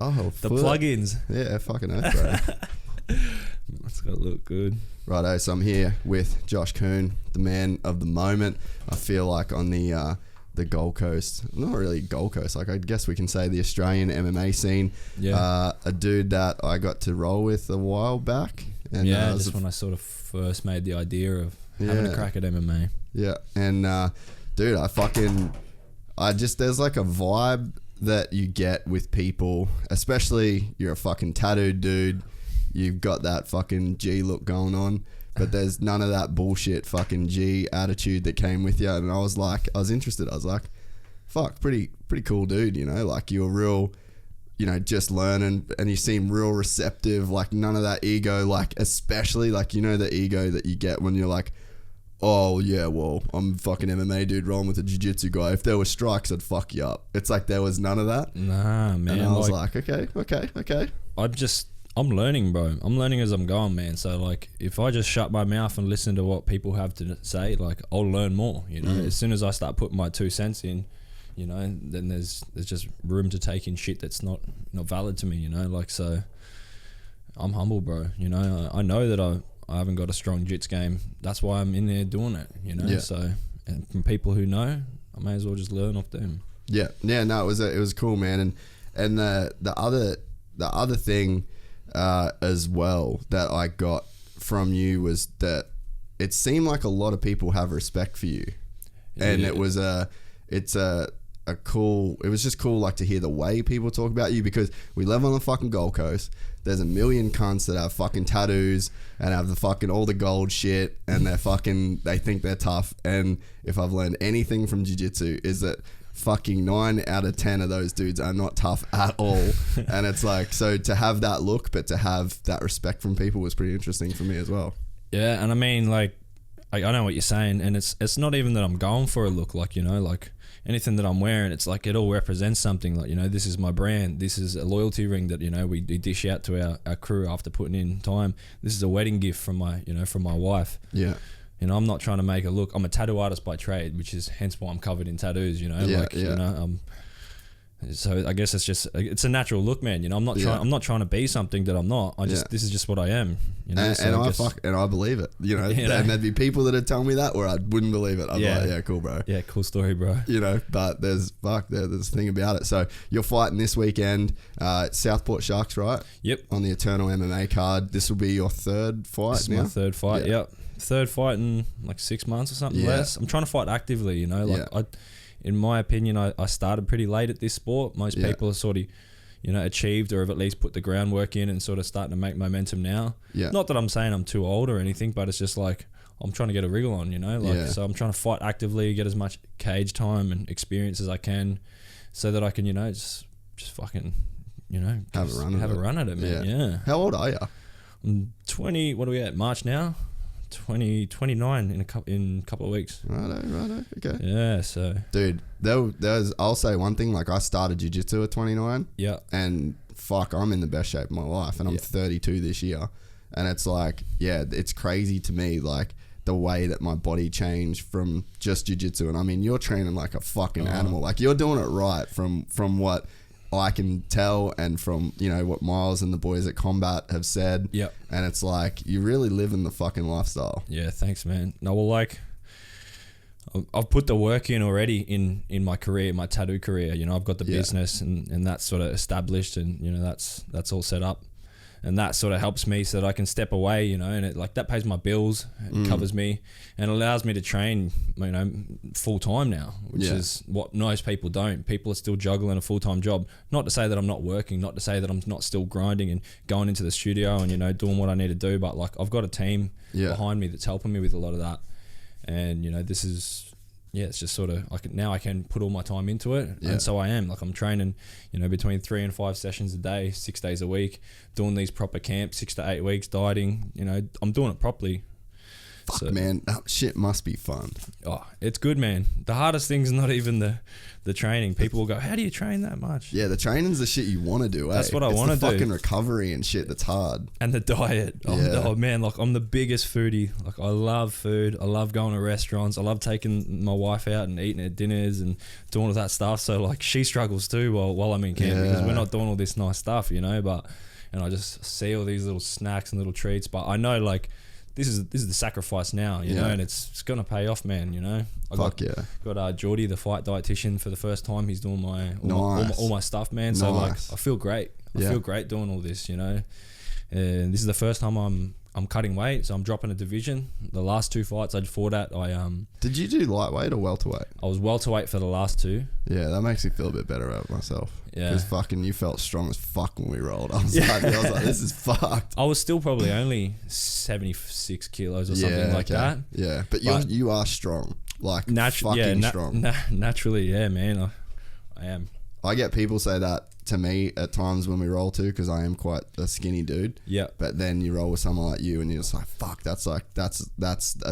Oh, the plugins. Yeah, fucking earth, bro. It's got to look good. Righto, so I'm here with Josh Kuhne, the man of the moment. I feel like on the Gold Coast, not really Gold Coast, like I guess we can say the Australian MMA scene. Yeah. A dude that I got to roll with a while back. And, just when I sort of first made the idea of having a crack at MMA. Yeah, and dude, there's like a vibe that you get with people, especially you're a fucking tattooed dude, you've got that fucking G look going on, but there's none of that bullshit fucking G attitude that came with you. And I was interested. I was like, fuck, pretty cool dude, you know, like you're real, you know, just learning, and you seem real receptive, like none of that ego, like especially like, you know, the ego that you get when you're like, oh yeah, well, I'm a fucking MMA dude rolling with a jiu-jitsu guy. If there were strikes, I'd fuck you up. It's like there was none of that. Nah, man. And I was like okay. I'm learning, bro. I'm learning as I'm going, man. So like, if I just shut my mouth and listen to what people have to say, like I'll learn more, you know. As soon as I start putting my 2 cents in, you know, then there's just room to take in shit that's not valid to me, you know. Like, so I'm humble, bro. You know, I know that I haven't got a strong jits game. That's why I'm in there doing it, you know. Yeah. So, and from people who know, I may as well just learn off them. Yeah. No, it was cool, man. And the other thing as well that I got from you was that it seemed like a lot of people have respect for you, and it was just cool, like, to hear the way people talk about you, because we live on the fucking Gold Coast. There's a million cunts that have fucking tattoos and have the fucking all the gold shit, and they think they're tough. And if I've learned anything from jiu-jitsu, is that fucking 9 out of 10 of those dudes are not tough at all. And it's like, so to have that look, but to have that respect from people was pretty interesting for me as well. Yeah, and I mean, like, I know what you're saying, and it's not even that I'm going for a look, like, you know, like anything that I'm wearing, it's like it all represents something. Like, you know, this is my brand. This is a loyalty ring that, you know, we dish out to our crew after putting in time. This is a wedding gift from my wife. Yeah. You know, I'm not trying to make a look. I'm a tattoo artist by trade, which is hence why I'm covered in tattoos, you know. You know, so I guess it's a natural look, man. You know, I'm not trying to be something that I'm not. This is just what I am. You know, and I believe it. You know, and there'd be people that'd tell me that where I wouldn't believe it. I'm like, yeah, cool, bro. Yeah, cool story, bro. You know, but there's a thing about it. So you're fighting this weekend, Southport Sharks, right? Yep. On the Eternal MMA card. This will be your third fight. This is my third fight. Yep. Third fight in like 6 months or something less. I'm trying to fight actively, you know, like in my opinion, I started pretty late at this sport. Most people are sort of, you know, achieved or have at least put the groundwork in and sort of starting to make momentum now. Yeah. Not that I'm saying I'm too old or anything, but it's just like I'm trying to get a wriggle on, you know, like so I'm trying to fight actively, get as much cage time and experience as I can, so that I can, you know, just fucking, you know, have a run at it, man. Yeah. How old are you? I'm 20. What are we at? March now. 29 in a couple of weeks. Righto, okay. Yeah, so dude, I'll say one thing, like I started jiu-jitsu at 29. Yeah. And fuck, I'm in the best shape of my life, and I'm 32 this year. And it's like, it's crazy to me, like the way that my body changed from just jiu-jitsu. And I mean, you're training like a fucking animal. Like you're doing it right from what I can tell, and from, you know, what Miles and the boys at Combat have said. Yep. And it's like, you really live in the fucking lifestyle. Yeah, thanks, man. No, well, like, I've put the work in already in my career, my tattoo career. You know, I've got the business and that's sort of established, and, you know, that's all set up. And that sort of helps me so that I can step away, you know, and it, like, that pays my bills, it covers me, and allows me to train, you know, full time now, which is what most people don't. People are still juggling a full-time job. Not to say that I'm not working, not to say that I'm not still grinding and going into the studio and, you know, doing what I need to do, but like I've got a team behind me that's helping me with a lot of that. And, you know, this is, it's just sort of, I can put all my time into it. And so I am. Like, I'm training, you know, between 3 and 5 sessions a day, 6 days a week, doing these proper camps, 6 to 8 weeks, dieting. You know, I'm doing it properly. Fuck, So- man, that shit must be fun. Oh, it's good, man. The hardest thing's not even the training. People will go, how do you train that much? Yeah, the training's the shit you want to do. That's what I It's wanna the do. fucking recovery and shit that's hard. And the diet. Yeah. Oh man, like I'm the biggest foodie. Like I love food. I love going to restaurants. I love taking my wife out and eating at dinners and doing all that stuff. So like she struggles too while I'm in camp because Yeah. we're not doing all this nice stuff, you know. But and I just see all these little snacks and little treats. But I know like this is the sacrifice now, you know, and it's gonna pay off, man. You know. Fuck yeah. Got Geordie, the fight dietitian, for the first time. He's doing all my stuff, man. So like Nice. I feel great. I feel great doing all this, you know. And this is the first time I'm cutting weight, so I'm dropping a division. The last 2 fights I fought at, Did you do lightweight or welterweight? I was welterweight for the last 2. Yeah, that makes me feel a bit better about myself. Yeah. Because fucking you felt strong as fuck when we rolled. I was like, this is fucked. I was still probably only 76 kilos or something like that. Yeah, but you are strong. Like fucking strong. Naturally, yeah, man. I am. I get people say that to me at times when we roll too, because I am quite a skinny dude. Yeah. But then you roll with someone like you, and you're just like, fuck, that's a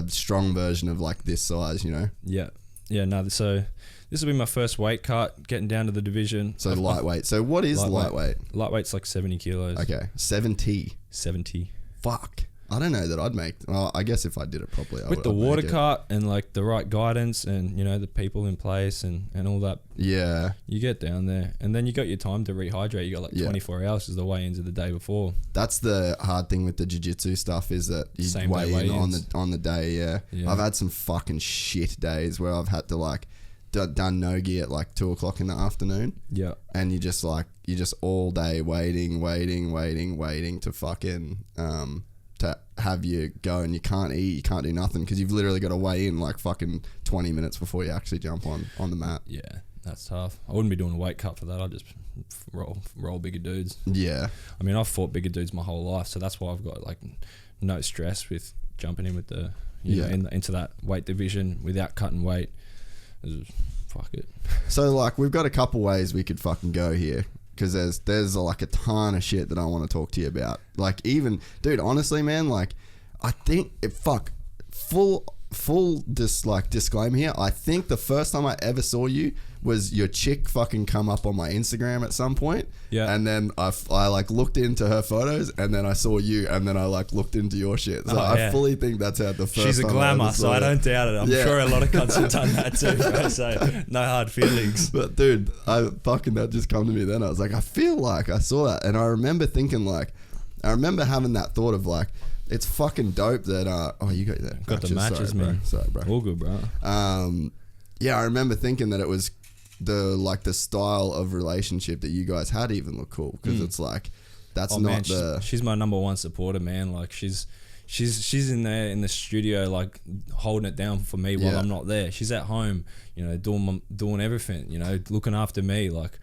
strong version of like this size, you know? Yeah. Yeah. No. So this will be my first weight cut, getting down to the division. So lightweight. So what is lightweight? Lightweight's like 70 kilos. Okay, 70. 70. Fuck. I don't know that I'd make. Well, I guess if I did it properly, With the water make it. cut and like the right guidance and you know the people in place and all that, Yeah, you get down there and then you got your time to rehydrate. You got like 24 hours is the weigh-ins of the day before. that's the hard thing with the jiu-jitsu stuff is that you Same day weigh in weigh-ins. on the day. Yeah. I've had some fucking shit days where I've had to like done no-gi at like 2 o'clock in the afternoon. Yeah. And you just all day waiting to fucking to have you go, and you can't eat, you can't do nothing because you've literally got to weigh in like fucking 20 minutes before you actually jump on the mat. Yeah, that's tough. I wouldn't be doing a weight cut for that. I'd just roll bigger dudes. Yeah. I mean, I've fought bigger dudes my whole life, so that's why I've got like no stress with jumping in with the you know, into that weight division without cutting weight. Fuck it. So like we've got a couple ways we could fucking go here, because there's like a ton of shit that I want to talk to you about. Like even, dude, honestly, man, like I think full disclaimer here. I think the first time I ever saw you was your chick fucking come up on my Instagram at some point. Yeah. And then I like looked into her photos, and then I saw you, and then I like looked into your shit. So I fully think that's how the first She's a time glamour, so I don't doubt it. I'm sure a lot of cunts have done that too, bro, so no hard feelings. But dude, that just come to me then. I was like, I feel like I saw that, and I remember thinking like, I remember having that thought of like, it's fucking dope that you got that. Got the matches, sorry, man. Sorry, bro. All good, bro. Yeah, I remember thinking that it was the style of relationship that you guys had even looked cool, because it's like that's not she's my number one supporter, man. Like she's in there in the studio, like holding it down for me while I'm not there. She's at home, you know, doing everything, you know, looking after me. Like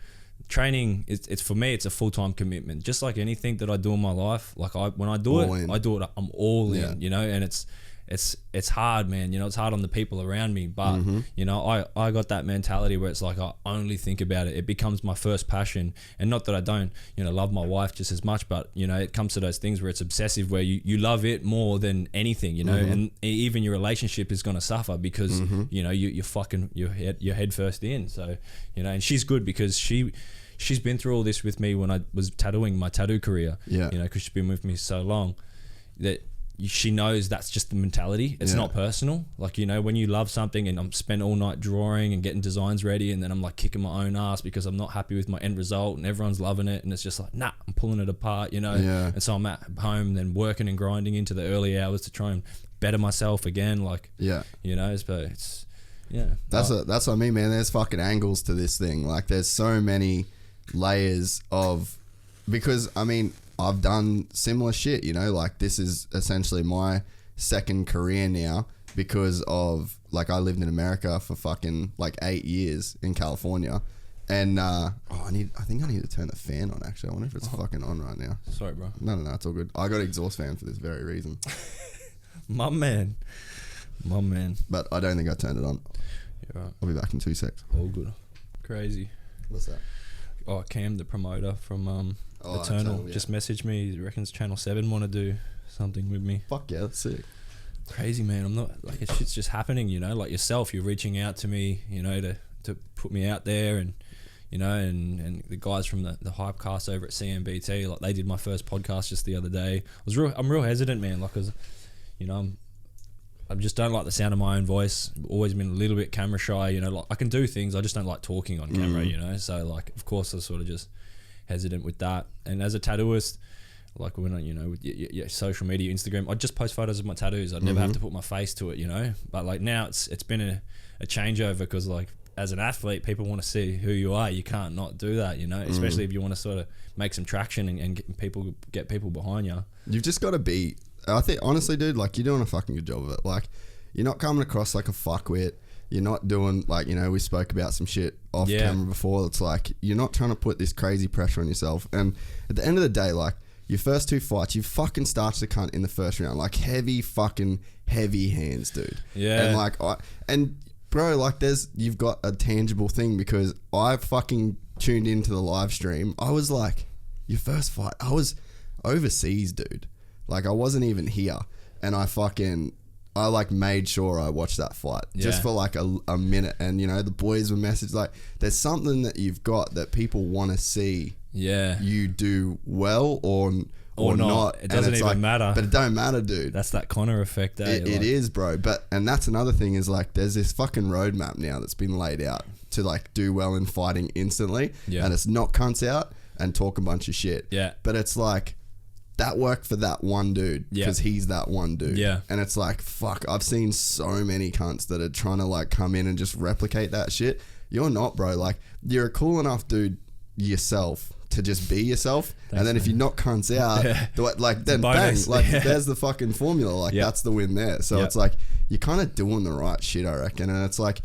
training, it's for me, it's a full-time commitment. Just like anything that I do in my life, like when I do I'm all in, you know, and it's hard, man. You know, it's hard on the people around me, but you know, I got that mentality where it's like I only think about it. It becomes my first passion, and not that I don't, you know, love my wife just as much, but you know, it comes to those things where it's obsessive, where you love it more than anything, you know, and even your relationship is gonna suffer because you know you're fucking your head first in. So you know, and she's good because she's been through all this with me when I was tattooing my tattoo career. Yeah, you know, because she's been with me so long that she knows that's just the mentality. It's not personal. Like, you know, when you love something and I'm spent all night drawing and getting designs ready, and then I'm like kicking my own ass because I'm not happy with my end result and everyone's loving it, and it's just like, nah, I'm pulling it apart, you know. And so I'm at home then working and grinding into the early hours to try and better myself again, like, you know, but it's that's what I mean, man. There's fucking angles to this thing. Like there's so many layers of, because I mean, I've done similar shit, you know, like this is essentially my second career now because of, like, I lived in America for fucking like 8 years in California, and I think I need to turn the fan on, actually. I wonder if it's fucking on right now. Sorry, bro. No, it's all good. I got an exhaust fan for this very reason. My man. But I don't think I turned it on. Yeah, right. I'll be back in 2 secs. All good. Crazy. What's that? Oh, Cam, the promoter from Eternal, just messaged me. He reckons Channel 7 want to do something with me. Fuck yeah, that's sick. crazy, man. I'm not like shit's just happening, you know. Like yourself, you're reaching out to me, you know, to put me out there, and you know, and the guys from the Hypecast over at CMBT, like they did my first podcast just the other day. I'm real hesitant, man, like, 'cause, you know, I just don't like the sound of my own voice. Always been a little bit camera shy, you know. Like I can do things, I just don't like talking on camera, you know. So like, of course, I was sort of just hesitant with that. And as a tattooist, like when I, you know, with your social media, Instagram, I just post photos of my tattoos. I'd never have to put my face to it, you know. But like now, it's been a changeover, because like, as an athlete, people want to see who you are. You can't not do that, you know, especially if you want to sort of make some traction and get people behind you. You've just got to be, I think, honestly, dude, like you're doing a fucking good job of it. Like you're not coming across like a fuckwit. You're not doing like, you know, we spoke about some shit off camera before. It's like, you're not trying to put this crazy pressure on yourself. And at the end of the day, like your first 2 fights, you fucking started the cunt in the first round, like heavy hands, dude. Yeah. And like, bro, like you've got a tangible thing, because I fucking tuned into the live stream. I was like, your first fight, I was overseas, dude. Like I wasn't even here. And I like made sure I watched that fight just for like a minute. And you know, the boys were messaged like, there's something that you've got that people want to see you do well or not. It doesn't even like, matter. But it don't matter, dude. That's that Kuhne effect, eh? It is, bro. And that's another thing is like, there's this fucking roadmap now that's been laid out to like do well in fighting instantly. Yeah. And it's knock cunts out and talk a bunch of shit. Yeah. But it's like, that worked for that one dude because he's that one dude. Yeah. And it's like, fuck, I've seen so many cunts that are trying to like come in and just replicate that shit. You're not, bro. Like, you're a cool enough dude yourself to just be yourself. Thanks, and then if you knock cunts out, like then bang, like there's the fucking formula. Like that's the win there. So it's like, you're kind of doing the right shit, I reckon. And it's like,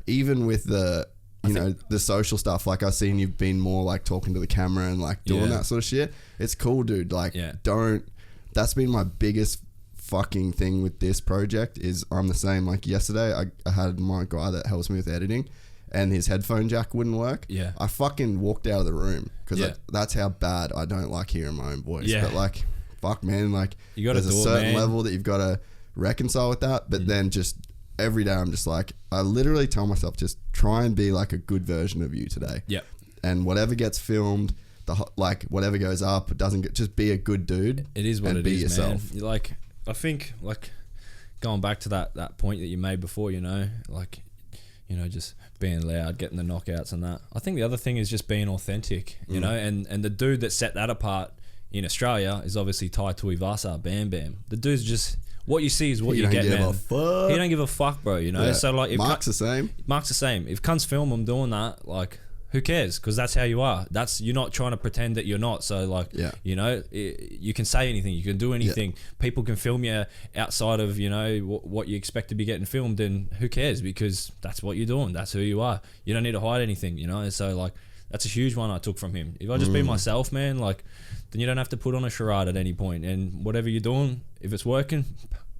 even with the, you know, the social stuff, like I've seen you've been more like talking to the camera and like doing that sort of shit. It's cool, dude. Like that's been my biggest fucking thing with this project is I'm the same. Like yesterday I had my guy that helps me with editing and his headphone jack wouldn't work. Yeah. I fucking walked out of the room because that's how bad I don't like hearing my own voice. Yeah. But like, fuck man, like you gotta there's a certain level that you've got to reconcile with that. But then just every day I'm just like, I literally tell myself, just try and be like a good version of you today. Yeah. And whatever gets filmed, like whatever goes up, it doesn't get, just be a good dude. It is what it is, yourself. Man. Like, I think like going back to that point that you made before, you know, like, you know, just being loud, getting the knockouts and that. I think the other thing is just being authentic, you know, and the dude that set that apart in Australia is obviously Tai Tuivasa, Bam Bam. The dude's just, what you see is what you get, man. He don't give a fuck, bro, you know. Yeah. So like, if Mark's the same. Mark's the same. If cunts film him doing that, like, who cares? Because that's how you are. You're not trying to pretend that you're not. So like, you know, you can say anything, you can do anything. Yeah. People can film you outside of, you know, what you expect to be getting filmed, and who cares? Because that's what you're doing. That's who you are. You don't need to hide anything, you know. And so like, that's a huge one I took from him. If I just be myself, man, like, then you don't have to put on a charade at any point. And whatever you're doing, if it's working,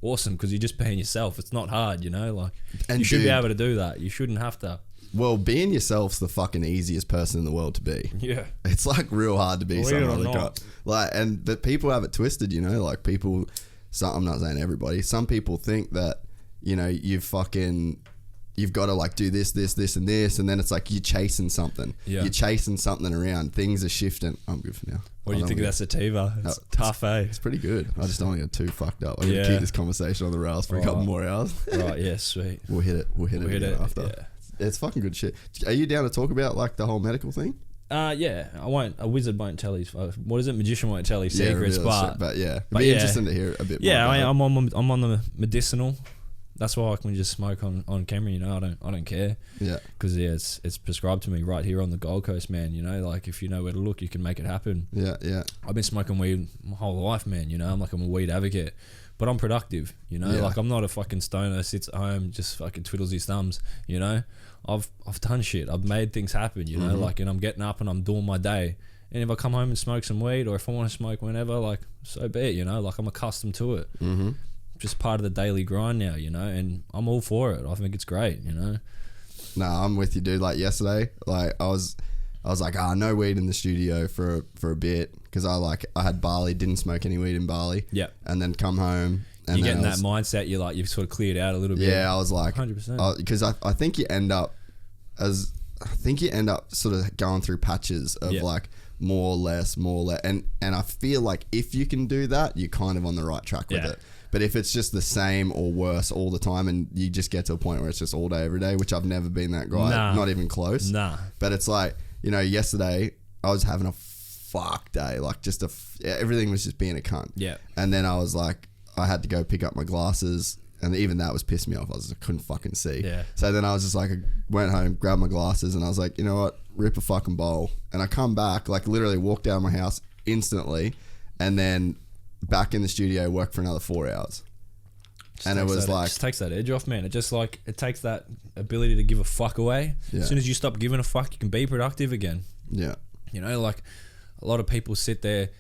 awesome, because you're just being yourself. It's not hard, you know. Like, and you should be able to do that. You shouldn't have to. Well, being yourself's the fucking easiest person in the world to be. Yeah. It's like real hard to be some other guy. Like, and that people have it twisted, you know, like people, I'm not saying everybody, some people think that, you know, you've got to like do this, and this, and then it's like you're chasing something. Yeah. You're chasing something around. Things are shifting. I'm good for now. What do you think of that sativa? It's tough, eh? It's pretty good. I just don't want to get too fucked up. I'm going to keep this conversation on the rails for a couple more hours. Right, yeah, sweet. We'll hit it after. Yeah. It's fucking good shit. Are you down to talk about like the whole medical thing? Yeah, I won't. A wizard won't tell his. What is it? Magician won't tell his secrets. But it'd be interesting to hear a bit more. Yeah, I'm on the medicinal. That's why I can just smoke on camera. You know, I don't care. Yeah. Because it's prescribed to me right here on the Gold Coast, man. You know, like if you know where to look, you can make it happen. Yeah, yeah. I've been smoking weed my whole life, man. You know, I'm a weed advocate. But I'm productive, you know, like I'm not a fucking stoner, sits at home, just fucking twiddles his thumbs, you know. I've done shit. I've made things happen, you know, like, and I'm getting up and I'm doing my day. And if I come home and smoke some weed, or if I want to smoke whenever, like, so be it, you know, like I'm accustomed to it. Just part of the daily grind now, you know, and I'm all for it. I think it's great, you know. Nah, I'm with you, dude. Like yesterday, like I was like, no weed in the studio for a bit, because I had Bali, didn't smoke any weed in Bali. Yeah. And then come home And you're then getting that mindset. You're like, you've sort of cleared out a little bit. Yeah, I was like, 100%. Because I think you end up sort of going through patches of like more, less, and I feel like if you can do that, you're kind of on the right track with it. But if it's just the same or worse all the time, and you just get to a point where it's just all day, every day, which I've never been that guy, not even close. Nah. But it's like, you know, yesterday I was having a fuck day, like just everything was just being a cunt. Yeah. And then I was like, I had to go pick up my glasses, and even that was pissing me off. I couldn't fucking see. Yeah. So then I was just like, I went home, grabbed my glasses, and I was like, you know what, rip a fucking bowl. And I come back, like literally walked out of my house instantly, and then back in the studio, work for another 4 hours. And it was like, it just takes that edge off, man. It just like, it takes that ability to give a fuck away. As soon as you stop giving a fuck, you can be productive again. Yeah. You know, like a lot of people sit there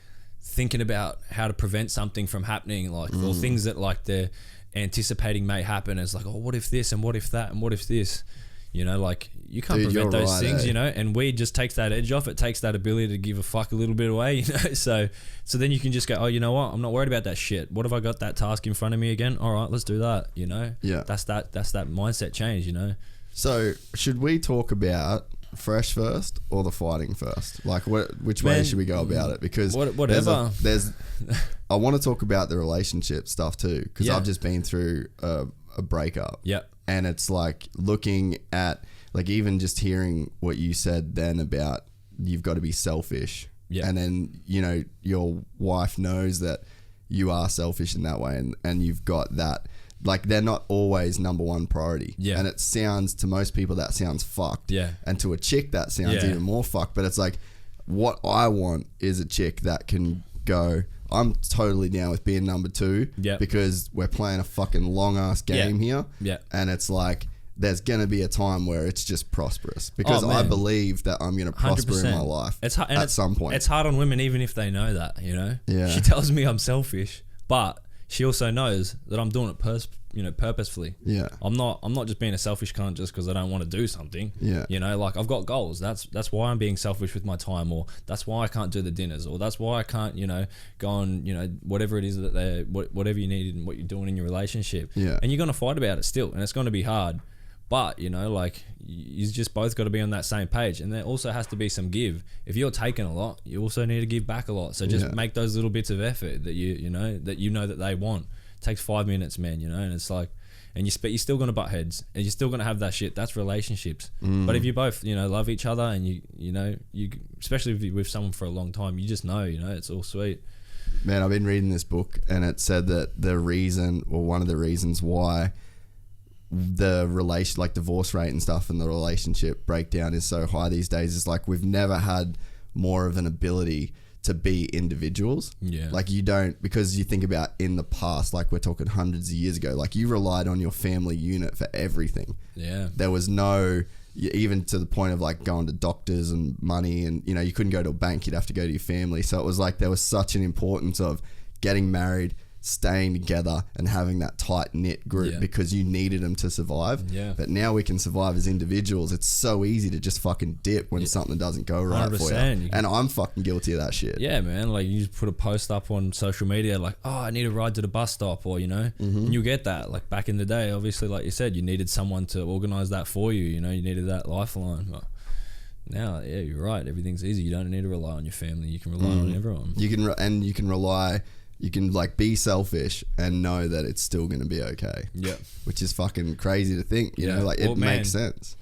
thinking about how to prevent something from happening, like or things that like they're anticipating may happen. As like, oh, what if this and what if that and what if this? You know, like you can't prevent those things, you know, and weed just takes that edge off. It takes that ability to give a fuck a little bit away, you know. So then you can just go, oh, you know what? I'm not worried about that shit. What have I got that task in front of me again? All right, let's do that, you know. Yeah. That's that mindset change, you know. So should we talk about fresh first or the fighting first? Like which way should we go about it? Because whatever. I want to talk about the relationship stuff too, because I've just been through a breakup. Yep. And it's like looking at, like, even just hearing what you said then about you've got to be selfish. Yeah. And then, you know, your wife knows that you are selfish in that way, and you've got that, like, they're not always number one priority. Yeah. And it sounds, to most people, that sounds fucked. Yeah. And to a chick, that sounds even more fucked. But it's like, what I want is a chick that can go, I'm totally down with being number two, because we're playing a fucking long ass game here. Yeah. And it's like, there's going to be a time where it's just prosperous, because I believe that I'm going to prosper 100%. In my life at some point. It's hard on women, even if they know that, you know. Yeah. She tells me I'm selfish, but she also knows that I'm doing it purposefully. Yeah. I'm not just being a selfish cunt just because I don't want to do something. Yeah. You know, like, I've got goals. That's why I'm being selfish with my time, or that's why I can't do the dinners, or that's why I can't, you know, go on, you know, whatever it is that whatever you need and what you're doing in your relationship. Yeah. And you're going to fight about it still, and it's going to be hard. But, you know, like, you just both got to be on that same page. And there also has to be some give. If you're taking a lot, you also need to give back a lot. So just make those little bits of effort that you know that they want. It takes 5 minutes, man, you know. And it's like, and you're still going to butt heads, and you're still going to have that shit. That's relationships. But if you both, you know, love each other, and you know, especially if you're with someone for a long time, you just know, you know, it's all sweet. Man, I've been reading this book, and it said that one of the reasons why the divorce rate and stuff and the relationship breakdown is so high these days is like, we've never had more of an ability to be individuals. Yeah. Like, you don't, because you think about in the past, like, we're talking hundreds of years ago, like, you relied on your family unit for everything. Yeah. There was no, even to the point of like going to doctors and money, and, you know, you couldn't go to a bank, you'd have to go to your family. So it was like, there was such an importance of getting married, staying together, and having that tight knit group, because you needed them to survive. Yeah. But now we can survive as individuals. It's so easy to just fucking dip when something doesn't go right for you. And I'm fucking guilty of that shit. Yeah, man. Like, you just put a post up on social media like, oh, I need a ride to the bus stop, or, you know, and you get that. Like, back in the day, obviously, like you said, you needed someone to organize that for you. You know, you needed that lifeline. But now, yeah, you're right. Everything's easy. You don't need to rely on your family. You can rely on everyone. You can like be selfish and know that it's still going to be okay. Yeah. Which is fucking crazy to think, you know, like, it makes sense.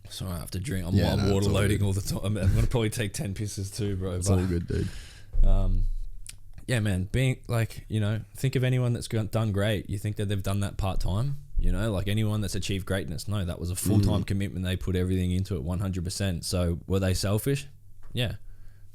Sorry, I have to drink. I'm water loading all the time. I'm going to probably take 10 pisses too, bro. It's all good, dude. Yeah, man, being like, you know, think of anyone that's done great. You think that they've done that part-time, you know, like anyone that's achieved greatness. No, that was a full-time commitment. They put everything into it 100%. So were they selfish? Yeah.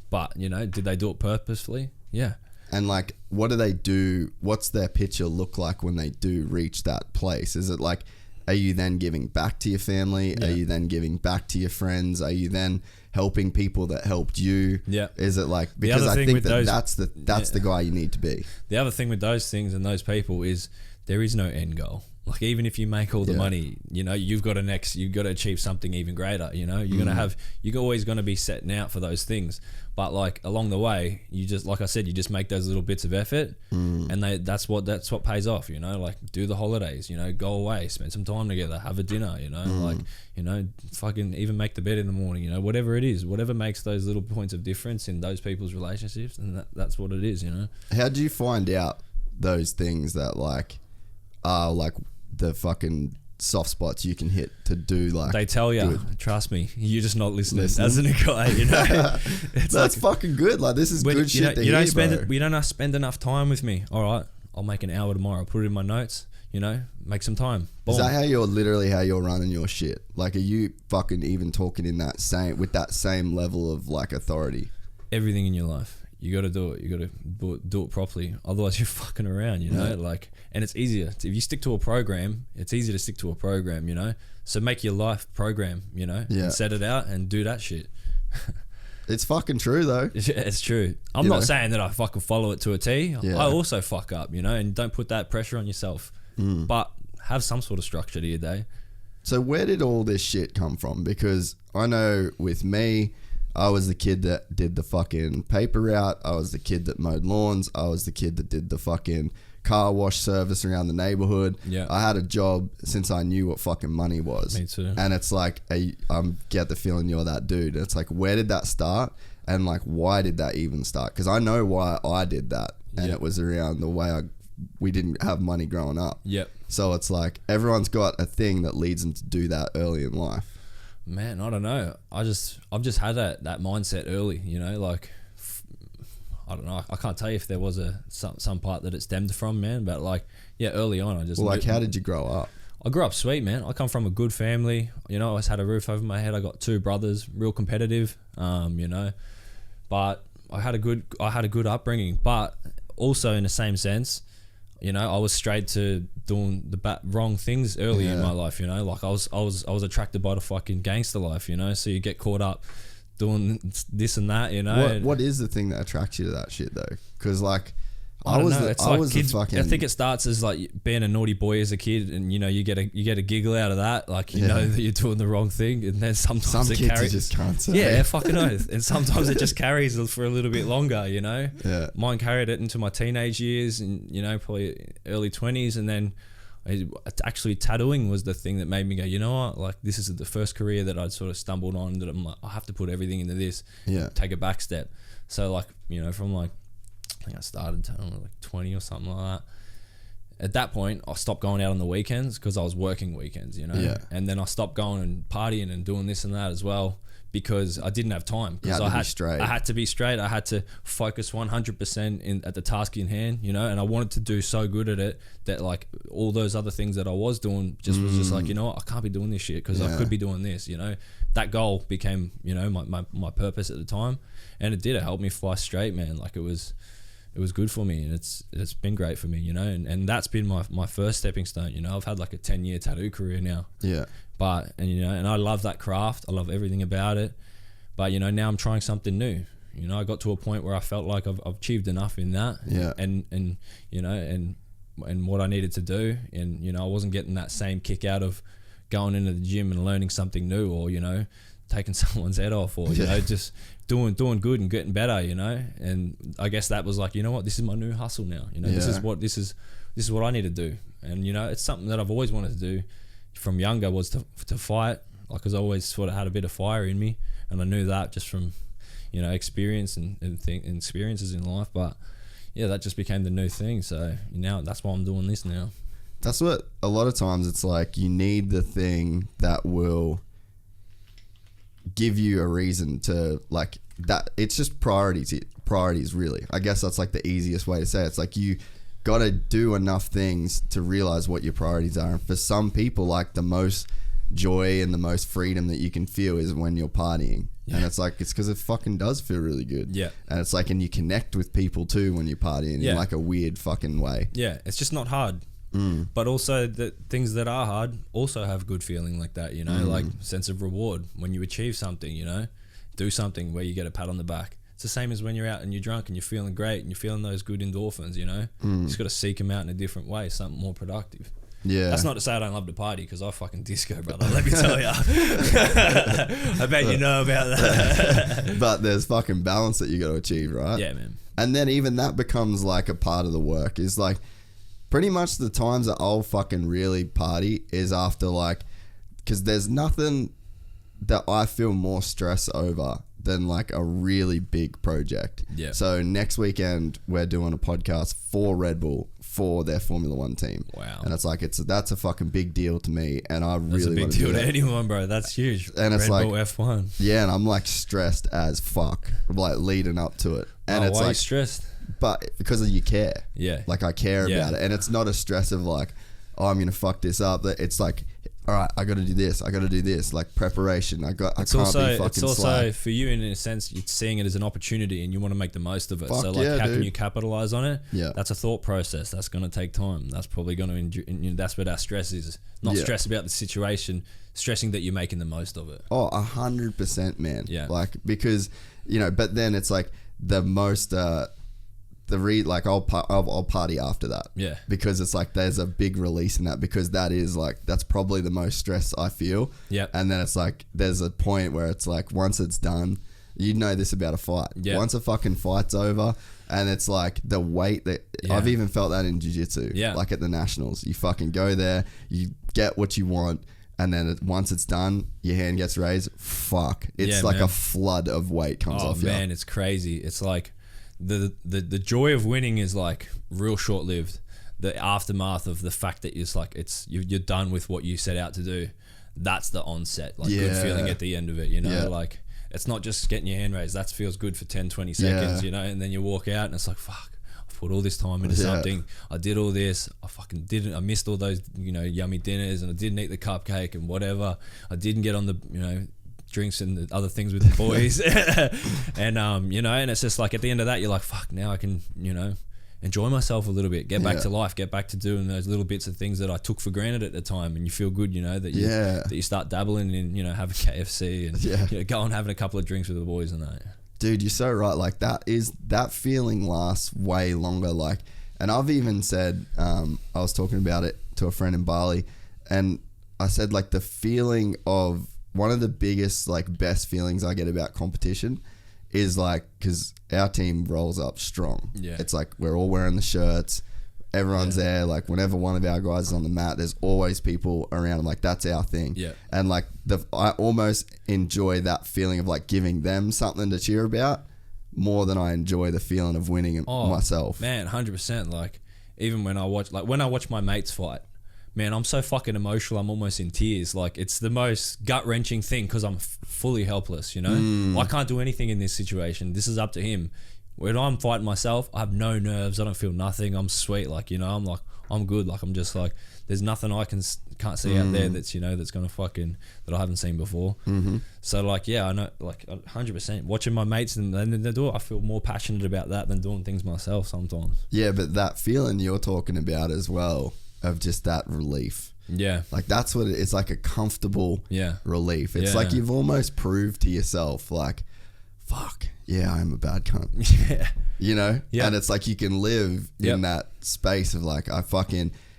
But, you know, did they do it purposefully? Yeah. And like, what do they do? What's their picture look like when they do reach that place? Is it like, are you then giving back to your family? Yeah. Are you then giving back to your friends? Are you then helping people that helped you? Yeah. Is it like, because I think that's the guy you need to be. The other thing with those things and those people is there is no end goal. Like even if you make all the money, you know, you've got to achieve something even greater. You know, you're always going to be setting out for those things. But like along the way, you just, like I said, you just make those little bits of effort, and that's what pays off. You know, like do the holidays. You know, go away, spend some time together, have a dinner. You know, like, you know, fucking even make the bed in the morning. You know, whatever it is, whatever makes those little points of difference in those people's relationships, and that's what it is. You know. How do you find out those things that like are like the fucking soft spots you can hit to do? Like, they tell you, trust me, you're just not listening. As a guy, you know. That's like, fucking good. Like, this is good shit to hear, bro. You don't spend enough time with me. All right, I'll make an hour tomorrow. I'll put it in my notes. You know, make some time. Boom. Is that how you're running your shit? Like, are you fucking even talking in that same level of like authority? Everything in your life, you got to do it. You got to do it properly. Otherwise, you're fucking around. You know, like, and it's easier if you stick to a program. It's easier to stick to a program. You know, so make your life program. You know, and set it out and do that shit. It's fucking true though. It's true. I'm not saying that I fucking follow it to a T. I also fuck up. You know, and don't put that pressure on yourself. But have some sort of structure to your day. So where did all this shit come from? Because I know with me, I was the kid that did the fucking paper route. I was the kid that mowed lawns. I was the kid that did the fucking car wash service around the neighborhood. Yeah. I had a job since I knew what fucking money was. Me too. And it's like, get the feeling you're that dude. It's like, where did that start? And like, why did that even start? Because I know why I did that. And it was around the way we didn't have money growing up. Yep. So it's like everyone's got a thing that leads them to do that early in life. Man, I don't know. I've just had that mindset early, you know, like, I don't know. I can't tell you if there was some part that it stemmed from, man, but like, yeah, early on, I just... Well, like, how did you grow up? I grew up sweet, man. I come from a good family. You know, I always had a roof over my head. I got 2 brothers, real competitive, you know, but I had a good upbringing, but also in the same sense, you know, I was straight to doing the wrong things early in my life, you know, like I was attracted by the fucking gangster life, you know, so you get caught up doing this and that, you know. What is the thing that attracts you to that shit though? Because like, I think it starts as like being a naughty boy as a kid, and you know you get a giggle out of that, like you know that you're doing the wrong thing, and then sometimes some it kids carries. You just can't say. Yeah, fucking oath. And sometimes it just carries for a little bit longer, you know. Yeah. Mine carried it into my teenage years, and you know probably early 20s, and then actually tattooing was the thing that made me go, you know what, like this is the first career that I'd sort of stumbled on that I'm like, I have to put everything into this. Yeah. Take a back step. So like, you know, from like, I think I started like 20 or something like that. At that point, I stopped going out on the weekends because I was working weekends, you know. Yeah. And then I stopped going and partying and doing this and that as well because I didn't have time. Because I had to be straight. I had to focus 100% at the task in hand, you know. And I wanted to do so good at it that like all those other things that I was doing was just like, you know what, I can't be doing this shit because I could be doing this, you know. That goal became, you know, my purpose at the time, and it did. It helped me fly straight, man. Like it was good for me, and it's been great for me, you know, and that's been my first stepping stone, you know. I've had like a 10-year tattoo career now, you know, and I love that craft, I love everything about it, but you know, now I'm trying something new, you know. I got to a point where I felt like I've achieved enough in that, and you know, and what I needed to do, and you know, I wasn't getting that same kick out of going into the gym and learning something new, or you know, taking someone's head off, or you know, just doing good and getting better, you know. And I guess that was like, you know what, this is my new hustle now, you know. This is what I need to do. And you know, it's something that I've always wanted to do from younger, was to fight, like, cause I always sort of had a bit of fire in me, and I knew that just from, you know, experience and experiences in life. But yeah, that just became the new thing, so now that's why I'm doing this now. That's what a lot of times it's like, you need the thing that will give you a reason to like that. It's just priorities really. I guess that's like the easiest way to say it. It's like you got to do enough things to realize what your priorities are. And for some people, like the most joy and the most freedom that you can feel is when you're partying. And it's like, it's because it fucking does feel really good. Yeah. And it's like, and you connect with people too when you're partying in like a weird fucking way. Yeah, it's just not hard. But also the things that are hard also have good feeling like that, you know, like sense of reward when you achieve something, you know, do something where you get a pat on the back. It's the same as when you're out and you're drunk and you're feeling great and you're feeling those good endorphins, you know. You just got to seek them out in a different way, something more productive. Yeah. That's not to say I don't love to party, because I fucking disco, brother. Let me tell you. I bet you know about that. But there's fucking balance that you got to achieve, right? Yeah, man. And then even that becomes like a part of the work. Is like pretty much the times that I'll fucking really party is after like, because there's nothing that I feel more stress over than like a really big project. Yeah. So next weekend we're doing a podcast for Red Bull for their Formula One team. Wow. And it's like that's a fucking big deal to me, and I That's really a big want to deal do to that. anyone, bro. That's huge. And it's Red like Bull F1. Yeah, and I'm like stressed as fuck, like leading up to it. And it's why are you like stressed? but because you care. Yeah. Like I care about it, and it's not a stress of like, oh, I'm gonna fuck this up. It's like, all right, I got to do this. I got to do this. Like preparation. I can't be fucking It's also slack. for you, in a sense, you're seeing it as an opportunity and you want to make the most of it. Fuck So like, yeah, how can dude. you capitalize on it? Yeah. That's a thought process. That's going to take time. That's probably going to. That's what our stress is. Not Yeah. stress about the situation, stressing that you're making the most of it. Oh, 100%, man. Yeah. Like because but then it's like the most like I'll party after that. Yeah. Because it's like there's a big release in that, because that is like that's probably the most stress I feel. Yeah. And then it's like there's a point where it's like once it's done, you know this about a fight. Yeah. Once a fucking fight's over, and it's like the weight that I've even felt that in jiu-jitsu. Yeah. Like at the nationals, you fucking go there, you get what you want. And then once it's done, your hand gets raised. Fuck. It's like man. a flood of weight comes off you. Oh man, it's crazy. It's like the joy of winning is like real short lived. The aftermath of the fact that you're done with what you set out to do. That's the onset. Like good feeling at the end of it. Like it's not just getting your hand raised. That feels good for 10, 20 seconds. And then you walk out and it's like, fuck, I put all this time into something. I did all this. I missed all those yummy dinners, and I didn't eat the cupcake and whatever. I didn't get on the drinks and the other things with the boys. And and it's just like at the end of that you're like, fuck, now I can enjoy myself a little bit, get back to life, get back to doing those little bits of things that I took for granted at the time. And you feel good, that you start dabbling in having KFC and going having a couple of drinks with the boys and that. Dude, you're so right. Like that feeling lasts way longer. Like, and I've even said, I was talking about it to a friend in Bali, and I said like the feeling of one of the biggest, like best feelings I get about competition is like, because our team rolls up strong. Yeah. It's like we're all wearing the shirts. Everyone's there. Like whenever one of our guys is on the mat, there's always people around. Like that's our thing. Yeah. And like I almost enjoy that feeling of like giving them something to cheer about more than I enjoy the feeling of winning myself. Man, 100%. Like even when I watch my mates fight, man, I'm so fucking emotional. I'm almost in tears. Like it's the most gut wrenching thing because I'm fully helpless. I can't do anything in this situation. This is up to him. When I'm fighting myself, I have no nerves. I don't feel nothing. I'm sweet. Like, I'm like, I'm good. Like, I'm just like, there's nothing I can't see out there that's, that's going to fucking, that I haven't seen before. Mm-hmm. So like, yeah, I know, like 100% watching my mates and they do it. I feel more passionate about that than doing things myself sometimes. Yeah. But that feeling you're talking about as well of just that relief. Yeah. Like that's what it's like, a comfortable relief. It's like you've almost proved to yourself like, fuck, yeah, I'm a bad cunt. Yeah. Yeah. And it's like you can live in that space of like,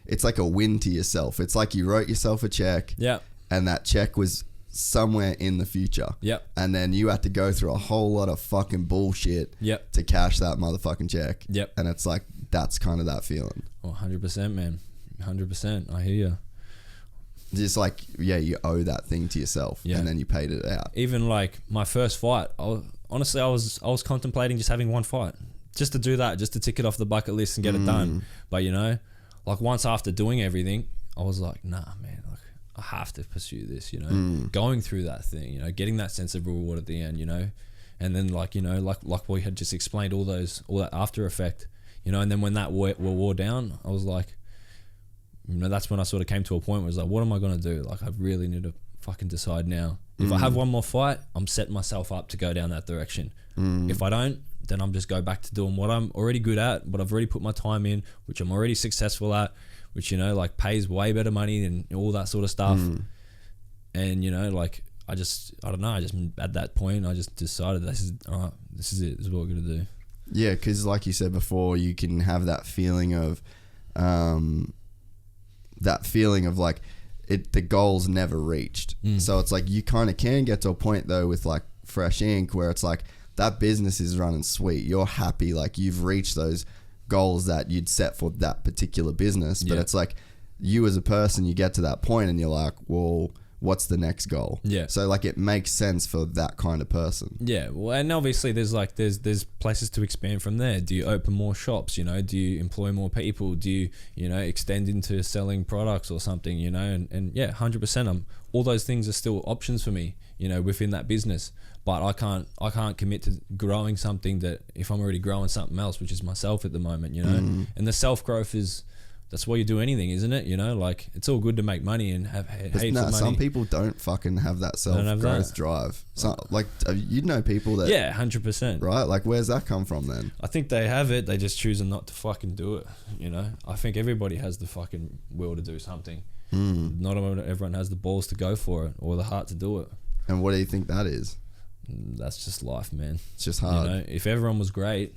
it's like a win to yourself. It's like you wrote yourself a check. Yeah. And that check was somewhere in the future. Yep. And then you had to go through a whole lot of fucking bullshit to cash that motherfucking check. Yep. And it's like, that's kind of that feeling. Oh, 100%, man. 100%. I hear you. Just like, you owe that thing to yourself, and then you paid it out. Even like my first fight, honestly, I was contemplating just having one fight, just to do that, just to tick it off the bucket list and get it done. But like once after doing everything, I was like, nah, man, like I have to pursue this. Going through that thing, getting that sense of reward at the end, and then like like we had just explained all that after effect, and then when that wore down, I was like. That's when I sort of came to a point where it's like, what am I going to do? Like, I really need to fucking decide now. If I have one more fight, I'm setting myself up to go down that direction. If I don't, then I'm just go back to doing what I'm already good at, what I've already put my time in, which I'm already successful at, which, like pays way better money and all that sort of stuff. And, like, I don't know, at that point, I just decided this is it. This is what we're going to do. Yeah, because like you said before, you can have that feeling of, that feeling of like the goal's never reached. So it's like you kind of can get to a point though with like Fresh Ink where it's like that business is running sweet. You're happy, like you've reached those goals that you'd set for that particular business. But it's like you as a person, you get to that point and you're like, well, what's the next goal? Yeah. So like it makes sense for that kind of person. Yeah. Well, and obviously there's places to expand from there. Do you open more shops? You know, do you employ more people? Do you, you know, extend into selling products or something, you know, and yeah, 100%. All those things are still options for me, you know, within that business. But I can't commit to growing something that if I'm already growing something else, which is myself at the moment, you know, and the self-growth that's why you do anything, isn't it? You know, like it's all good to make money and have heaps of money. Some people don't fucking have that self-growth drive. So, like, you know people that... Yeah, 100%. Right? Like, where's that come from then? I think they have it. They just choose not to fucking do it, you know? I think everybody has the fucking will to do something. Not everyone has the balls to go for it or the heart to do it. And what do you think that is? That's just life, man. It's just hard. You know, if everyone was great,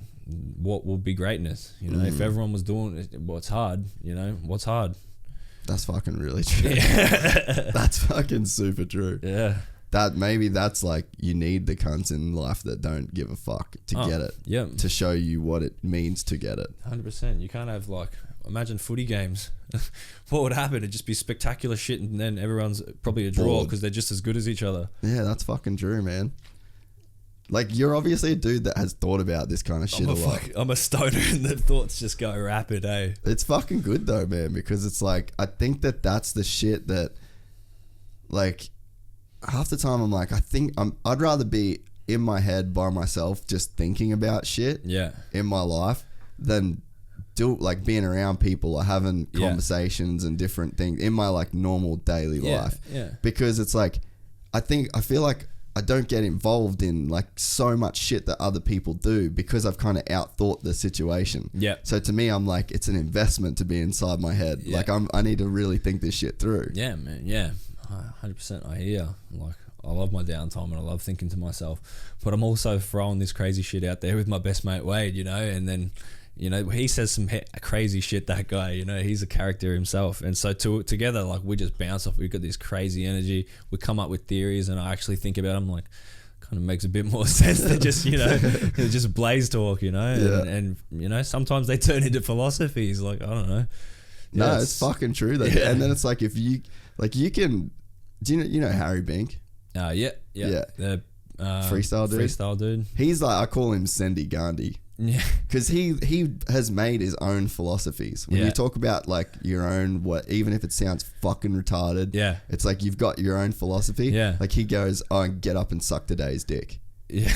what would be greatness? You know, if everyone was doing what's hard, you know, what's hard? That's fucking really true. Yeah. That's fucking super true. Yeah. Maybe that's like you need the cunts in life that don't give a fuck to get it. Yeah. To show you what it means to get it. 100%. You can't have like, imagine footy games. What would happen? It'd just be spectacular shit and then everyone's probably a draw because they're just as good as each other. Yeah, that's fucking true, man. Like, you're obviously a dude that has thought about this kind of shit a lot. I'm a stoner and the thoughts just go rapid, eh? It's fucking good though, man, because it's like, I think that's the shit that, like, half the time I'm like, I'd rather be in my head by myself just thinking about shit in my life than like being around people or having conversations and different things in my like normal daily life. Yeah. Because it's like, I feel like I don't get involved in like so much shit that other people do because I've kind of outthought the situation. Yeah. So to me, I'm like, it's an investment to be inside my head. Yeah. Like I need to really think this shit through. Yeah, man. Yeah. 100%. I hear. Like, I love my downtime and I love thinking to myself, but I'm also throwing this crazy shit out there with my best mate Wade, you know, and then, you know, he says some crazy shit, that guy, you know, he's a character himself. And so together, like, we just bounce off. We've got this crazy energy. We come up with theories and I actually think about them, like, kind of makes a bit more sense than just, you know, just blaze talk, you know. Yeah. And, you know, sometimes they turn into philosophies. Like, I don't know. No, yeah, it's fucking true though. Yeah. And then it's like, if you, like, you can, do you know Harry Bink? Yeah. The freestyle dude. He's like, I call him Sendi Gandhi. Yeah, because he has made his own philosophies. When you talk about like your own, even if it sounds fucking retarded, it's like you've got your own philosophy. Yeah, like he goes, "Oh, get up and suck today's dick." Yeah,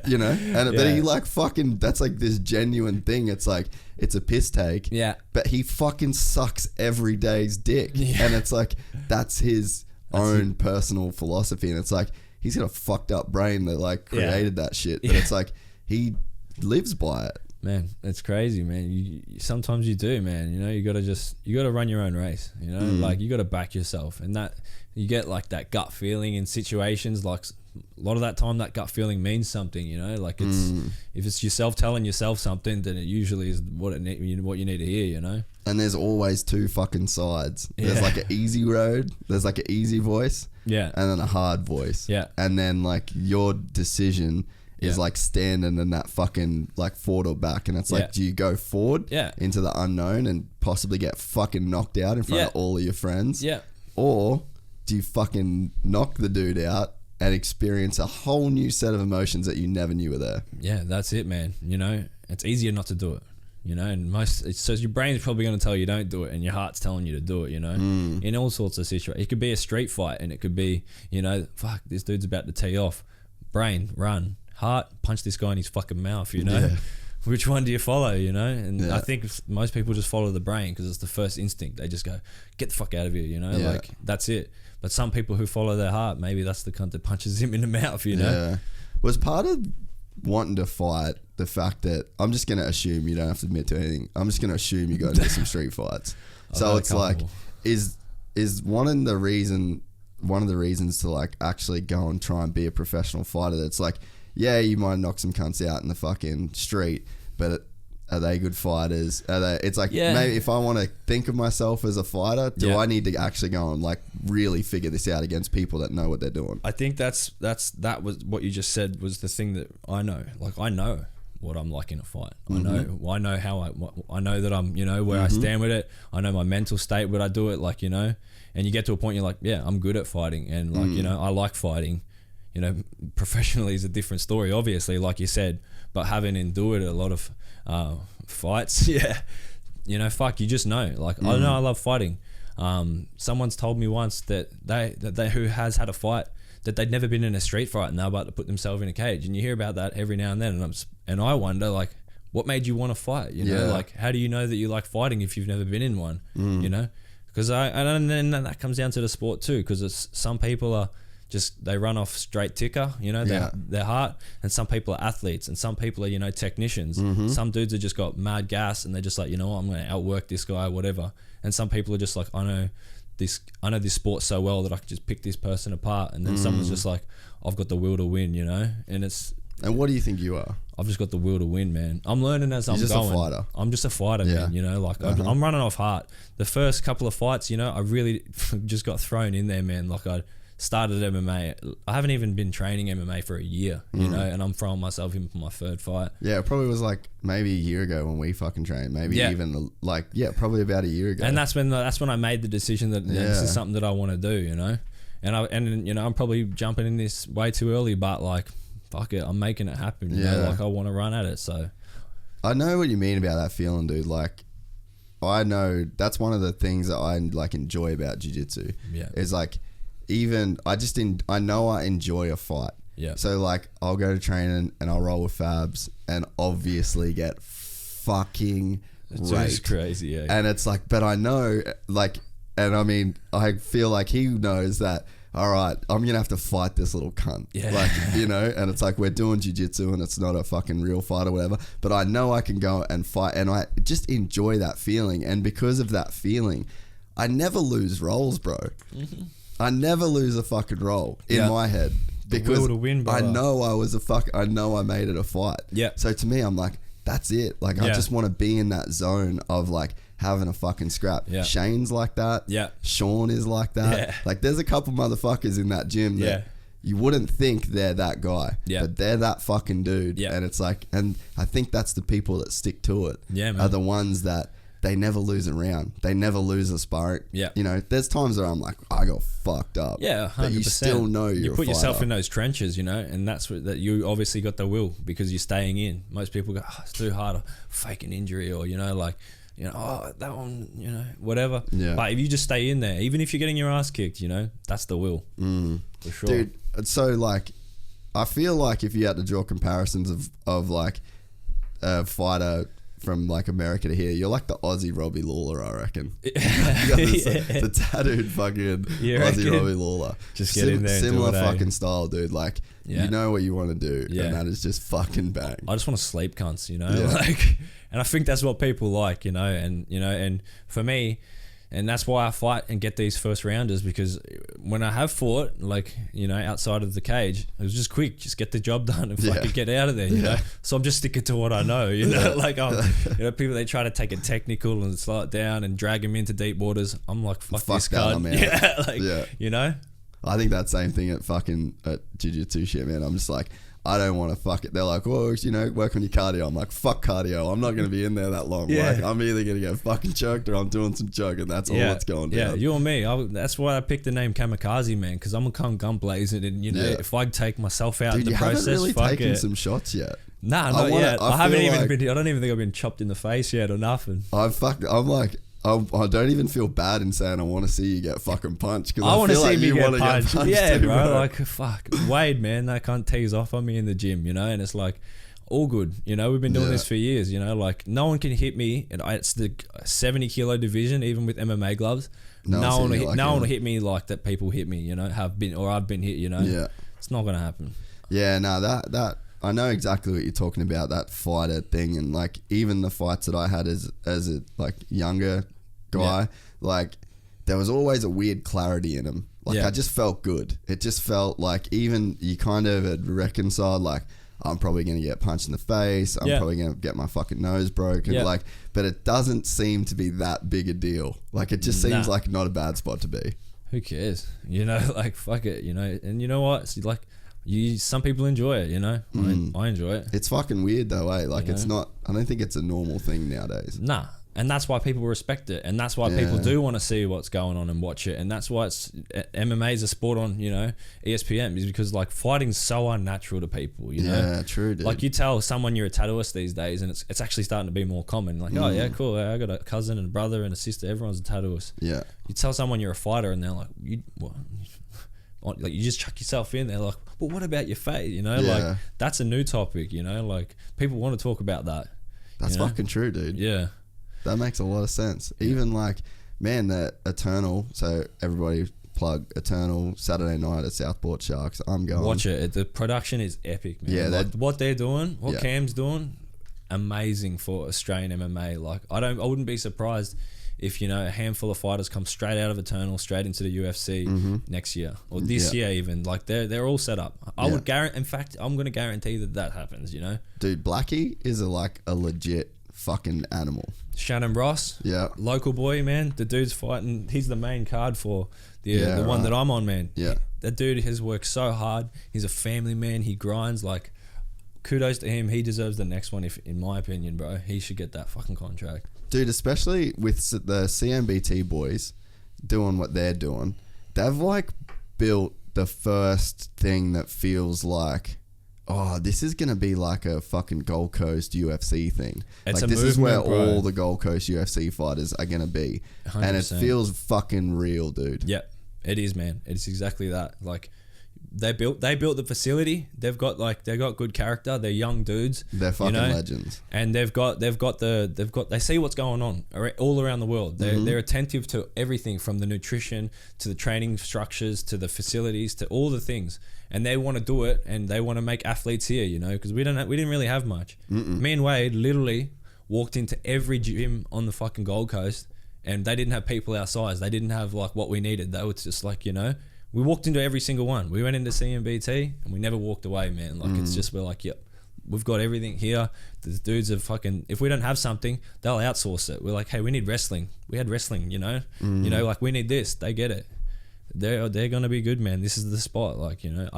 you know, and but he like fucking, that's like this genuine thing. It's like, it's a piss take. Yeah, but he fucking sucks every day's dick, and it's like that's his own personal philosophy, and it's like he's got a fucked up brain that like created that shit, but it's like he lives by it. Man, it's crazy, man. You sometimes you do, man. You know, you gotta run your own race. You know, like you gotta back yourself, and that you get like that gut feeling in situations. Like a lot of that time, that gut feeling means something. You know, like it's if it's yourself telling yourself something, then it usually is what you need to hear. You know. And there's always two fucking sides. There's like an easy road. There's like an easy voice. Yeah. And then a hard voice. Yeah. And then like your decision is like standing in that fucking like forward or back, and it's like, do you go forward into the unknown and possibly get fucking knocked out in front of all of your friends, or do you fucking knock the dude out and experience a whole new set of emotions that you never knew were there? Yeah, that's it, man. You know, it's easier not to do it. You know, and so your brain's probably going to tell you don't do it, and your heart's telling you to do it, you know, in all sorts of situations. It could be a street fight, and it could be, you know, fuck, this dude's about to tee off. Brain, run. Heart, punch this guy in his fucking mouth, you know. Yeah. Which one do you follow, you know? And I think most people just follow the brain because it's the first instinct. They just go, get the fuck out of here, you know? Like, that's it. But some people who follow their heart, maybe that's the cunt that punches him in the mouth, you know? Yeah. Was part of wanting to fight the fact that, I'm just going to assume, you don't have to admit to anything, I'm just going to assume you got into some street fights. So it's like, is one of the reasons to like actually go and try and be a professional fighter, that's like, yeah, you might knock some cunts out in the fucking street, but Are they good fighters? Are they? It's like, Yeah. maybe if I want to think of myself as a fighter, do Yeah. I need to actually go and like really figure this out against people that know what they're doing? I think that was what you just said was the thing that I know. Like, I know what I'm like in a fight. I know how I know that I'm, where I stand with it. I know my mental state when I do it, like, and you get to a point you're like, yeah, I'm good at fighting, and like, I like fighting. Professionally is a different story, obviously, like you said, but having endured a lot of fights, fuck, you just know. Like, I know I love fighting. Someone's told me once that they who has had a fight, that they'd never been in a street fight and they're about to put themselves in a cage, and you hear about that every now and then, and I wonder, like, what made you want to fight? Like, how do you know that you like fighting if you've never been in one? Because and then that comes down to the sport too, because some people are just, they run off straight ticker, their heart, and some people are athletes, and some people are, technicians. Some dudes have just got mad gas, and they're just like, I'm going to outwork this guy, whatever. And some people are just like, I know this sport so well that I can just pick this person apart. And then someone's just like, I've got the will to win, And what do you think you are? I've just got the will to win, man. I'm learning as I'm going. You're just a fighter. I'm just a fighter, man. Like, I'm running off heart. The first couple of fights, I really just got thrown in there, man. Like, I started MMA. I haven't even been training MMA for a year, and I'm throwing myself in for my third fight. Yeah, it probably was like maybe a year ago when we fucking trained. Maybe even probably about a year ago. And that's when I made the decision that this is something that I want to do, And I'm probably jumping in this way too early, but like, fuck it, I'm making it happen. Like, I want to run at it. So I know what you mean about that feeling, dude. Like, I know that's one of the things that I like enjoy about jiu-jitsu. Yeah, is like, even I know I enjoy a fight. Yeah. So like, I'll go to training and I'll roll with Fabs and obviously get fucking raped. It's crazy, yeah. And it's like, but I know, like, and I mean, I feel like he knows that, all right, I'm going to have to fight this little cunt. Yeah. Like, and it's like, we're doing jiu-jitsu and it's not a fucking real fight or whatever, but I know I can go and fight, and I just enjoy that feeling. And because of that feeling, I never lose rolls, bro. I never lose a fucking roll in my head, because the will to win, I know I know I made it a fight. Yeah. So to me, I'm like, that's it. Like, I just want to be in that zone of like having a fucking scrap. Yeah. Shane's like that. Yeah. Sean is like that. Yeah. Like, there's a couple motherfuckers in that gym that you wouldn't think they're that guy, but they're that fucking dude. Yeah. And it's like, and I think that's the people that stick to it. Yeah, man. Are the ones that they never lose a round. They never lose a spark. Yeah. There's times where I'm like, I got fucked up. Yeah, 100%. But you still know you put a yourself fighter. in those trenches, and that's what, that you obviously got the will, because you're staying in. Most people go, it's too hard, or fake an injury, or, that one, whatever. Yeah. But if you just stay in there, even if you're getting your ass kicked, that's the will. For sure. Dude, so like, I feel like if you had to draw comparisons of like a fighter from like America to here, you're like the Aussie Robbie Lawler, I reckon. The tattooed fucking Aussie Robbie Lawler. Just get in there. Similar fucking style, dude. Like, you know what you want to do, and that is just fucking bang. I just want to sleep cunts, like, and I think that's what people like, and for me, and that's why I fight and get these first rounders, because when I have fought, like, outside of the cage, it was just quick, just get the job done and fucking get out of there, you know. So I'm just sticking to what I know, like, people, they try to take it technical and slow it down and drag them into deep waters. I'm like, fuck this cunt. I think that same thing at jiu-jitsu shit, man. I'm just like, I don't want to fuck it. They're like, well, work on your cardio. I'm like, fuck cardio. I'm not going to be in there that long. Yeah. Like, I'm either going to get fucking choked or I'm doing some choking. That's all that's going down. Yeah, you and me. That's why I picked the name Kamikaze, man, because I'm going to come gun blazing, and, if I take myself out in the process, you haven't really taken some shots yet. Nah, not yet. I haven't even been, I don't even think I've been chopped in the face yet or nothing. I'm like, I don't even feel bad in saying I want to see you get fucking punched, because I want to see like me get punched. Yeah, too, bro. Like, fuck. Wade, man, that can't tease off on me in the gym, and it's like, all good. We've been doing this for years, like, no one can hit me. And it's the 70 kilo division, even with MMA gloves. No one will hit me like that people hit me, have been, or I've been hit, Yeah. It's not going to happen. Yeah, no, that I know exactly what you're talking about, that fighter thing. And like, even the fights that I had as a like younger guy, like, there was always a weird clarity in them. Like, I just felt good. It just felt like, even you kind of had reconciled, like, I'm probably going to get punched in the face. I'm probably going to get my fucking nose broken. Like, but it doesn't seem to be that big a deal. Like, it just seems like not a bad spot to be. Who cares? You know, like, fuck it, you know. And you know what? It's like, some people enjoy it, you know. I enjoy it. It's fucking weird though, eh? Like, it's not, I don't think it's a normal thing nowadays. Nah. And that's why people respect it, and that's why people do want to see what's going on and watch it, and that's why it's MMA is a sport on, you know, ESPN, is because like fighting's so unnatural to people, you know. Yeah, true, dude. Like, you tell someone you're a tattooist these days, and it's actually starting to be more common. Like, oh yeah, cool. I got a cousin and a brother and a sister. Everyone's a tattooist. Yeah. You tell someone you're a fighter, and they're like, like, you just chuck yourself in. They're like, well, what about your face? You know, like, that's a new topic. You know, like, people want to talk about that. That's fucking true, dude. Yeah. That makes a lot of sense. Even like, man, that Eternal. So everybody plug Eternal Saturday night at Southport Sharks. I'm going. Watch it. The production is epic, man. Yeah, like, what they're doing, what Cam's doing, amazing for Australian MMA. Like, I wouldn't be surprised if, you know, a handful of fighters come straight out of Eternal, straight into the UFC next year or this year even. Like, they're all set up. I would guarantee. In fact, I'm going to guarantee that happens. You know, dude, Blackie is like a legit fucking animal. Shannon Ross, local boy, man. The dude's fighting. He's the main card for the one that I'm on, man. Yeah, that dude has worked so hard. He's a family man. He grinds. Like, kudos to him. He deserves the next one. If, in my opinion, bro, he should get that fucking contract, dude. Especially with the CMBT boys doing what they're doing. They've like built the first thing that feels like, oh, this is going to be like a fucking Gold Coast UFC thing. It's like, this is where all the Gold Coast UFC fighters are going to be. 100%. And it feels fucking real, dude. Yep, it is, man. It's exactly that. Like, they built the facility. They've got good character. They're young dudes. They're fucking legends. And they see what's going on all around the world. They're attentive to everything, from the nutrition to the training structures to the facilities to all the things. And they want to do it, and they want to make athletes here, you know, because we didn't really have much. Me and Wade literally walked into every gym on the fucking Gold Coast, and they didn't have people our size. They didn't have like what we needed. They were just like, you know, we walked into every single one. We went into CMBT and we never walked away, man. Like, it's just, we're like, yep, we've got everything here. The dudes are fucking, if we don't have something, they'll outsource it. We're like, hey, we need wrestling. We had wrestling, you know, like, we need this. They get it. They're going to be good, man. This is the spot. Like, you know,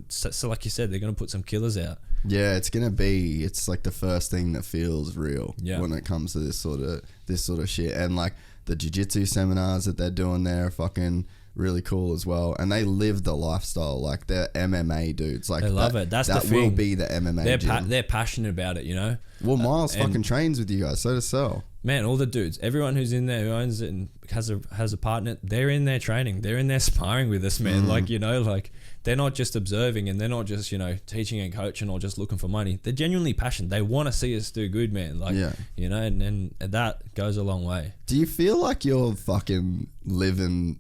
so like you said, they're going to put some killers out. Yeah, it's like the first thing that feels real when it comes to this sort of shit. And like the jiu-jitsu seminars that they're doing there are fucking really cool as well. And they live the lifestyle. Like, they're MMA dudes. Like, they love it. That's the thing. That will be the MMA gym. They're passionate about it, you know. Well, Miles fucking trains with you guys. So does Sel. Man, all the dudes, everyone who's in there who owns it and has a partner, they're in there training. They're in there sparring with us, man. Like, you know, like, they're not just observing, and they're not just, you know, teaching and coaching or just looking for money. They're genuinely passionate. They want to see us do good, man. Like, you know, and that goes a long way. Do you feel like you're fucking living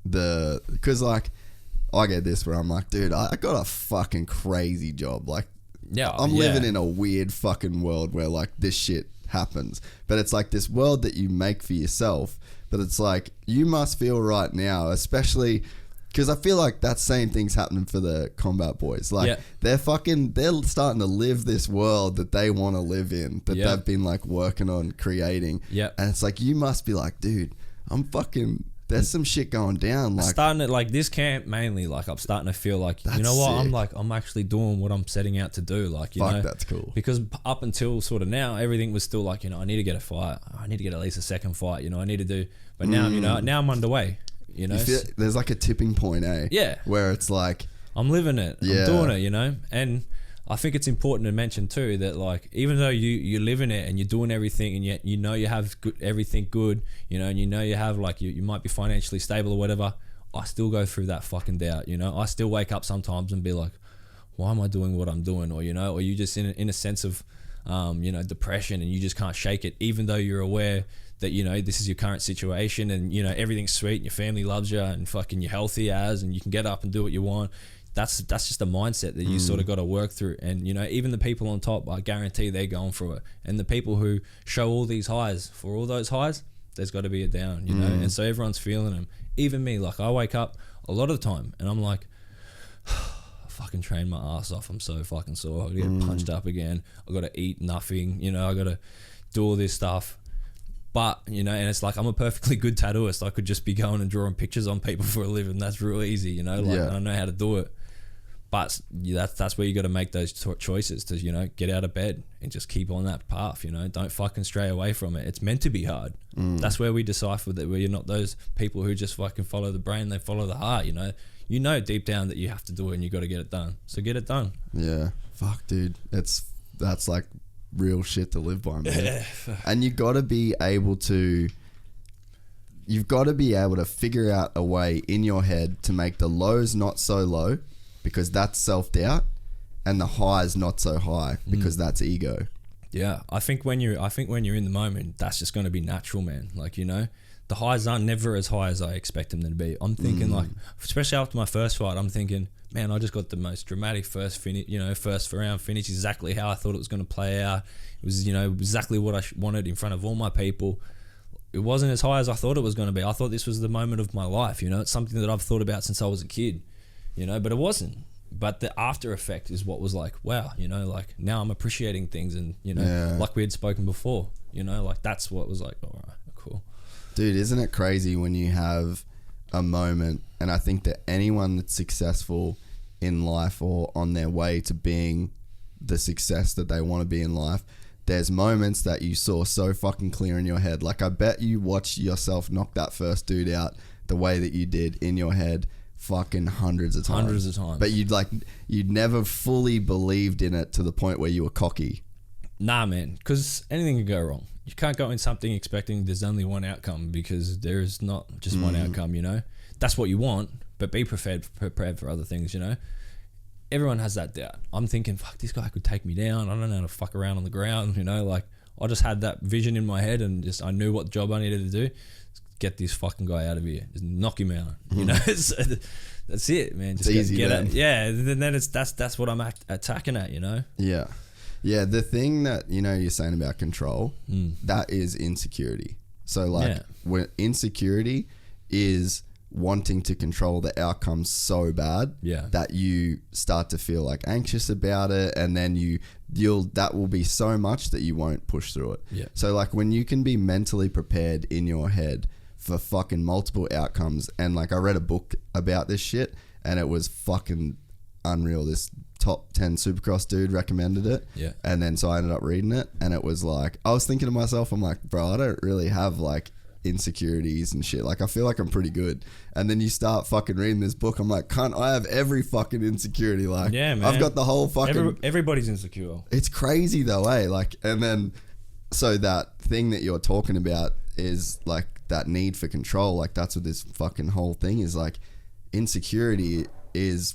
because like, I get this where I'm like, dude, I got a fucking crazy job. Like, I'm living in a weird fucking world where like this shit happens, but it's like this world that you make for yourself. But it's like, you must feel right now, especially because I feel like that same thing's happening for the combat boys. Like, they're starting to live this world that they want to live in, that they've been like working on creating. And it's like, you must be like, dude, there's some shit going down. Like, starting to, like, this camp mainly, like, I'm starting to feel like, you know what, sick. I'm actually doing what I'm setting out to do. Like, you know, that's cool. Because up until sort of now, everything was still like, you know, I need to get a fight. I need to get at least a second fight. You know, I need to do. But now, you know, now I'm underway. You know, there's like a tipping point, eh? Yeah. Where it's like, I'm living it. I'm doing it. You know, and I think it's important to mention too that, like, even though you live in it and you're doing everything, and yet you know you have everything good, you know, and you know you have, like, you might be financially stable or whatever, I still go through that fucking doubt, you know. I still wake up sometimes and be like, why am I doing what I'm doing? Or, you know, or you just in a sense of, you know, depression, and you just can't shake it, even though you're aware that, you know, this is your current situation, and, you know, everything's sweet and your family loves you and fucking you're healthy and you can get up and do what you want. That's just a mindset that you sort of got to work through. And, you know, even the people on top, I guarantee they're going through it. And the people who show all these highs, for all those highs, there's got to be a down, you know. And so everyone's feeling them. Even me, like, I wake up a lot of the time and I'm like, fucking train my ass off. I'm so fucking sore. I gotta get punched up again. I gotta eat nothing. You know, I gotta do all this stuff. But, you know, and it's like, I'm a perfectly good tattooist. I could just be going and drawing pictures on people for a living. That's real easy, you know, like I know how to do it. But that's where you got to make those choices to, you know, get out of bed and just keep on that path, you know. Don't fucking stray away from it. It's meant to be hard. That's where we decipher that we're not those people who just fucking follow the brain. They follow the heart, you know. You know deep down that you have to do it and you got to get it done. So get it done. Yeah. Fuck, dude. That's like real shit to live by, man. And you've got to be able to figure out a way in your head to make the lows not so low, because that's self-doubt, and the highs not so high, because that's ego. Yeah, I think when you're in the moment, that's just going to be natural, man. Like, you know, the highs aren't never as high as I expect them to be. I'm thinking like, especially after my first fight, I'm thinking, man, I just got the most dramatic first round finish, exactly how I thought it was going to play out. It was, you know, exactly what I wanted in front of all my people. It wasn't as high as I thought it was going to be. I thought this was the moment of my life, you know. It's something that I've thought about since I was a kid, you know, but it wasn't. But the after effect is what was like, wow, you know, like now I'm appreciating things, and, you know, like we had spoken before, you know, like that's what was like, all right, cool. Dude, isn't it crazy when you have a moment, and I think that anyone that's successful in life or on their way to being the success that they want to be in life, there's moments that you saw so fucking clear in your head. Like, I bet you watched yourself knock that first dude out the way that you did in your head fucking hundreds of times. But you'd never fully believed in it to the point where you were cocky. Nah, man, because anything can go wrong. You can't go in something expecting there's only one outcome, because there is not just one outcome, you know. That's what you want, but be prepared for other things, you know. Everyone has that doubt. I'm thinking, fuck, this guy could take me down. I don't know how to fuck around on the ground, you know. Like, I just had that vision in my head, and just I knew what job I needed to do. Get this fucking guy out of here. Just knock him out. You know, that's it, man. Just it's easy, get man. it. Yeah, then that's what I'm attacking at, you know. Yeah. Yeah, the thing that, you know, you're saying about control, that is insecurity. So, like, when insecurity is wanting to control the outcome so bad that you start to feel like anxious about it, and then that will be so much that you won't push through it. Yeah. So, like, when you can be mentally prepared in your head for fucking multiple outcomes, and like, I read a book about this shit, and it was fucking unreal. This top 10 Supercross dude recommended it, and then so I ended up reading it, and it was like, I was thinking to myself, I'm like, bro, I don't really have like insecurities and shit. Like, I feel like I'm pretty good. And then you start fucking reading this book, I'm like, cunt, I have every fucking insecurity. Like, yeah, man. I've got the whole fucking everybody's insecure. It's crazy though, eh? Like, and then so that thing that you're talking about is like that need for control. Like, that's what this fucking whole thing is. Like, insecurity is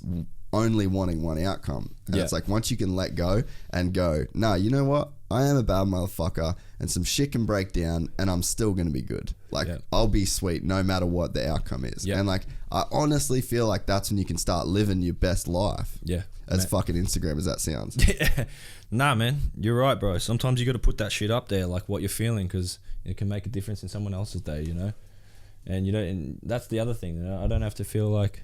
only wanting one outcome, and it's like, once you can let go and go, nah, you know what, I am a bad motherfucker, and some shit can break down, and I'm still gonna be good. Like, I'll be sweet no matter what the outcome is. And like, I honestly feel like that's when you can start living your best life. As fucking Instagram as that sounds. Nah, man, you're right, bro. Sometimes you got to put that shit up there, like what you're feeling, because it can make a difference in someone else's day, you know. And you know, and that's the other thing, you know, I don't have to feel like,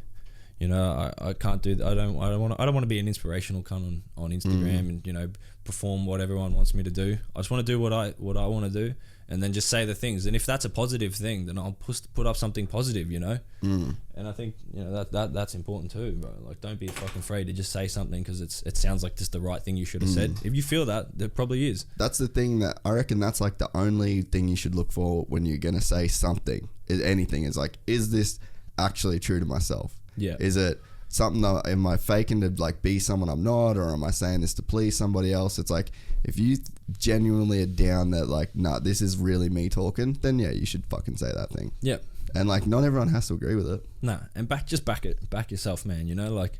you know, I can't do. I don't want to be an inspirational cunt on Instagram and, you know, perform what everyone wants me to do. I just want to do what I want to do, and then just say the things. And if that's a positive thing, then I'll put up something positive, you know. And I think, you know, that's important too, bro. Like, don't be fucking afraid to just say something because it sounds like just the right thing you should have said. If you feel that, there probably is. That's the thing that I reckon. That's like the only thing you should look for when you're gonna say something. Anything is like, is this actually true to myself? Yeah. Is it something that, am I faking to like be someone I'm not, or am I saying this to please somebody else? It's like, if you genuinely are down that like, nah, this is really me talking, then yeah, you should fucking say that thing. Yeah. And like, not everyone has to agree with it. Nah, and back yourself, man. You know, like,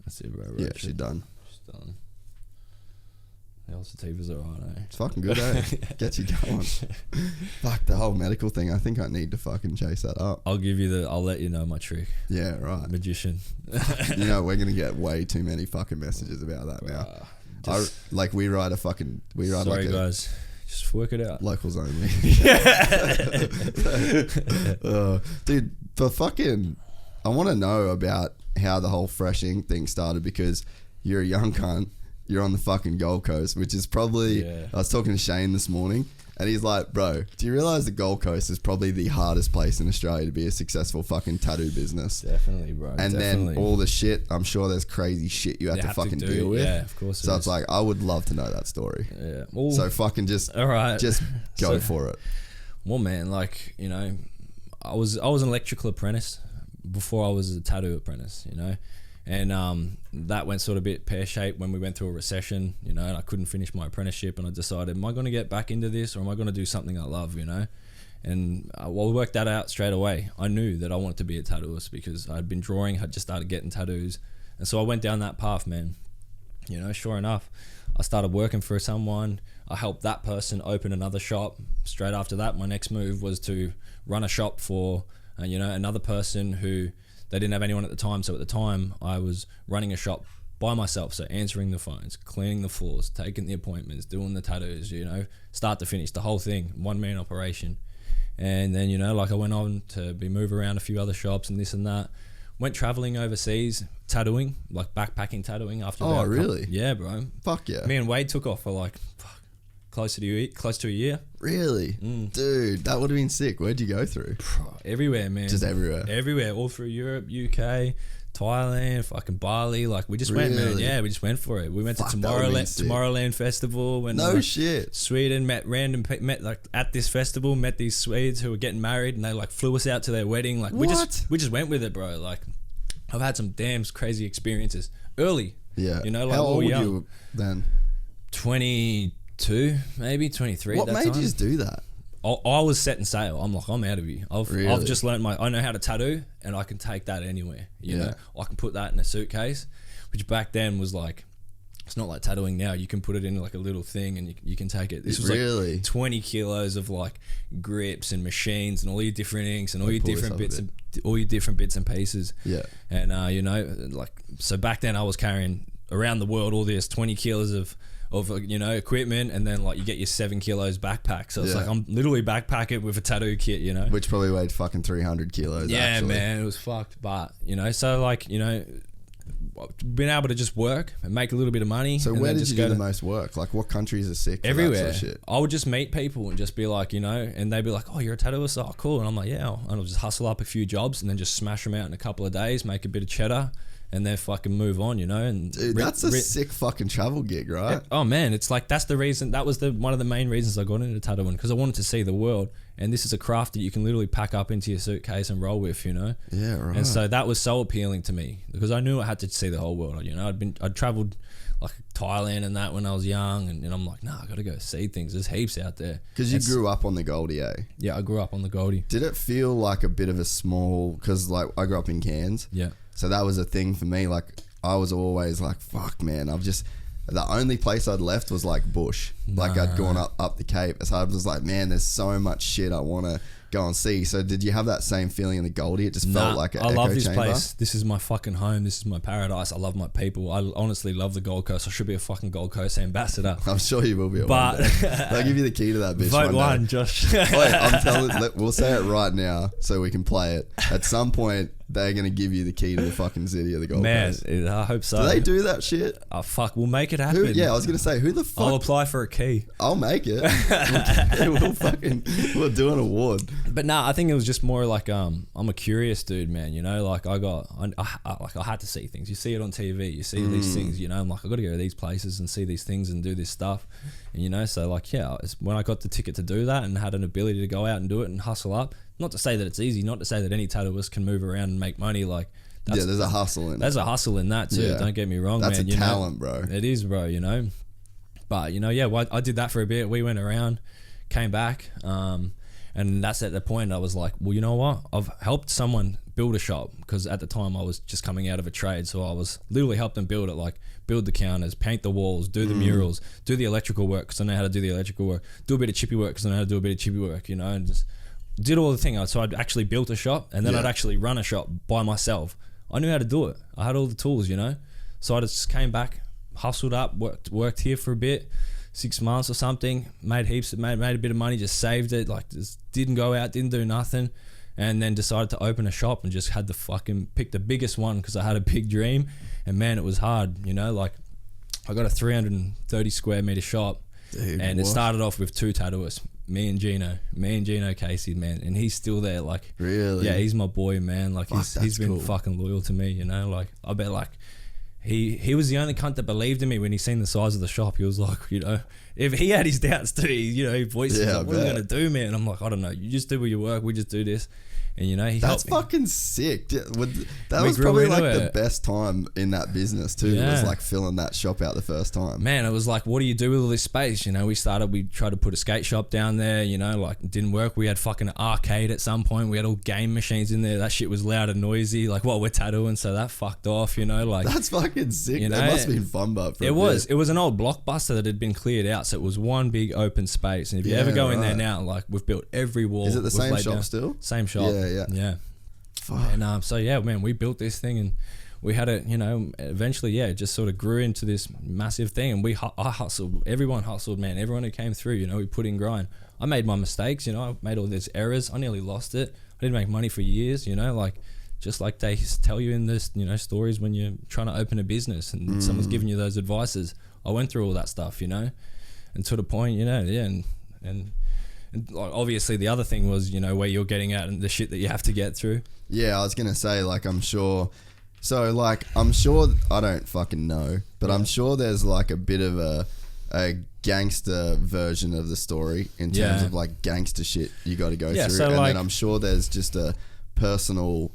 that's it, bro. Yeah, she's done. She's done. The Ulcetiva's alright, eh? It's fucking good, eh? Gets you going. Fuck, the whole medical thing, I think I need to fucking chase that up. I'll let you know my trick. Yeah, right. Magician. You know, we're going to get way too many fucking messages about that now. We write sorry, guys. Just work it out. Locals only. Dude, but fucking, I want to know about how the whole fresh ink thing started, because you're a young cunt. You're on the fucking Gold Coast, which is probably... Yeah. I was talking to Shane this morning, and he's like, bro, do you realise the Gold Coast is probably the hardest place in Australia to be a successful fucking tattoo business? Definitely, bro. And definitely. then all the shit, I'm sure there's crazy shit you have to fucking deal with. Yeah, of course. So it's like, I would love to know that story. Yeah. Well, So fucking just, all right. just go for it. Well, man, like, you know, I was an electrical apprentice before I was a tattoo apprentice, you know, and that went sort of a bit pear-shaped when we went through a recession, you know, and I couldn't finish my apprenticeship, and I decided, am I going to get back into this, or am I going to do something I love, you know? And well, we worked that out straight away. I knew that I wanted to be a tattooist because I'd been drawing, had just started getting tattoos, and so I went down that path, man. You know, sure enough, I started working for someone. I helped that person open another shop. Straight after that, my next move was to run a shop for, you know, another person who they didn't have anyone at the time. So at the time, I was running a shop by myself. So answering the phones, cleaning the floors, taking the appointments, doing the tattoos, you know, start to finish, the whole thing, one-man operation. And then, you know, like I went on to be move around a few other shops and this and that. Went traveling overseas, tattooing, like backpacking tattooing after Oh, really? Yeah, bro. Fuck yeah. Me and Wade took off for like close to a year. Really? Dude, that would have been sick. Where'd you go through? Everywhere, man. Just everywhere. Everywhere, all through Europe, UK, Thailand, fucking Bali. Like, we just went, man. Yeah, we just went for it. We went to Tomorrowland Festival. Went no shit. Sweden, met like at this festival, met these Swedes who were getting married, and they like flew us out to their wedding. Like, we just went with it, bro. Like, I've had some damn crazy experiences early. Yeah. You know, like, how old were you then? 22, maybe 23. What made you just do that? I was setting sail. I'm like, I'm out of here. I've just learned I know how to tattoo, and I can take that anywhere. You know, I can put that in a suitcase, which back then was like, it's not like tattooing now. You can put it in like a little thing and you can take it. This was like 20 kilos of like grips and machines and all your different inks and all your different bits and pieces. Yeah. And you know, like, so back then I was carrying around the world all this 20 kilos of you know, equipment, and then like you get your 7 kilos backpack. So it's like I'm literally backpacking with a tattoo kit, you know, which probably weighed fucking 300 kilos. Yeah, actually. man, it was fucked. But you know, so like, you know, being able to just work and make a little bit of money. So where did you do the most work? Like, what countries are sick? Everywhere. That sort of shit? I would just meet people and just be like, you know, and they'd be like, oh, you're a tattooist? Oh, cool. And I'm like, yeah. And I'll just hustle up a few jobs and then just smash them out in a couple of days, make a bit of cheddar, and then fucking move on, you know. And dude, that's a sick fucking travel gig, right? Yeah. Oh man, it's like, that's the reason. That was one of the main reasons I got into tattooing, because I wanted to see the world. And this is a craft that you can literally pack up into your suitcase and roll with, you know. Yeah, right. And so that was so appealing to me, because I knew I had to see the whole world. You know, I'd traveled like Thailand and that when I was young, and I'm like, nah, I got to go see things. There's heaps out there. Because you grew up on the Goldie, eh? Yeah, I grew up on the Goldie. Did it feel like a bit of a small? Because like I grew up in Cairns. Yeah. So that was a thing for me. Like, I was always like, fuck, man, the only place I'd left was like bush. Like, I'd gone up the Cape. So I was like, man, there's so much shit I want to go and see. So did you have that same feeling in the Goldie? It just felt like an echo chamber? I love this place. This is my fucking home. This is my paradise. I love my people. I honestly love the Gold Coast. I should be a fucking Gold Coast ambassador. I'm sure you will be. But they'll give you the key to that bitch. Vote one, Josh. Wait, I'm telling. We'll say it right now so we can play it. At some point, they're going to give you the key to the fucking city of the Gold Coast. Man, I hope so. Do they do that shit? Oh, fuck. We'll make it happen. I was going to say, who the fuck? I'll apply for a key. I'll make it. We'll do an award. But nah, I think it was just more like, I'm a curious dude, man. You know, like I had to see things. You see it on TV. You see these things, you know. I'm like, I got to go to these places and see these things and do this stuff. And, you know, so like, yeah, when I got the ticket to do that and had an ability to go out and do it and hustle up, not to say that it's easy, not to say that any tattooist can move around and make money. Like, there's a hustle in it. There's a hustle in that too. Yeah. Don't get me wrong, that's man. That's a talent, bro. It is, bro, you know. But, you know, yeah, well, I did that for a bit. We went around, came back, and that's at the point I was like, well, you know what? I've helped someone build a shop, because at the time I was just coming out of a trade. So I was literally helped them build it, like build the counters, paint the walls, do the murals, do the electrical work because I know how to do the electrical work, do a bit of chippy work because I know how to do a bit of chippy work, you know, and just did all the things. So I'd actually built a shop, and then I'd actually run a shop by myself. I knew how to do it. I had all the tools, you know. So I just came back, hustled up, worked here for a bit, 6 months or something, made a bit of money, just saved it, like just didn't go out, didn't do nothing. and then decided to open a shop and just had the fucking pick the biggest one because I had a big dream, and man, it was hard, you know, like I got a 330 square meter shop. Dude, and what? it started off with 2 tattooists, me and Gino Casey, man, and he's still there. Like, really? Yeah, he's my boy, man. Like, he's been cool. fucking loyal to me, you know. Like, I bet, like, he was the only cunt that believed in me when he seen the size of the shop. He was like, you know, if he had his doubts too, he voiced it, like, what are we gonna do, man? I'm like, I don't know. You just do your work. We just do this. And you know, he that's helped me. fucking sick. That was probably like the best time in that business too. Yeah. It was like filling that shop out the first time. Man, it was like, what do you do with all this space? You know, we tried to put a skate shop down there, you know, like it didn't work. We had fucking arcade at some point. We had all game machines in there. That shit was loud and noisy, like what we're tattooing, so that fucked off, you know, like. That's fucking sick. You know, That must have been fun, but it was an old Blockbuster that had been cleared out, so it was one big open space. And if you ever go in there now, like we've built every wall. Is it the same shop still? Same shop. Yeah. And so yeah, man, we built this thing and we had it, you know, eventually, yeah, it just sort of grew into this massive thing. And I hustled, everyone hustled, man. Everyone who came through, you know, we put in grind. I made my mistakes, you know, I made all these errors. I nearly lost it. I didn't make money for years, you know, like just like they tell you in this, you know, stories when you're trying to open a business and someone's giving you those advices. I went through all that stuff, you know, and to the point, you know, yeah, and like obviously the other thing was, you know, where you're getting at and the shit that you have to get through. Yeah, I was gonna say, like, I'm sure. So, like, I'm sure. I don't fucking know, but I'm sure there's like a bit of a gangster version of the story in terms of like gangster shit you got to go through, so and like, then I'm sure there's just a personal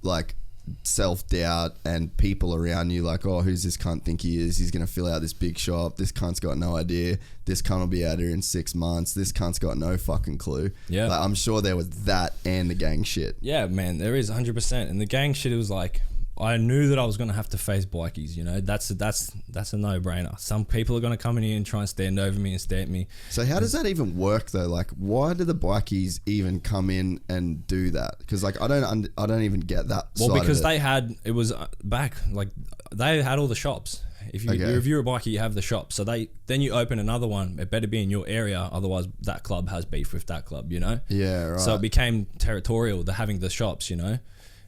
like self-doubt and people around you like, oh, who's this cunt think he is? He's gonna fill out this big shop. This cunt's got no idea. This cunt will be out here in 6 months. This cunt's got no fucking clue. Yeah, like, I'm sure there was that and the gang shit. Yeah, man, there is 100%. And the gang shit, it was like, I knew that I was going to have to face bikies, you know. That's a no-brainer. Some people are going to come in here and try and stand over me and stare at me. So how does that even work though? Like, why do the bikies even come in and do that? Because like I don't even get that. Well, because they had all the shops. If you're a bikie, you have the shop. So then you open another one. It better be in your area, otherwise that club has beef with that club, you know. Yeah, right. So it became territorial. They're having the shops, you know.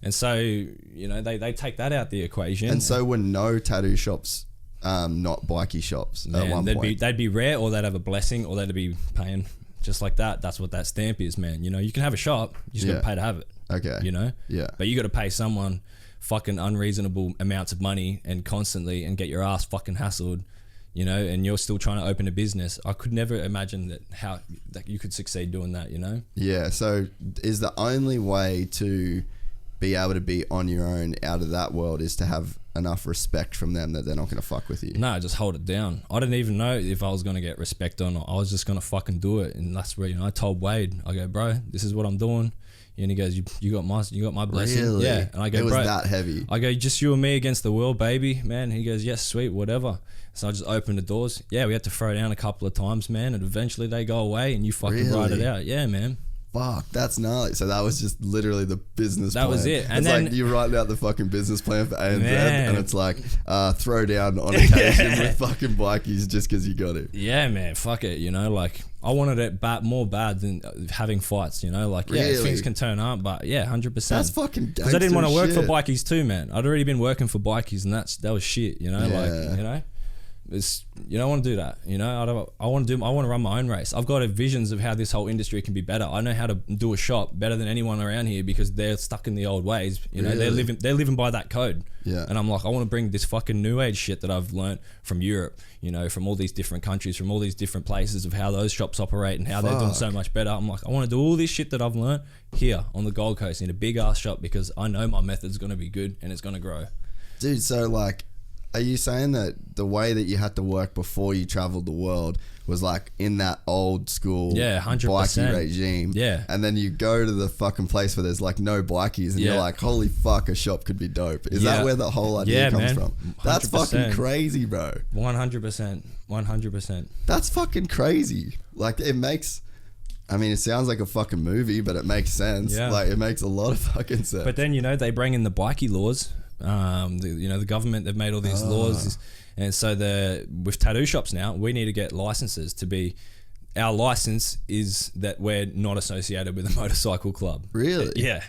And so, you know, they take that out the equation. And so were no tattoo shops not bikie shops at one point? They'd be rare, or they'd have a blessing, or they'd be paying just like that. That's what that stamp is, man. You know, you can have a shop, you just got to pay to have it. Okay. You know? Yeah. But you got to pay someone fucking unreasonable amounts of money and constantly and get your ass fucking hassled, you know, and you're still trying to open a business. I could never imagine that you could succeed doing that, you know? Yeah. So is the only way to be able to be on your own out of that world is to have enough respect from them that they're not going to fuck with you? No, just hold it down. I didn't even know if I was going to get respect or not. I was just going to fucking do it. And that's where, you know, I told Wade, I go, bro, this is what I'm doing. And he goes, you got my blessing. Really? Yeah. And I go, it was bro, that heavy. I go, just you and me against the world, baby, man. He goes, yes, sweet, whatever. So I just opened the doors. Yeah, we had to throw down a couple of times, man, and eventually they go away and you fucking ride it out. Yeah, man. Fuck, that's gnarly. So that was just literally the business plan. That was it. And it's then, like you write out the fucking business plan for ANZ and it's like throw down on occasion with fucking bikies just because you got it. Yeah, man, fuck it. You know, like I wanted it more bad than having fights, you know, like really? Things can turn up, but yeah, 100%. That's fucking gangster. Because I didn't want to work for bikies too, man. I'd already been working for bikies and that was shit, you know, like, you know. You don't want to do that, you know. I want to run my own race. I've got visions of how this whole industry can be better. I know how to do a shop better than anyone around here because they're stuck in the old ways. You know, they're living by that code. Yeah. And I'm like, I want to bring this fucking new age shit that I've learnt from Europe, you know, from all these different countries, from all these different places of how those shops operate and how they're doing so much better. I'm like, I want to do all this shit that I've learnt here on the Gold Coast in a big ass shop because I know my method's going to be good and it's going to grow. Dude, so like, are you saying that the way that you had to work before you traveled the world was like in that old school 100%. bikie regime? Yeah. And then you go to the fucking place where there's like no bikies and you're like, holy fuck, a shop could be dope. Is that where the whole idea comes from? 100%. That's fucking crazy, bro. 100%. 100%. That's fucking crazy. Like it makes... I mean, it sounds like a fucking movie, but it makes sense. Yeah. Like it makes a lot of fucking sense. But then, you know, they bring in the bikie laws. The government, they've made all these laws, and so with tattoo shops now, we need to get licenses to be our license is that we're not associated with a motorcycle club. Really? Yeah.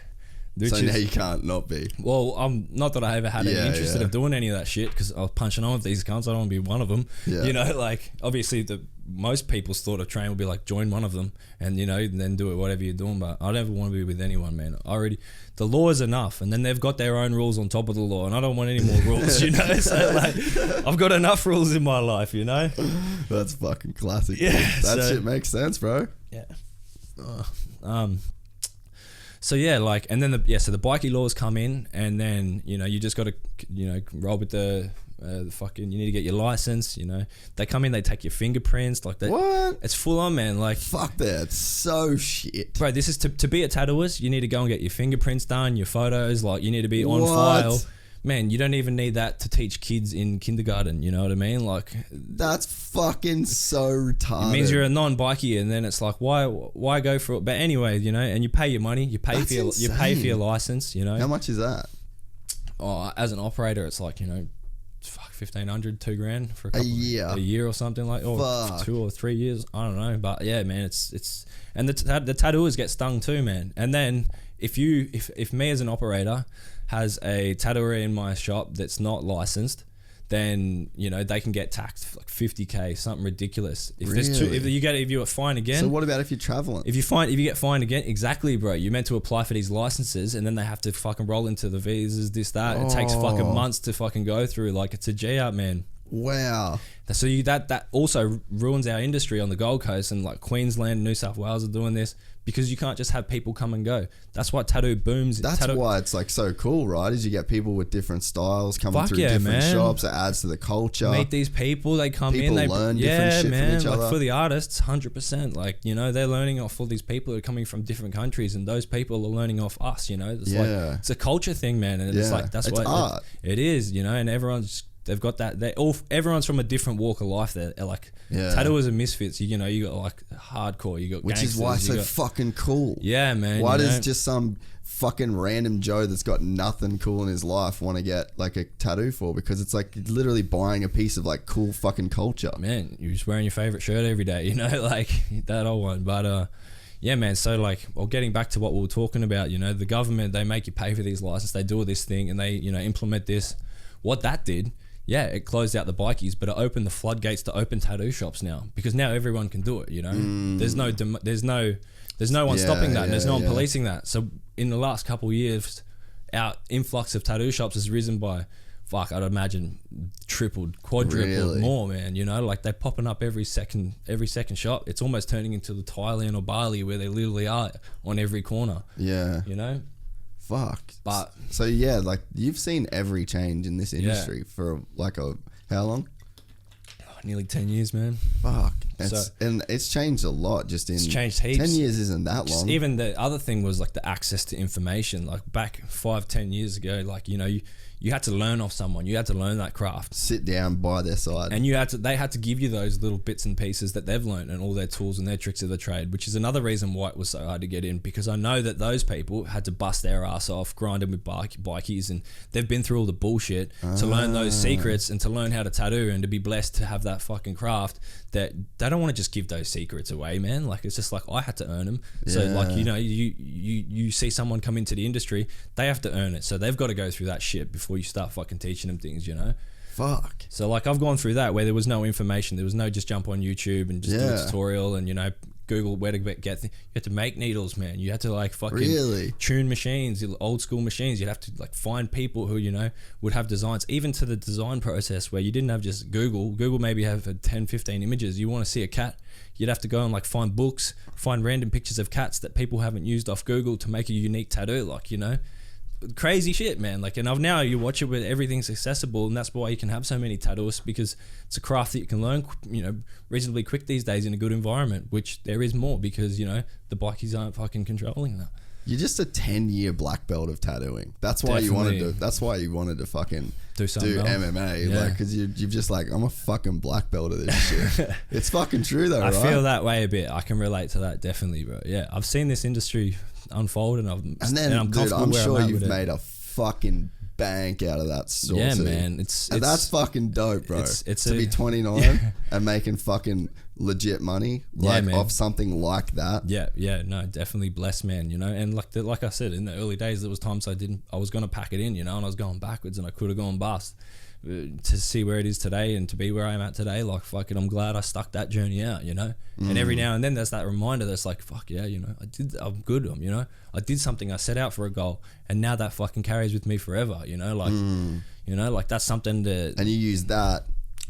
So now you can't not be. Well, not that I ever had any interest of doing any of that shit, because I was punching on with these cunts. I don't want to be one of them. Yeah. You know, like, obviously most people's thought of train would be like, join one of them and, you know, then do it whatever you're doing. But I never want to be with anyone, man. The law is enough, and then they've got their own rules on top of the law, and I don't want any more rules, you know. So like, I've got enough rules in my life, you know. That's fucking classic. Yeah, that shit makes sense, bro. Yeah. So yeah, like, and then so the bikie laws come in, and then, you know, you just got to, you know, roll with the fucking, you need to get your license, you know. They come in, they take your fingerprints, like that. What? It's full on, man. Like, fuck that. It's so shit. Bro, this is to be a tattooist, you need to go and get your fingerprints done, your photos, like, you need to be on file. Man, you don't even need that to teach kids in kindergarten, you know what I mean? Like, that's fucking so retarded. It means you're a non-bikie, and then it's like, why go for it? But anyway, you know, and you pay your money, you pay for your license, you know. How much is that? Oh, as an operator, it's like, you know, fuck, $1,500, $2,000 for a year or something like, or 2 or 3 years, I don't know. But yeah, man, it's and the tattooers get stung too, man. And then if me as an operator has a tattooer in my shop that's not licensed, then, you know, they can get taxed like $50,000, something ridiculous. If you get fined again. So what about if you're traveling? If you get fined again, exactly, bro. You're meant to apply for these licenses, and then they have to fucking roll into the visas, this, that. It takes fucking months to fucking go through. Like, it's a G up, man. Wow. So that also ruins our industry on the Gold Coast, and like Queensland, New South Wales are doing this, because you can't just have people come and go. That's why tattoo booms. That's why it's like so cool, right? Is you get people with different styles coming through different shops. It adds to the culture. Meet these people, they come in, they learn different shit from each other. Like, for the artists, 100%. Like, you know, they're learning off all these people who are coming from different countries, and those people are learning off us. You know, it's like, it's a culture thing, man, and it's like, that's why art. It is, you know, and they've got that. Everyone's from a different walk of life. They're like, tattooers are misfits. You know, you got like hardcore. You got which gangsters, is why it's so fucking cool. Yeah, man. Why does just some fucking random Joe that's got nothing cool in his life want to get like a tattoo for? Because it's like literally buying a piece of like cool fucking culture. Man, you're just wearing your favorite shirt every day. You know, like that old one. But yeah, man. So like, well, getting back to what we were talking about, you know, the government, they make you pay for these licenses. They do all this thing, and they, you know, implement this. What that did. Yeah, it closed out the bikies, but it opened the floodgates to open tattoo shops now, because now everyone can do it. You know, there's no one stopping that, and there's no one policing that. So in the last couple of years, our influx of tattoo shops has risen by, I'd imagine tripled, quadrupled more, man. You know, like they're popping up every second shop. It's almost turning into the Thailand or Bali, where they literally are on every corner. Yeah, you know. Fuck. But so yeah, like you've seen every change in this industry for like how long? Nearly 10 years, man. Fuck. And it's changed a lot. It's changed heaps. 10 years isn't that long. Even the other thing was like the access to information. Like back 5-10 years ago, like, you know, you had to learn off someone. You had to learn that craft. Sit down by their side. And they had to give you those little bits and pieces that they've learned, and all their tools and their tricks of the trade, which is another reason why it was so hard to get in, because I know that those people had to bust their ass off, grinding with bikies, and they've been through all the bullshit to learn those secrets and to learn how to tattoo, and to be blessed to have that fucking craft, that they don't want to just give those secrets away, man. Like, it's just like, I had to earn them. So like, you know, you see someone come into the industry, they have to earn it. So they've got to go through that shit before you start fucking teaching them things, you know. Fuck. So like, I've gone through that where there was no information. There was no just jump on YouTube and just do a tutorial and, you know, Google where to get you had to make needles, man. You had to like fucking tune machines, old school machines. You'd have to like find people who, you know, would have designs, even to the design process, where you didn't have just Google maybe have 10-15 images. You want to see a cat, you'd have to go and like find books, find random pictures of cats that people haven't used off Google to make a unique tattoo, like, you know. Crazy shit, man. Like, and now you watch it where everything's accessible, and that's why you can have so many tattooists, because it's a craft that you can learn, you know, reasonably quick these days in a good environment, which there is more, because, you know, the bikies aren't fucking controlling that. You're just a 10-year black belt of tattooing. That's why you wanted to fucking do MMA, like, because you've just like, I'm a fucking black belt of this shit. It's fucking true though, I right? feel that way a bit. I can relate to that, definitely, bro. Yeah, I've seen this industry unfold, and I'm comfortable. I'm sure you've made a fucking bank out of that store. Yeah, too. man. And that's fucking dope, bro. It's to be 29 and making fucking legit money like man. off something like that. Yeah, no, definitely blessed, man. You know, and like I said, in the early days, there was times I was gonna pack it in, you know, and I was going backwards, and I could have gone bust. To see where it is today and to be where I'm at today, like fucking, I'm glad I stuck that journey out, you know. And every now and then there's that reminder that's like, fuck yeah, you know, I'm good, you know, I did something, I set out for a goal, and now that fucking carries with me forever, you know, like, you know, like that's something that. And you use that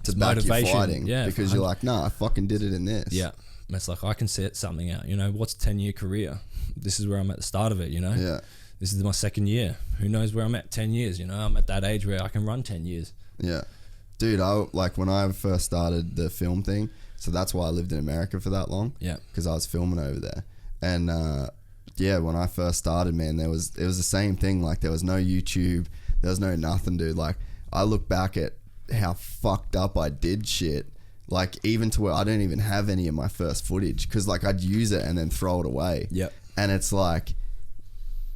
to back your fighting, because you're like, nah, I fucking did it in this. Yeah, it's like I can set something out, you know. What's a 10-year career? This is where I'm at the start of it, you know. Yeah. This is my second year. Who knows where I'm at 10 years, you know. I'm at that age where I can run 10 years. Yeah. Dude, like when I first started the film thing, so that's why I lived in America for that long. Yeah. Because I was filming over there. And yeah, when I first started, man, it was the same thing. Like there was no YouTube. There was no nothing, dude. Like I look back at how fucked up I did shit. Like even to where I don't even have any of my first footage. Because like I'd use it and then throw it away. Yep. And it's like,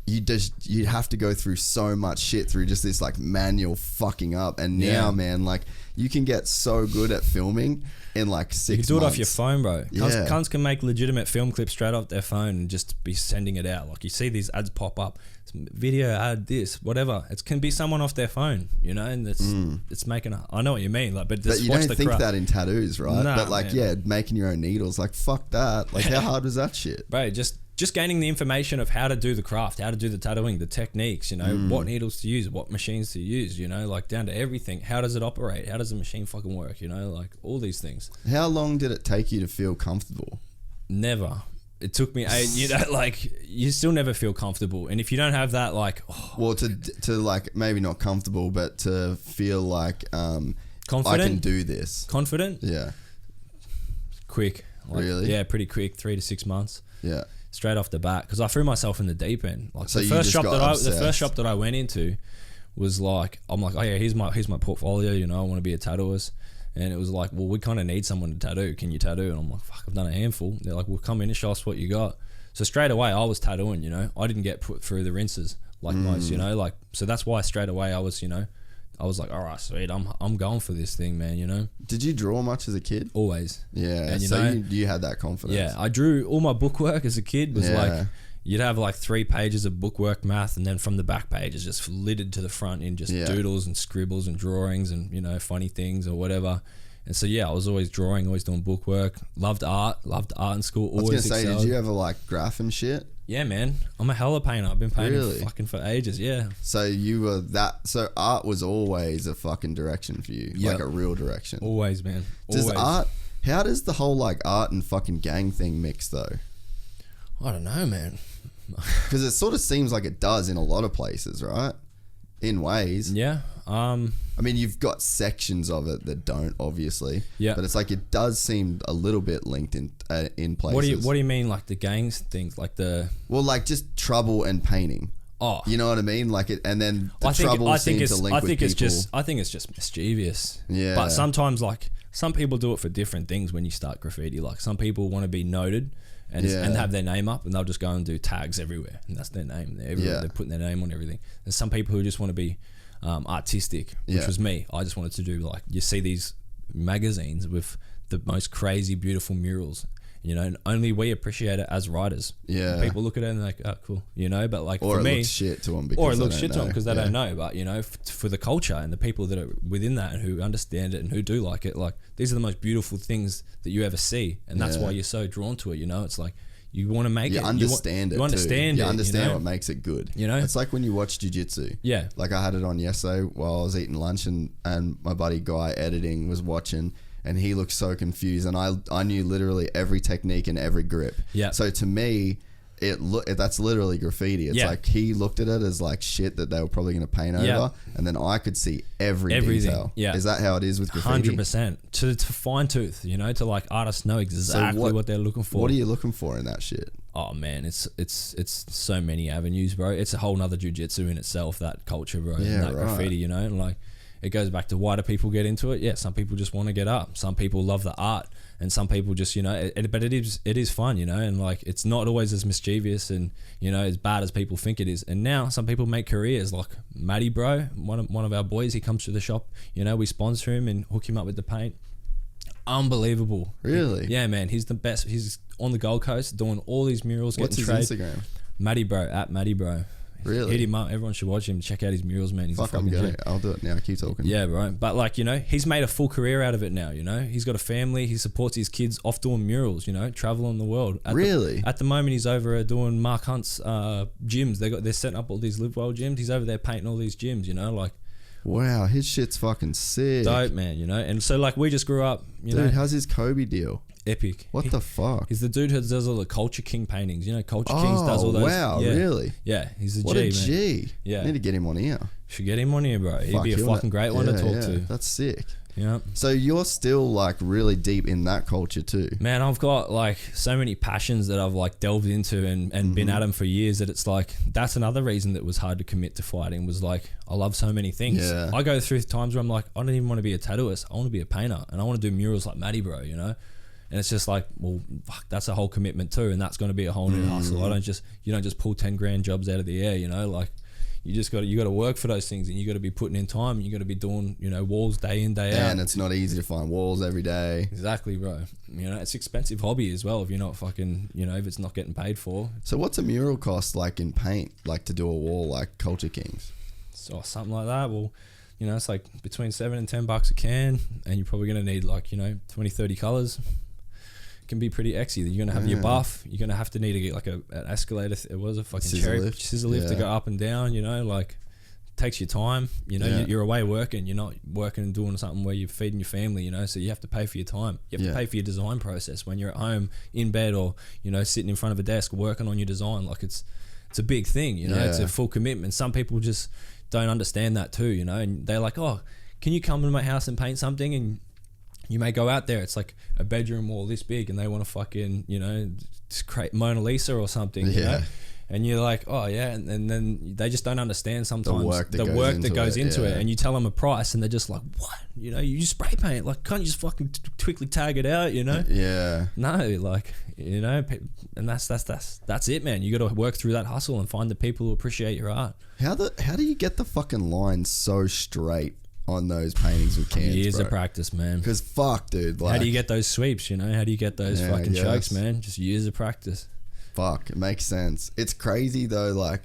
you have to go through so much shit through just this like manual fucking up. And now, man, like you can get so good at filming in like 6 months. You can do it off your phone, bro. Yeah. Cunts can make legitimate film clips straight off their phone and just be sending it out. Like you see these ads pop up, video ad, this, whatever. It can be someone off their phone, you know, and it's making I know what you mean, like, but you don't think that in tattoos, right? Nah, but like, man. Yeah, making your own needles, like fuck that. Like how hard was that shit? Bro, just gaining the information of how to do the craft, how to do the tattooing, the techniques, you know, what needles to use, what machines to use, you know, like down to everything. How does it operate? How does the machine fucking work? You know, like all these things. How long did it take you to feel comfortable? Never. It took me you know, like you still never feel comfortable. And if you don't have that, like, well, to like maybe not comfortable, but to feel like confident, I can do this. Confident. Yeah. Quick. Like, really? Yeah, pretty quick. 3 to 6 months. Yeah. Straight off the bat, because I threw myself in the deep end. Like so the first shop that I went into was like, I'm like, oh yeah, here's my portfolio. You know, I want to be a tattooist, and it was like, well, we kind of need someone to tattoo. Can you tattoo? And I'm like, fuck, I've done a handful. They're like, well, come in and show us what you got. So straight away, I was tattooing. You know, I didn't get put through the rinses like most. You know, like so that's why straight away I was, you know, I was like, all right, sweet, I'm going for this thing, man, you know. Did you draw much as a kid? Always. Yeah, and you had that confidence. Yeah, I drew all my bookwork as a kid was like, you'd have like 3 pages of bookwork math, and then from the back pages just littered to the front in just doodles and scribbles and drawings and, you know, funny things or whatever. And so, yeah, I was always drawing, always doing bookwork. Loved art in school. Always I was going to say, excelled. did you ever like graph and shit? Yeah, man. I'm a hella painter. I've been painting fucking for ages, yeah. So you were so art was always a fucking direction for you, like a real direction. Always, man. How does the whole like art and fucking gang thing mix though? I don't know, man. Because it sort of seems like it does in a lot of places, right? In ways. Yeah. I mean, you've got sections of it that don't, obviously. Yeah. But it's like it does seem a little bit linked in places. What do you mean, like the gangs things, like the? Well, like just trouble and painting. Oh, you know what I mean? Like it, and then the trouble seems to link with people. I think it's just mischievous. Yeah. But sometimes, like some people do it for different things. When you start graffiti, like some people want to be noted and have their name up, and they'll just go and do tags everywhere, and that's their name. They're putting their name on everything. There's some people who just want to be artistic, which was me. I just wanted to do, like, you see these magazines with the most crazy, beautiful murals, you know, and only we appreciate it as writers. Yeah. People look at it and they're like, oh, cool, you know, but like or for it me, looks shit to them because they don't know. But, you know, for the culture and the people that are within that and who understand it and who do like it, like, these are the most beautiful things that you ever see. And that's why you're so drawn to it, you know. It's like, you want to make it. You understand it. You understand it. You understand what makes it good. You know? It's like when you watch jiu-jitsu. Yeah. Like I had it on yesterday while I was eating lunch, and my buddy Guy editing was watching, and he looked so confused, and I knew literally every technique and every grip. Yeah. So to me, that's literally graffiti. It's like he looked at it as like shit that they were probably going to paint over, and then I could see everything. Detail. Yeah. Is that how it is with graffiti? 100%. To fine tooth, you know, to like artists know exactly what they're looking for. What are you looking for in that shit? Oh man, it's so many avenues, bro. It's a whole nother jiu-jitsu in itself, that culture, bro. Yeah, and that graffiti, you know, and like it goes back to why do people get into it? Yeah, some people just want to get up. Some people love the art. And some people just, but it is fun, and like it's not always as mischievous and as bad as people think it is. And now some people make careers, like Matty bro, one of our boys. He comes to the shop, we sponsor him and hook him up with the paint. Unbelievable. Really? Yeah, man. He's the best. He's on the Gold Coast doing all these murals. What's his Instagram? Matty bro, at Matty bro. Really? Hit him up. Everyone should watch him. Check out his murals, man. He's Fuck, I'm getting. I'll do it now. Keep talking. Yeah, bro. But like, he's made a full career out of it now. He's got a family. He supports his kids off doing murals. Traveling the world. At the moment, he's over doing Mark Hunt's gyms. They're setting up all these Live Well gyms. He's over there painting all these gyms. Like. Wow, his shit's fucking sick. Dope, man. And so like we just grew up. Dude, how's his Kobe deal? Epic. What the fuck? He's the dude who does all the Culture King paintings. Culture Kings does all those. Wow, really? Yeah, he's a what G, a G. Man. Yeah. Need to get him on here. Should get him on here, bro. He'd be a fucking great one to talk to. That's sick. Yeah. So you're still like really deep in that culture too. Man, I've got like so many passions that I've like delved into and been at them for years that it's like, that's another reason that was hard to commit to fighting was like, I love so many things. Yeah. I go through times where I'm like, I don't even want to be a tattooist. I want to be a painter and I want to do murals like Matty bro, And it's just like, well, fuck, that's a whole commitment too. And that's going to be a whole new hustle. You don't just pull 10 grand jobs out of the air, like you got to work for those things and you got to be putting in time and you got to be doing, walls day in, day out. And it's not easy to find walls every day. Exactly, bro. It's expensive hobby as well if you're not fucking, if it's not getting paid for. So what's a mural cost like in paint, like to do a wall like Culture Kings? So something like that. Well, it's like between $7 and $10 a can and you're probably going to need like, 20, 30 colors. Can be pretty exy. You're gonna have your buff. You're gonna have to need to get like an escalator. It was a fucking scissor lift to go up and down. Like takes your time. You're away working. You're not working and doing something where you're feeding your family. So you have to pay for your time. You have to pay for your design process when you're at home in bed or sitting in front of a desk working on your design. Like it's a big thing. It's a full commitment. Some people just don't understand that too. And they're like, oh, can you come to my house and paint something and you may go out there, it's like a bedroom wall this big and they want to fucking, just create Mona Lisa or something, and you're like, oh yeah, and then they just don't understand sometimes the work that goes into it. And you tell them a price and they're just like, what? You just spray paint, like can't you just fucking quickly tag it out, Yeah. No, like, and that's it, man. You got to work through that hustle and find the people who appreciate your art. How do you get the fucking lines so straight on those paintings with cans, years bro? Of practice, man. Because fuck, dude. Like, how do you get those sweeps, How do you get those fucking chokes, man? Just years of practice. Fuck, it makes sense. It's crazy though, like,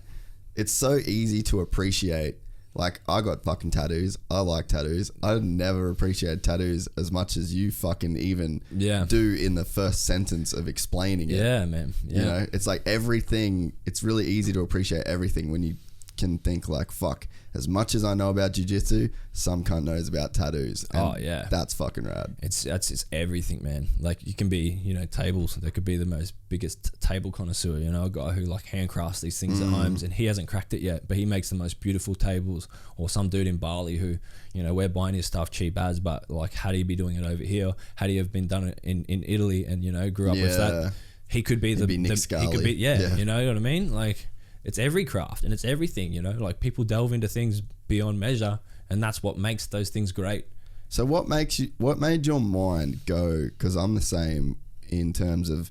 it's so easy to appreciate. Like, I got fucking tattoos. I like tattoos. I never appreciated tattoos as much as you fucking even do in the first sentence of explaining it. Yeah, man. Yeah. It's like everything, it's really easy to appreciate everything when you can think like, fuck, as much as I know about jiu-jitsu, some cunt knows about tattoos. And that's fucking rad. It's everything, man. Like you can be, tables. There could be the most biggest table connoisseur, a guy who like handcrafts these things at homes and he hasn't cracked it yet, but he makes the most beautiful tables. Or some dude in Bali who, we're buying his stuff cheap as, but like, how do you be doing it over here? How do you have been done it in Italy and, grew up with that? He could be Nick Scali. He could be, you know what I mean? Like, it's every craft and it's everything, like people delve into things beyond measure and that's what makes those things great. So what made your mind go, because I'm the same in terms of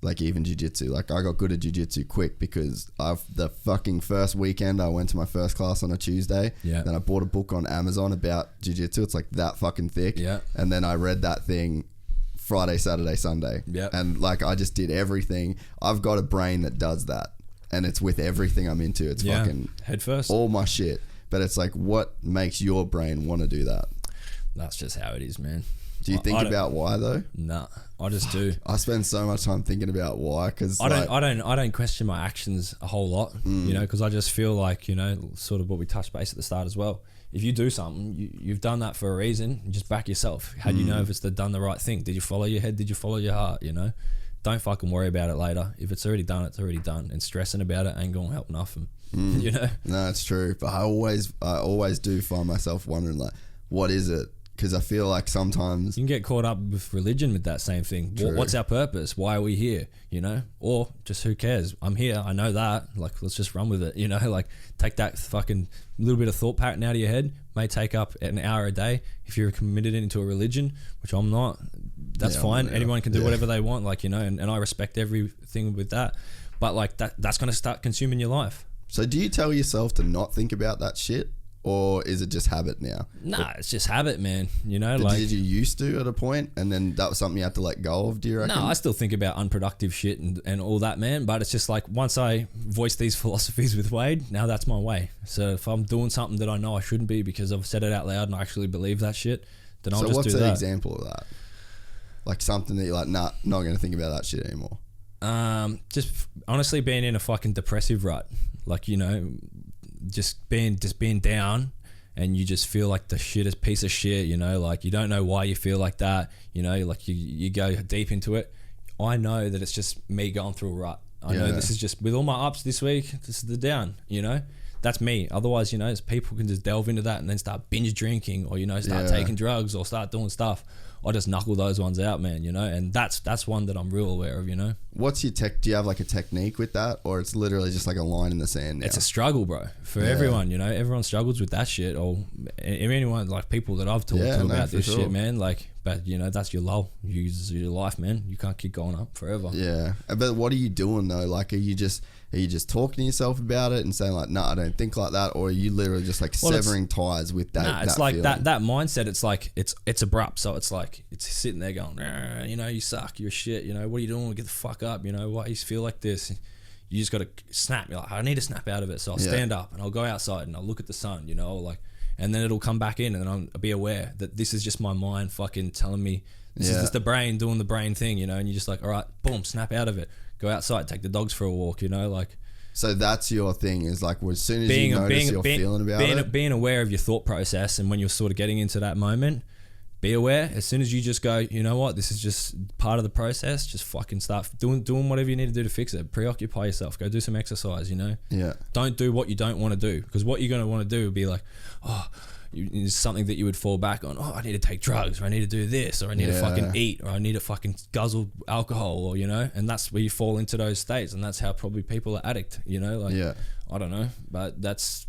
like even jiu-jitsu. Like I got good at jiu-jitsu quick because the fucking first weekend I went to my first class on a Tuesday. Yeah. Then I bought a book on Amazon about jiu-jitsu. It's like that fucking thick. Yeah. And then I read that thing Friday, Saturday, Sunday. Yeah. And like I just did everything. I've got a brain that does that. And it's with everything I'm into. It's fucking head first. All my shit. But it's like, what makes your brain want to do that? That's just how it is, man. Do you think about why though? Nah, I just do. I spend so much time thinking about why because I don't question my actions a whole lot, because I just feel like, sort of what we touched base at the start as well. If you do something, you've done that for a reason. Just back yourself. How do you know if it's done the right thing? Did you follow your head? Did you follow your heart? Don't fucking worry about it later. If it's already done, it's already done. And stressing about it ain't gonna help nothing. No, it's true. But I always do find myself wondering like, what is it? Because I feel like sometimes you can get caught up with religion with that same thing. What's our purpose? Why are we here? Or just who cares? I'm here. I know that. Like, let's just run with it. Like take that fucking little bit of thought pattern out of your head. May take up an hour a day. If you're committed into a religion, which I'm not, that's Yeah, fine. yeah. Anyone can do Yeah. whatever they want, like, you know, and I respect everything with that. But like that's going to start consuming your life. So do you tell yourself to not think about that shit, or is it just habit now? Nah, it's just habit, man. You know, like, Did you used to at a point, and then that was something you had to let go of? Do you reckon? no, I still think about unproductive shit and all that, man. But it's just like, once I voice these philosophies with Wade, now that's my way. So if I'm doing something that I know I shouldn't be because I've said it out loud and I actually believe that shit, then I'll So just what's do an that. example of that? Like something that you're like, nah, not going to think about that shit anymore. Just honestly being in a fucking depressive rut, like, you know, just being down, and you just feel like the shittest piece of shit, you know, like you don't know why you feel like that, you know, like you go deep into it. I know that it's just me going through a rut. I know this is just, with all my ups this week, this is the down, you know. That's me. Otherwise, you know, people can just delve into that and then start binge drinking, or, you know, start taking drugs or start doing stuff. I just knuckle those ones out, man, you know, and that's one that I'm real aware of, you know. What's your do you have like a technique with that, or it's literally just like a line in the sand now? It's a struggle, bro, for everyone, you know. Everyone struggles with that shit, or anyone, like people that I've talked to about this shit, man. Like, but you know, that's your lull. Use your life, man. You can't keep going up forever. Yeah, but what are you doing though? Like, are you just talking to yourself about it and saying like, no, I don't think like that, or are you literally just like severing ties with that? Nah, it's that like feeling? that mindset. It's like it's abrupt, so it's like it's sitting there going, you know, you suck, you're shit. You know, what are you doing? Get the fuck up. You know, why you feel like this? You just got to snap. You're like, I need to snap out of it. So I'll stand up and I'll go outside and I'll look at the sun. You know, like, and then it'll come back in, and then I'll be aware that this is just my mind fucking telling me. This is just the brain doing the brain thing, you know. And you're just like, all right, boom, snap out of it. Go outside, take the dogs for a walk. You know, like. So that's your thing, is like, as soon as you notice you're feeling about it. Being aware of your thought process, and when you're sort of getting into that moment, be aware. As soon as you just go, you know what, this is just part of the process, just fucking start doing whatever you need to do to fix it. Preoccupy yourself. Go do some exercise, you know. Yeah. Don't do what you don't want to do, because what you're going to want to do would be like, it's something that you would fall back on. Oh, I need to take drugs, or I need to do this, or I need to fucking eat, or I need to fucking guzzle alcohol, or, you know, and that's where you fall into those states, and that's how probably people are addict, you know, like, I don't know, but that's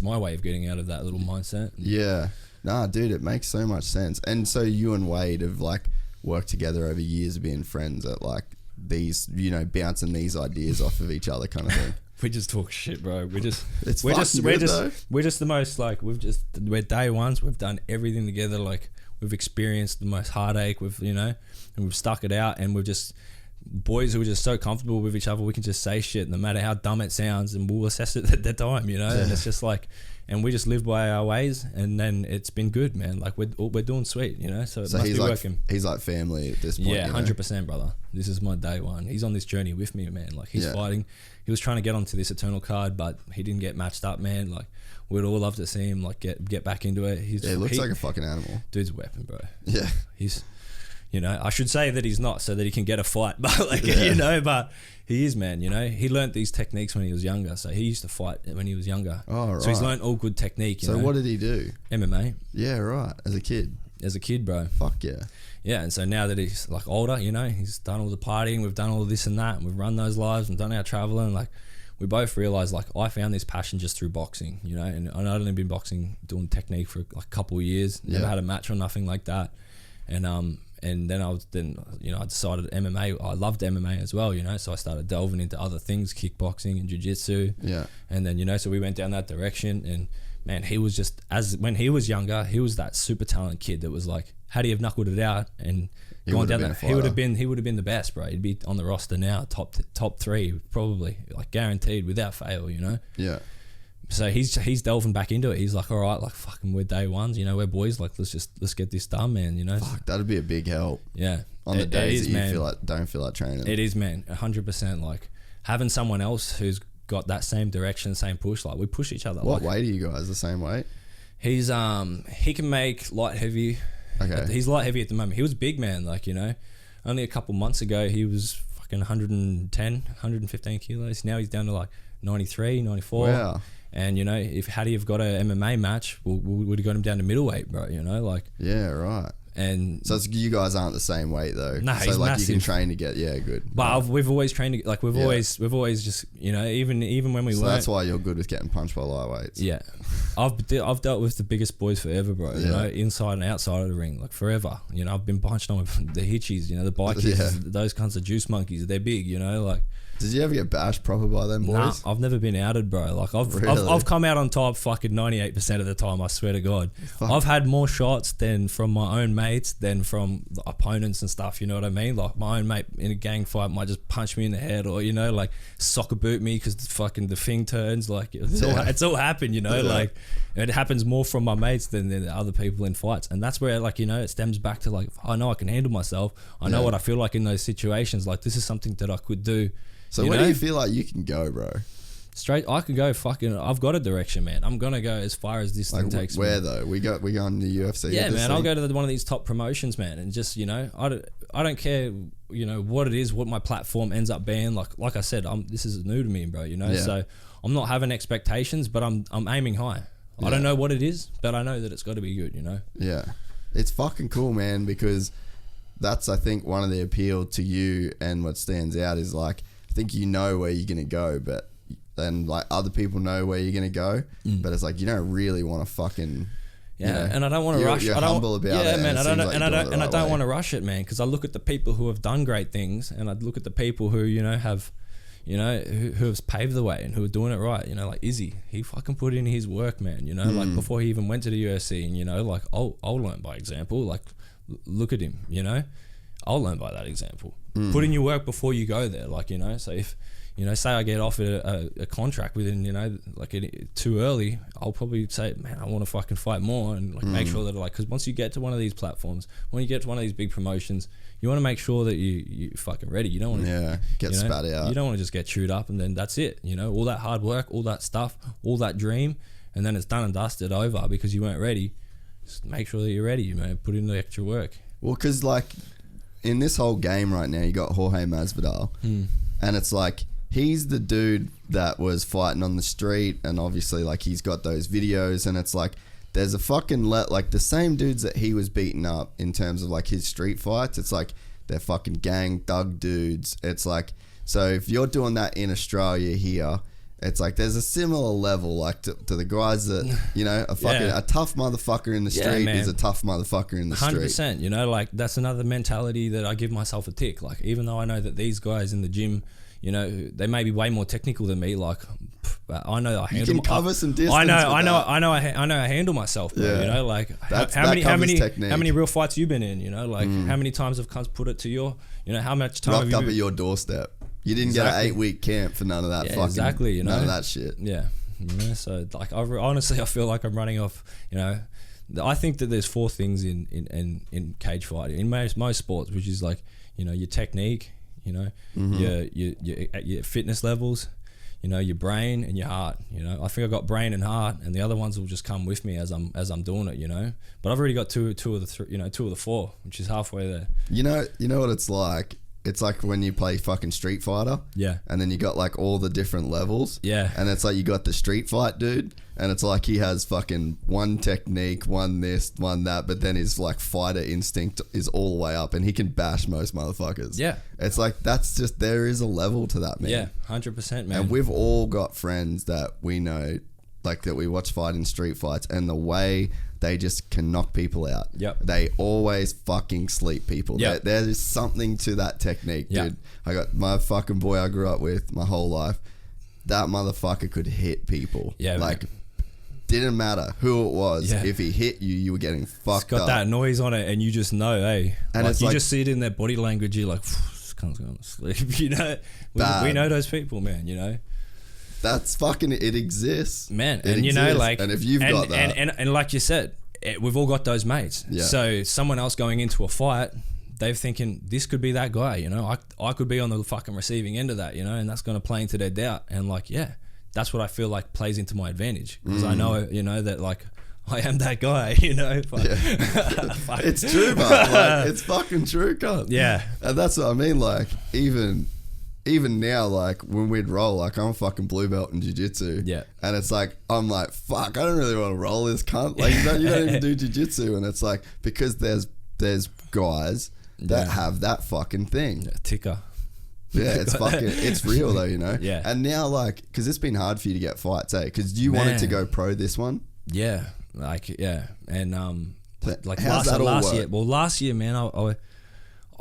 my way of getting out of that little mindset. Yeah. Nah, dude, it makes so much sense. And so you and Wade have like worked together over years of being friends at like these, you know, bouncing these ideas off of each other kind of thing. We just talk shit, bro. We're just the most, like, we're day ones. We've done everything together. Like, we've experienced the most heartache. We've, you know, and we've stuck it out, and we're just boys who are just so comfortable with each other. We can just say shit no matter how dumb it sounds, and we'll assess it at that time, you know. And it's just like, and we just live by our ways, and then it's been good, man. Like, we're doing sweet, you know. So it must be working. He's like family at this point. Yeah, 100%, brother. This is my day one. He's on this journey with me, man. Like, he's fighting. He was trying to get onto this Eternal card, but he didn't get matched up, man. Like, we'd all love to see him like get back into it. He looks like a fucking animal. Dude's a weapon, bro. Yeah, he's, you know, I should say that he's not, so that he can get a fight, but like, you know, but he is, man. You know, he learnt these techniques when he was younger, so he used to fight when he was younger. Oh, right. So he's learnt all good technique. You know? What did he do? MMA. Yeah, right. As a kid, bro. Fuck yeah. Yeah, and so now that he's like older, you know, he's done all the partying, we've done all this and that, and we've run those lives and done our traveling. Like, we both realized, like, I found this passion just through boxing, you know, and I'd only been boxing, doing technique for like a couple of years, never had a match or nothing like that, and then I decided MMA. I loved MMA as well, you know, so I started delving into other things, kickboxing and jiu-jitsu. Yeah, and then, you know, so we went down that direction, and man, he was just, when he was younger, he was that super talented kid that was like, had he have knuckled it out and gone down that, he would have been the best, bro. He'd be on the roster now, top three probably, like guaranteed without fail, you know. Yeah. So he's delving back into it. He's like, all right, like, fucking, we're day ones, you know, we're boys, like, let's get this done, man, you know. Fuck, that'd be a big help. Yeah. On the days that you don't feel like training. It is, man, 100%. Like, having someone else who's got that same direction, same push, like, we push each other. What weight are you guys? The same weight? He's he can make light heavy. Okay. He's light heavy at the moment. He was big, man, like, you know, only a couple months ago he was fucking 115 kilos. Now he's down to like 93, 94. Wow. And, you know, had he have got a MMA match, we would have got him down to middleweight, bro, you know, like. Yeah, right. And so you guys aren't the same weight though. No, so he's like massive. You can train to get good. But we've always trained like we've always just, you know, even when we weren't. That's why you're good with getting punched by lightweights. Yeah, I've dealt with the biggest boys forever, bro. You know, inside and outside of the ring, like forever. You know, I've been punched on with the hitchies. You know, the bikies, those kinds of juice monkeys. They're big. You know, like. Did you ever get bashed proper by them boys? Nah, I've never been outed, bro. Like I've come out on top fucking 98% of the time. I swear to God. Fuck. I've had more shots than from my own mates than from the opponents and stuff. You know what I mean? Like my own mate in a gang fight might just punch me in the head, or you know, like soccer boot me because the thing turns. Like it's all happened. You know, like it happens more from my mates than the other people in fights, and that's where like you know it stems back to like I know I can handle myself. I know what I feel like in those situations. Like this is something that I could do. So where do you feel like you can go, bro? Straight, I can go fucking. I've got a direction, man. I'm gonna go as far as this thing takes me. Where though? We go on the UFC. Yeah, man. I'll go to one of these top promotions, man, and just you know, I don't care, you know, what it is, what my platform ends up being. Like I said, this is new to me, bro. You know, so I'm not having expectations, but I'm aiming high. I don't know what it is, but I know that it's got to be good. You know. Yeah, it's fucking cool, man. Because that's I think one of the appeal to you, and what stands out is like. I think you know where you're gonna go, but then like other people know where you're gonna go, but it's like you don't really want to fucking you know, and I don't want to rush. You're humble about it. Man. I don't want to rush it, man, because I look at the people who have done great things, and I look at the people who you know have, you know, who have paved the way and who are doing it right. You know, like Izzy, he fucking put in his work, man. You know, like before he even went to the UFC, and you know, like I'll learn by example. Like, look at him. You know. I'll learn by that example. Put in your work before you go there, like, you know, so if, you know, say I get offered a contract within, you know, like too early, I'll probably say, man, I want to fucking fight more and like make sure that like, because once you get to one of these platforms, when you get to one of these big promotions, you want to make sure that you fucking ready. You don't want to get spat out. You don't want to just get chewed up and then that's it. You know, all that hard work, all that stuff, all that dream, and then it's done and dusted over because you weren't ready. Just make sure that you're ready, you know, put in the extra work. Well, because like, in this whole game right now, you got Jorge Masvidal, and it's like he's the dude that was fighting on the street, and obviously like he's got those videos, and it's like there's a fucking like the same dudes that he was beating up in terms of like his street fights. It's like they're fucking gang thug dudes. It's like so if you're doing that in Australia here. It's like there's a similar level like to the guys that, you know, a tough motherfucker in the street is a tough motherfucker in the street. 100%, you know, like that's another mentality that I give myself a tick. Like even though I know that these guys in the gym, you know, they may be way more technical than me. Like I know I handle. You can cover some distance. I know I handle myself, bro. You know, like how many real fights you been in? You know, like how many times have cunts put it to your, you know, how much time rocked up at your doorstep. You didn't get an 8-week camp for none of that fucking you know? None of that shit. Yeah. You know, so like honestly I feel like I'm running off, you know, I think that there's 4 things in cage fighting, in most sports, which is like, you know, your technique, you know, your fitness levels, you know, your brain and your heart. You know, I think I got brain and heart, and the other ones will just come with me as I'm doing it. You know, but I've already got two of the 4, which is halfway there. You know what it's like. It's like when you play fucking Street Fighter. Yeah. And then you got like all the different levels. Yeah. And it's like you got the street fight dude, and it's like he has fucking one technique, one this, one that, but then his like fighter instinct is all the way up, and he can bash most motherfuckers. Yeah. It's like that's just, there is a level to that, man. Yeah, 100%, man. And we've all got friends that we know, like that we watch fight in street fights, and the way they just can knock people out. Yep. They always fucking sleep people. Yep. There is something to that technique, yep. dude. I got my fucking boy I grew up with my whole life. That motherfucker could hit people. Yeah, like, man. Didn't matter who it was. Yeah. If he hit you, you were getting fucked up. It's got that noise on it, and you just know, hey. And like, you just see it in their body language. You're like, this cunt's going to sleep. You know, we know those people, man. You know. That's fucking, it exists, man. And you know, like, and if you've got that, and like you said, we've all got those mates. Yeah. So someone else going into a fight, they're thinking this could be that guy. You know, I could be on the fucking receiving end of that. You know, and that's going to play into their doubt. And like, yeah, that's what I feel like plays into my advantage, because I know, you know, that like I am that guy. You know, yeah. It's true, but like, it's fucking true, cunt. Yeah, and that's what I mean. Like even now, like when we'd roll, like I'm a fucking blue belt in jiu-jitsu. Yeah. And it's like, I'm like, fuck, I don't really want to roll this cunt. Like, you don't even do jiu-jitsu. And it's like, because there's guys that have that fucking thing. Yeah, ticker. Yeah, it's fucking, it's real though, you know? Yeah. And now, like, because it's been hard for you to get fights, eh? Because you wanted to go pro this one. Yeah, like and like How's that all last work? year. Well, last year, man,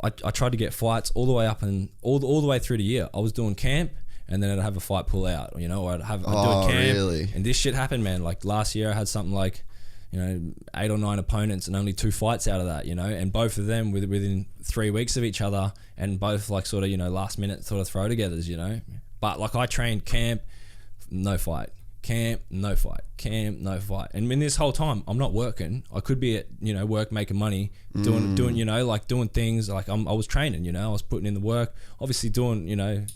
I tried to get fights all the way up and all the way through the year. I was doing camp, and then I'd have a fight pull out. You know, I'd do a camp, really? and this shit happened, man. Like last year, I had something like, 8 or 9 opponents and only 2 fights out of that, and both of them within 3 weeks of each other, and both like sort of, last minute sort of throw togethers, But like I trained camp, no fight. Camp, no fight. Camp, no fight. And in this whole time, I'm not working. I could be at, work making money, doing doing things. Like I was training, I was putting in the work, obviously doing,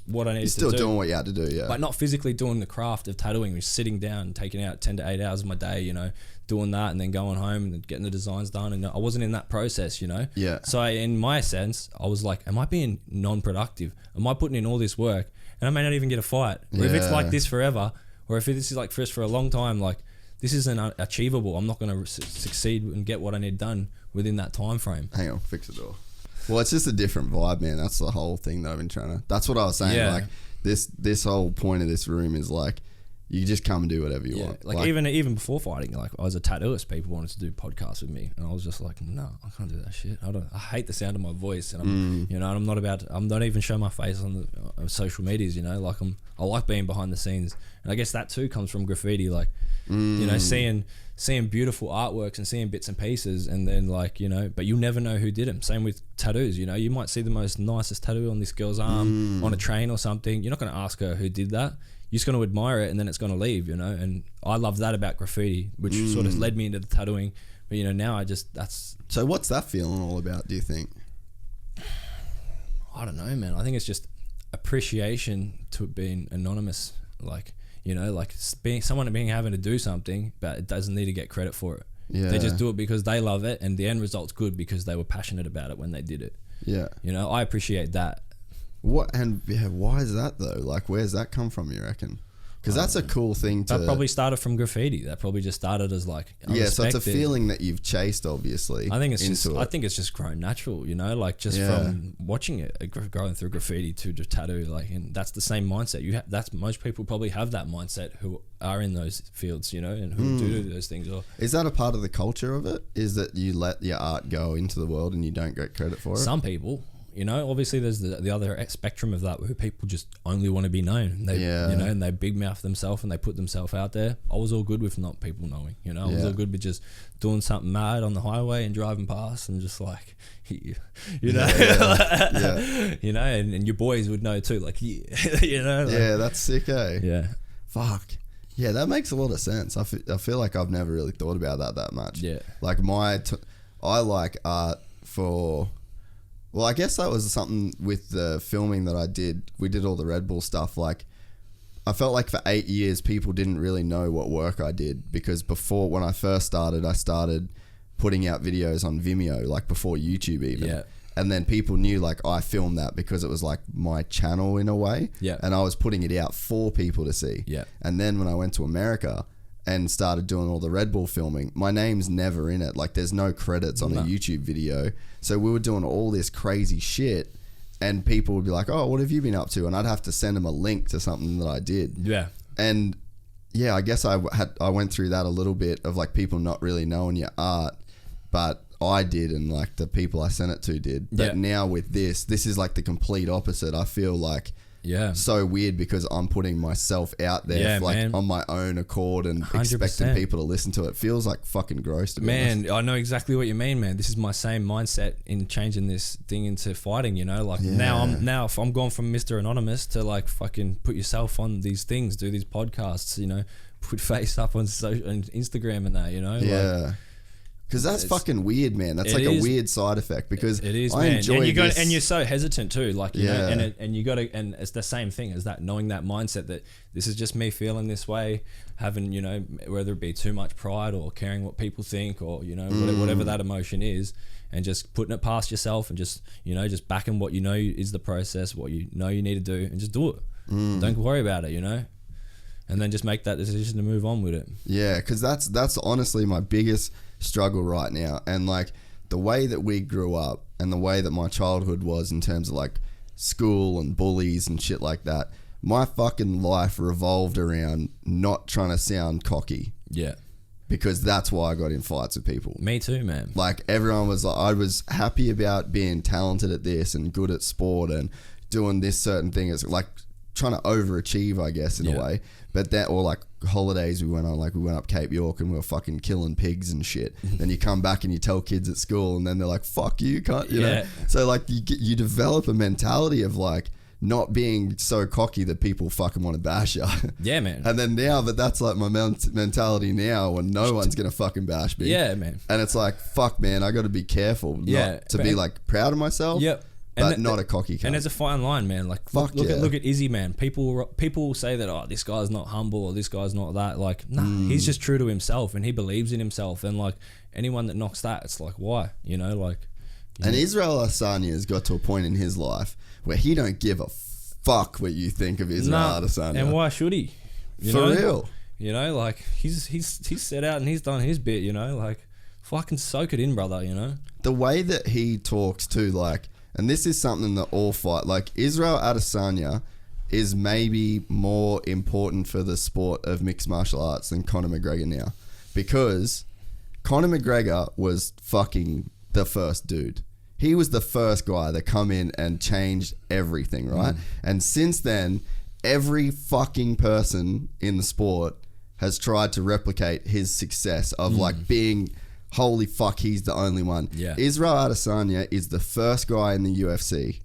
what I needed to do. You're still doing what you had to do, yeah. But not physically doing the craft of tattooing, just sitting down and taking out 10 to 8 hours of my day, doing that and then going home and getting the designs done. And I wasn't in that process, Yeah. So in my sense, I was like, am I being non-productive? Am I putting in all this work and I may not even get a fight? Or if it's like this forever, or if this is like for a long time, like this isn't achievable. I'm not going to succeed and get what I need done within that time frame. Hang on, fix the door. Well, it's just a different vibe, man. That's the whole thing that I've been trying to. That's what I was saying. Yeah. Like this whole point of this room is like, you just come and do whatever you want. Like even before fighting, like I was a tattooist, people wanted to do podcasts with me, and I was just like, no, I can't do that shit. I hate the sound of my voice, and I'm I'm not even showing my face on the social medias. I like being behind the scenes, and I guess that too comes from graffiti. Like, seeing beautiful artworks and seeing bits and pieces, and then but you'll never know who did them. Same with tattoos. You might see the most nicest tattoo on this girl's arm on a train or something. You're not going to ask her who did that. You're just going to admire it, and then it's going to leave, and I love that about graffiti, which sort of led me into the tattooing. But now that's. So what's that feeling all about, do you think? I don't know, man. I think it's just appreciation to being anonymous, like having to do something, but it doesn't need to get credit for it. Yeah. They just do it because they love it, and the end result's good because they were passionate about it when they did it. Yeah. I appreciate that. Why is that though? Like, where's that come from, you reckon? Because that's a cool thing to. That probably started from graffiti. That probably just started as like. So it's a feeling that you've chased, obviously. I think it's just grown natural, from watching it, going through graffiti to the tattoo, and that's the same mindset. That's most people probably have that mindset who are in those fields, and who do those things. Or is that a part of the culture of it? Is that you let your art go into the world and you don't get credit for it? Some people. Obviously there's the other spectrum of that where people just only want to be known. And they big mouth themselves and they put themselves out there. I was all good with not people knowing, I was all good with just doing something mad on the highway and driving past and just like, and your boys would know too, like, that's sick, eh? Yeah. Fuck. Yeah, that makes a lot of sense. I feel like I've never really thought about that much. Yeah. Like I like art for... Well, I guess that was something with the filming that I did. We did all the Red Bull stuff. Like, I felt like for 8 years, people didn't really know what work I did because before, when I first started, I started putting out videos on Vimeo, like before YouTube even. Yeah. And then people knew like I filmed that because it was like my channel in a way. Yeah. And I was putting it out for people to see. Yeah. And then when I went to America and started doing all the Red Bull filming, my name's never in it. Like, there's no credits on a YouTube video. So we were doing all this crazy shit and people would be like, oh, what have you been up to? And I'd have to send them a link to something that I did. Yeah. And yeah, I guess I went through that a little bit of like people not really knowing your art, but I did, and like the people I sent it to did. But now with this is like the complete opposite. I feel like so weird because I'm putting myself out there on my own accord and 100%. Expecting people to listen to it. Feels like fucking gross to be honest. I know exactly what you mean, man. This is my same mindset in changing this thing into fighting, Like now if I'm going from Mr. Anonymous to like fucking put yourself on these things, do these podcasts, put face up on Instagram and that, Yeah. Like, because that's fucking weird, man. That's like a weird side effect because it is, I man. enjoy this. And you're so hesitant too, like and you got to, and it's the same thing as that, knowing that mindset that this is just me feeling this way, having whether it be too much pride or caring what people think or whatever that emotion is, and just putting it past yourself and just just backing what is the process, what you need to do, and just do it. Don't worry about it, and then just make that decision to move on with it. Yeah, because that's honestly my biggest struggle right now, and like the way that we grew up and the way that my childhood was in terms of like school and bullies and shit like that, my fucking life revolved around not trying to sound cocky. Yeah. because that's why I got in fights with people. Me too, man. Like everyone was like, I was happy about being talented at this and good at sport and doing this certain thing. It's like trying to overachieve, I guess, in a way. But that, or like holidays we went on, like we went up Cape York and we were fucking killing pigs and shit. Then you come back and you tell kids at school and then they're like, fuck you, can't you know? So like you develop a mentality of like not being so cocky that people fucking want to bash you. Yeah, man. And then now, but that's like my mentality now when no one's going to fucking bash me. Yeah, man. And it's like, fuck, man, I got to be careful not to be like proud of myself. Yep. But not a cocky cunt. And there's a fine line, man. Like, look at Izzy, man. People will say that, oh, this guy's not humble or this guy's not that. Like, nah, he's just true to himself and he believes in himself. And like anyone that knocks that, it's like, why? You know, like. And Israel Adesanya has got to a point in his life where he don't give a fuck what you think of Israel Adesanya. And why should he? For real. You know, like he's set out and he's done his bit. You know, like fucking soak it in, brother. You know. The way that he talks too, like. And this is something that all fight, like Israel Adesanya is maybe more important for the sport of mixed martial arts than Conor McGregor now. Because Conor McGregor was fucking the first dude. He was the first guy that come in and changed everything, right? And since then, every fucking person in the sport has tried to replicate his success of like being... Holy fuck, he's the only one. Yeah. Israel Adesanya is the first guy in the UFC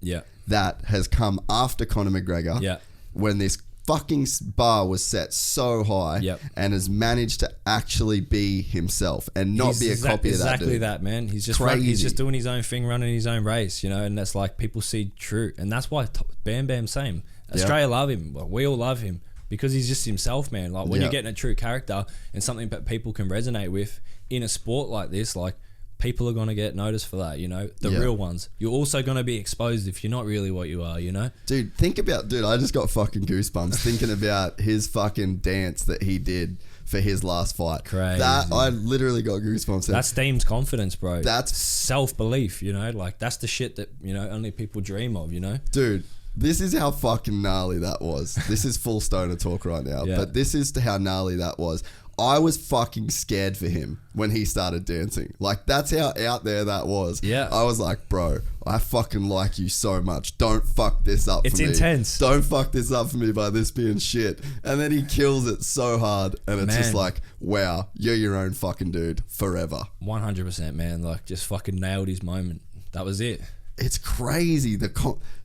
that has come after Conor McGregor when this fucking bar was set so high and has managed to actually be himself and not be a copy of that dude. Exactly that, man. He's just he's just doing his own thing, running his own race, you know, and that's like people see true. And that's why Bam Bam same. Australia love him. We all love him because he's just himself, man. Like when you're getting a true character and something that people can resonate with, in a sport like this, like people are going to get noticed for that, you know, the real ones. You're also going to be exposed if you're not really what you are, you know? Dude, I just got fucking goosebumps thinking about his fucking dance that he did for his last fight. Crazy. That, I literally got goosebumps. That's Steam's confidence, bro. That's self-belief, you know? Like, that's the shit that, you know, only people dream of, you know? Dude, this is how fucking gnarly that was. This is full stoner talk right now, but this is how gnarly that was. I was fucking scared for him when he started dancing. Like, that's how out there that was. Yeah. I was like, bro, I fucking like you so much. Don't fuck this up for me. It's intense. Don't fuck this up for me by this being shit. And then he kills it so hard. And it's just like, wow, you're your own fucking dude forever. 100%, man. Like, just fucking nailed his moment. That was it. It's crazy.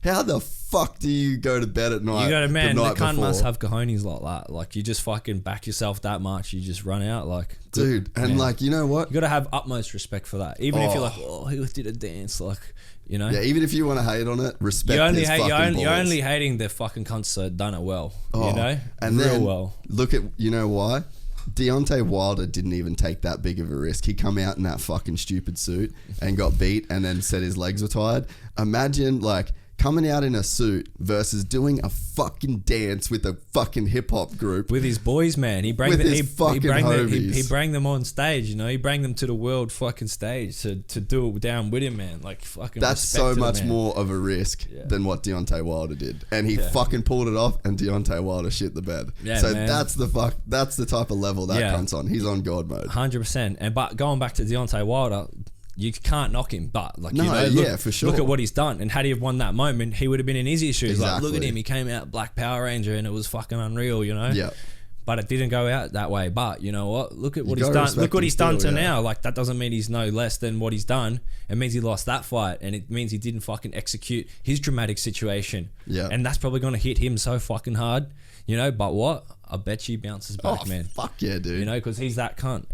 How the fuck do you go to bed at night? You got to, man, the cunt before? must have cojones like that. Like, you just fucking back yourself that much. You just run out. Like, dude, and man. Like, you know what? You got to have utmost respect for that. Even if you're like, oh, he did a dance. Like, you know? Yeah, even if you want to hate on it, respect his fucking balls. You're only hating the fucking cunts that done it well. You know? And real well. Look at, you know why? Deontay Wilder didn't even take that big of a risk. He come out in that fucking stupid suit and got beat and then said his legs were tired. Imagine like coming out in a suit versus doing a fucking dance with a fucking hip hop group with his boys, man. He bring them on stage, you know. He bring them to the world fucking stage to do it down with him, man. Like fucking. That's so much more of a risk than what Deontay Wilder did, and he fucking pulled it off. And Deontay Wilder shit the bed. Yeah, so man. That's the type of level that cunt's on. He's on God mode. 100%. And but going back to Deontay Wilder. You can't knock him, but like, no, you know, look, for sure. Look at what he's done, and had he have won that moment, he would have been in Izzy's shoes. Exactly. Like, look at him, he came out Black Power Ranger, and it was fucking unreal, you know. Yeah. But it didn't go out that way. But you know what? Look at what he's done. Look what he's done to now. Like, that doesn't mean he's no less than what he's done. It means he lost that fight, and it means he didn't fucking execute his dramatic situation. Yeah. And that's probably going to hit him so fucking hard, you know. But what? I bet you bounces back, man. Fuck yeah, dude. You know, because he's that cunt.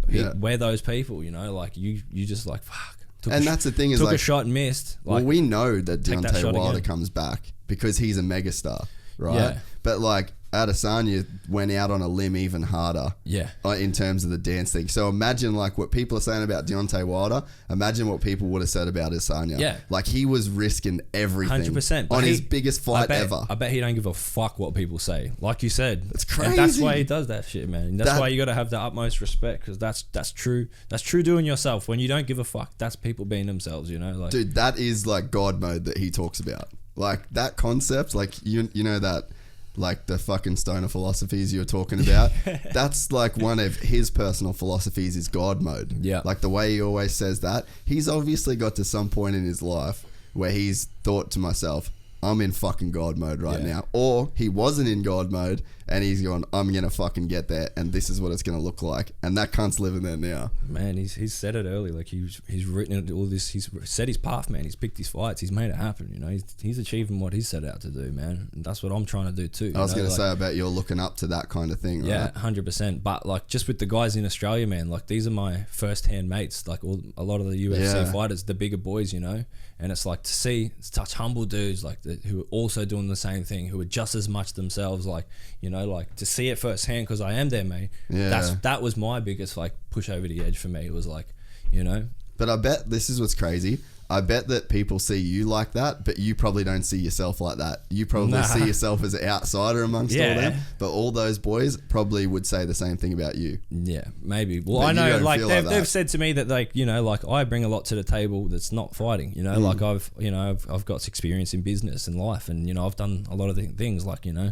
We're those people, you know. Like you just like fuck. That's the thing is, took like, a shot and missed. Like, well, we know that Deontay Wilder comes back because he's a megastar, right? Yeah. But like Adesanya went out on a limb even harder. Yeah. In terms of the dance thing. So imagine like what people are saying about Deontay Wilder. Imagine what people would have said about Adesanya. Yeah. Like he was risking everything. 100%. On his biggest fight ever. I bet he don't give a fuck what people say. Like you said. It's crazy. And that's why he does that shit, man. And that's why you got to have the utmost respect, because that's true. That's true doing yourself. When you don't give a fuck, that's people being themselves, you know? Like, dude, that is like God mode that he talks about. Like that concept, like you know that like the fucking stoner philosophies you were talking about, that's like one of his personal philosophies is God mode. Yeah. Like the way he always says that, he's obviously got to some point in his life where he's thought to myself, I'm in fucking God mode right now. Or he wasn't in God mode and he's going, I'm going to fucking get there and this is what it's going to look like. And that cunt's living there now. Man, he's said it early. Like he's written it, all this. He's set his path, man. He's picked his fights. He's made it happen. You know, he's achieving what he's set out to do, man. And that's what I'm trying to do too. I was going to say, I bet you're looking up to that kind of thing, right? Yeah, 100%. But like just with the guys in Australia, man, like these are my first-hand mates. Like a lot of the UFC fighters, the bigger boys, you know. And it's like to see such humble dudes like who are also doing the same thing, who are just as much themselves, like, you know, like to see it firsthand because I am there, mate. Yeah. That was my biggest like push over the edge for me. It was like, you know. But I bet this is what's crazy. I bet that people see you like that, but you probably don't see yourself like that. You probably see yourself as an outsider amongst all them. But all those boys probably would say the same thing about you. Yeah, maybe. Well, I know, like they've said to me that, like, you know, like I bring a lot to the table that's not fighting. You know, like I've got experience in business and life, and you know I've done a lot of things, like, you know,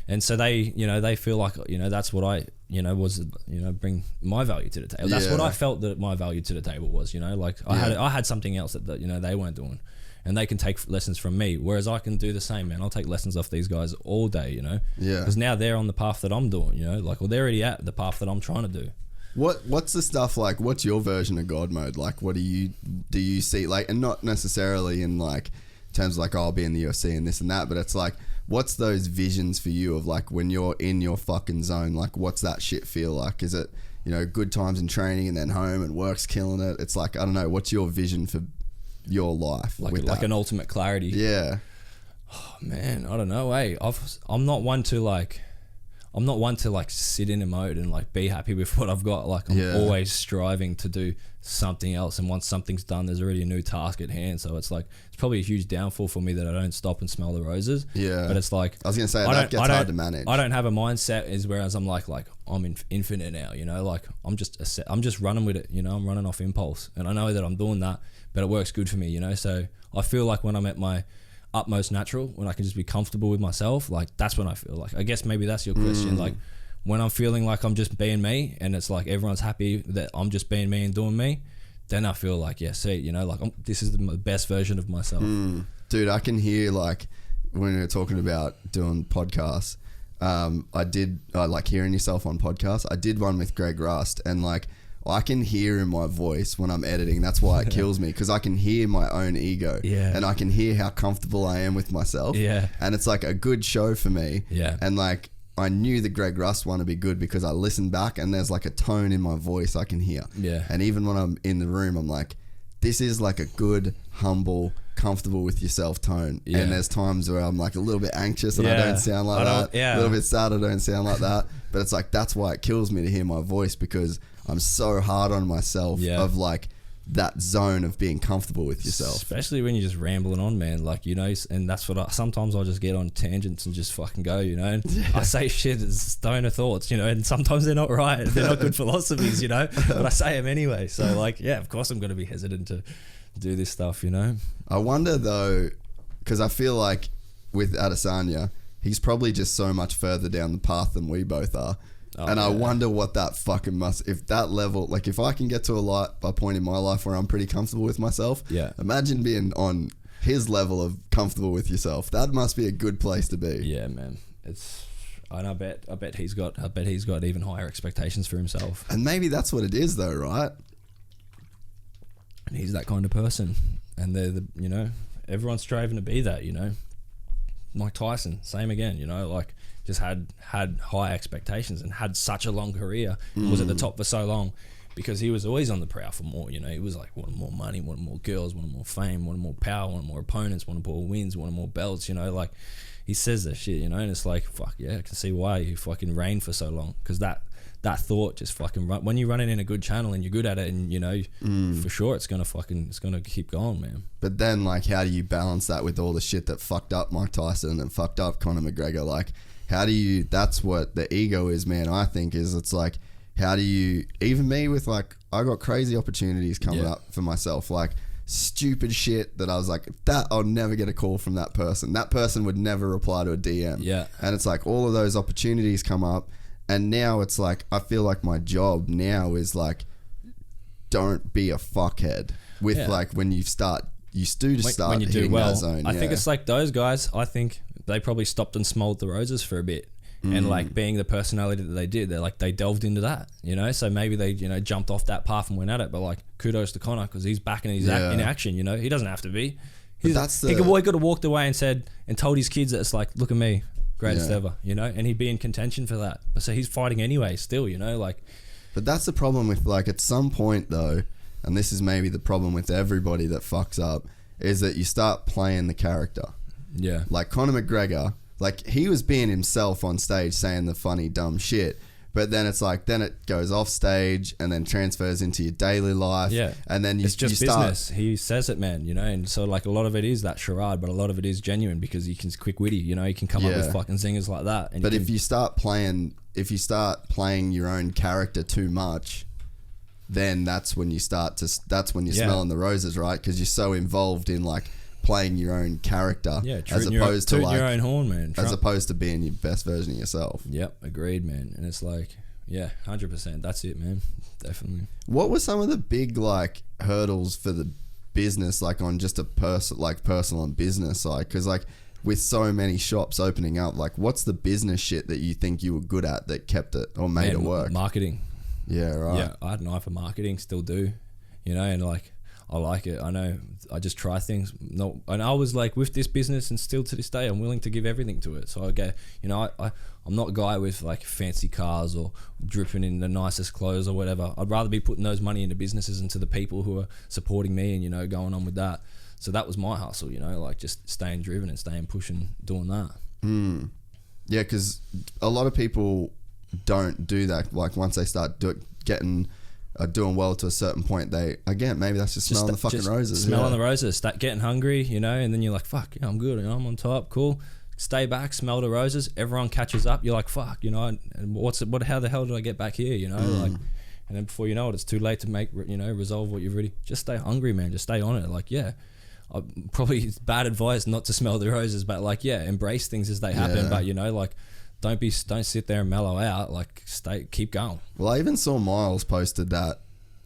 and so they feel like, you know, that's what I, you know, was, you know, bring my value to the table. That's what I felt that my value to the table was, you know, like I had something else that you know they weren't doing, and they can take lessons from me, whereas I can do the same, man. I'll take lessons off these guys all day, you know, because now they're on the path that I'm doing, you know, like, well, they're already at the path that I'm trying to do. What's the stuff like? What's your version of God mode? Like, what do you see, like, and not necessarily in like terms of like, oh, I'll be in the UFC and this and that, but it's like, what's those visions for you of like when you're in your fucking zone? Like, what's that shit feel like? Is it, you know, good times in training and then home and work's killing it? It's like, I don't know. What's your vision for your life? Like an ultimate clarity. Yeah. Oh man, I don't know. Hey, I'm not one to like sit in a mode and like be happy with what I've got. Like I'm always striving to do something else, and once something's done, there's already a new task at hand. So it's like, it's probably a huge downfall for me that I don't stop and smell the roses. Yeah. But it's like, I was gonna say that gets hard to manage. I don't have a mindset whereas I'm like I'm infinite now. You know, like I'm just running with it. You know, I'm running off impulse, and I know that I'm doing that, but it works good for me. You know, so I feel like when I'm at my utmost natural, when I can just be comfortable with myself, like that's when I feel like, I guess maybe that's your question, like when I'm feeling like I'm just being me and it's like everyone's happy that I'm just being me and doing me, then I feel like, see, you know, like this is the best version of myself. Dude, I can hear, like, when you're talking about doing podcasts, I like hearing yourself on podcasts. I did one with Greg Rust, and like I can hear in my voice when I'm editing. That's why it kills me, because I can hear my own ego, and I can hear how comfortable I am with myself. And it's like a good show for me. And like I knew the Greg Rust one would be good because I listened back and there's like a tone in my voice I can hear. And even when I'm in the room, I'm like, this is like a good, humble, comfortable with yourself tone. And there's times where I'm like a little bit anxious and I don't sound like that. A little bit sad, I don't sound like that. But it's like, that's why it kills me to hear my voice, because I'm so hard on myself of like that zone of being comfortable with yourself. Especially when you're just rambling on, man. Like, you know, and that's what sometimes I'll just get on tangents and just fucking go, you know. And I say shit as stoner thoughts, you know, and sometimes they're not right. They're not good philosophies, you know, but I say them anyway. So like, of course I'm going to be hesitant to do this stuff, you know. I wonder though, because I feel like with Adesanya, he's probably just so much further down the path than we both are. I wonder what that fucking if that level, like if I can get to a point in my life where I'm pretty comfortable with myself, imagine being on his level of comfortable with yourself. That must be a good place to be. Yeah, man. And I bet he's got even higher expectations for himself. And maybe that's what it is though, right? And he's that kind of person. And they're you know, everyone's striving to be that, you know. Mike Tyson, same again, you know, like just had high expectations and had such a long career, was at the top for so long because he was always on the prowl for more, you know. He was like, wanted more money, wanted more girls, wanted more fame, wanted more power, wanted more opponents, wanted more wins, wanted more belts, you know. Like, he says that shit, you know, and it's like, fuck yeah, I can see why he fucking reigned for so long, because that thought just fucking when you're running in a good channel and you're good at it, and you know, for sure it's gonna keep going, man. But then, like, how do you balance that with all the shit that fucked up Mike Tyson and fucked up Conor McGregor? Like, how do you, that's what the ego is, man, I think, is it's like, how do you, even me with like, I got crazy opportunities coming up for myself. Like, stupid shit that I was like, that I'll never get a call from that person. That person would never reply to a DM. Yeah. And it's like all of those opportunities come up, and now it's like I feel like my job now is like, don't be a fuckhead with like when you start. You do just start when you do hitting well. that zone. I think it's like those guys. I think they probably stopped and smelled the roses for a bit, and like being the personality that they did, they delved into that, you know. So maybe they jumped off that path and went at it. But like kudos to Connor because he's back in his in action. You know, he doesn't have to be. He could have walked away and said and told his kids that it's like, look at me, greatest ever, you know, and he'd be in contention for that. But so he's fighting anyway, still, you know, like. But that's the problem with like at some point though. And this is maybe the problem with everybody that fucks up, is that you start playing the character. Yeah. Like Conor McGregor, like he was being himself on stage saying the funny, dumb shit. But then it's like, then it goes off stage and then transfers into your daily life. Yeah. And then it's just business. He says it, man, you know. And so like a lot of it is that charade, but a lot of it is genuine because he can quick witty, you know. He can come up with fucking zingers like that. And but if you start playing your own character too much, then that's when you're smelling the roses, right? Because you're so involved in like playing your own character, as opposed to like your own horn, man. As opposed to being your best version of yourself. Yep, agreed, man. And it's like, 100%. That's it, man. Definitely. What were some of the big like hurdles for the business, like on just a personal and business side? Because like with so many shops opening up, like what's the business shit that you think you were good at that kept it or made it work? Marketing. Yeah, right. Yeah, I had an eye for marketing, still do, you know, and like I like it. I know I just try things. No, and I was like with this business, and still to this day, I'm willing to give everything to it. So I go, you know, I'm not a guy with like fancy cars or dripping in the nicest clothes or whatever. I'd rather be putting those money into businesses and to the people who are supporting me, and you know, going on with that. So that was my hustle, you know, like just staying driven and staying pushing, doing that. Yeah, because a lot of people don't do that. Like once they start doing well to a certain point, maybe that's just smelling the fucking roses. Smelling the roses, start getting hungry, you know, and then you're like, fuck, I'm good, you know, I'm on top, cool. Stay back, smell the roses. Everyone catches up. You're like, fuck, you know, and how the hell did I get back here, you know, like, and then before you know it, it's too late to make, you know, resolve what you've already. Just stay hungry, man. Just stay on it. Like, probably bad advice not to smell the roses, but like, embrace things as they happen. But you know, like, don't sit there and mellow out. Like, keep going. Well, I even saw Miles posted that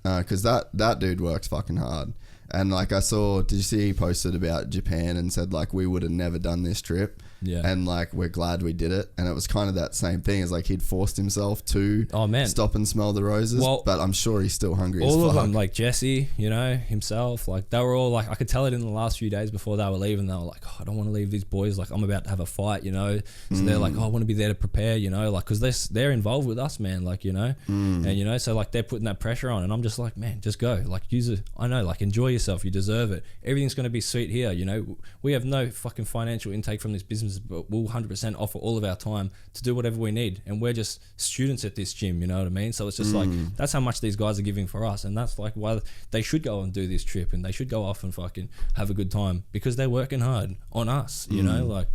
because that dude works fucking hard. And like did you see he posted about Japan and said like we would have never done this trip? Yeah. And like we're glad we did it. And it was kind of that same thing as like he'd forced himself to stop and smell the roses. Well, but I'm sure he's still hungry as fuck. All of them, like Jesse, you know, himself, like they were all like, I could tell it in the last few days before they were leaving. They were like, I don't want to leave these boys. Like I'm about to have a fight, you know. So they're like, I want to be there to prepare, you know, like because they're involved with us, man. Like, you know, and you know, so like they're putting that pressure on, and I'm just like, man, just go. Like use it. I know, like enjoy yourself. You deserve it. Everything's going to be sweet here, you know. We have no fucking financial intake from this business, but we'll 100% offer all of our time to do whatever we need, and we're just students at this gym, you know what I mean? So it's just like that's how much these guys are giving for us, and that's like why they should go and do this trip, and they should go off and fucking have a good time because they're working hard on us, you know, like.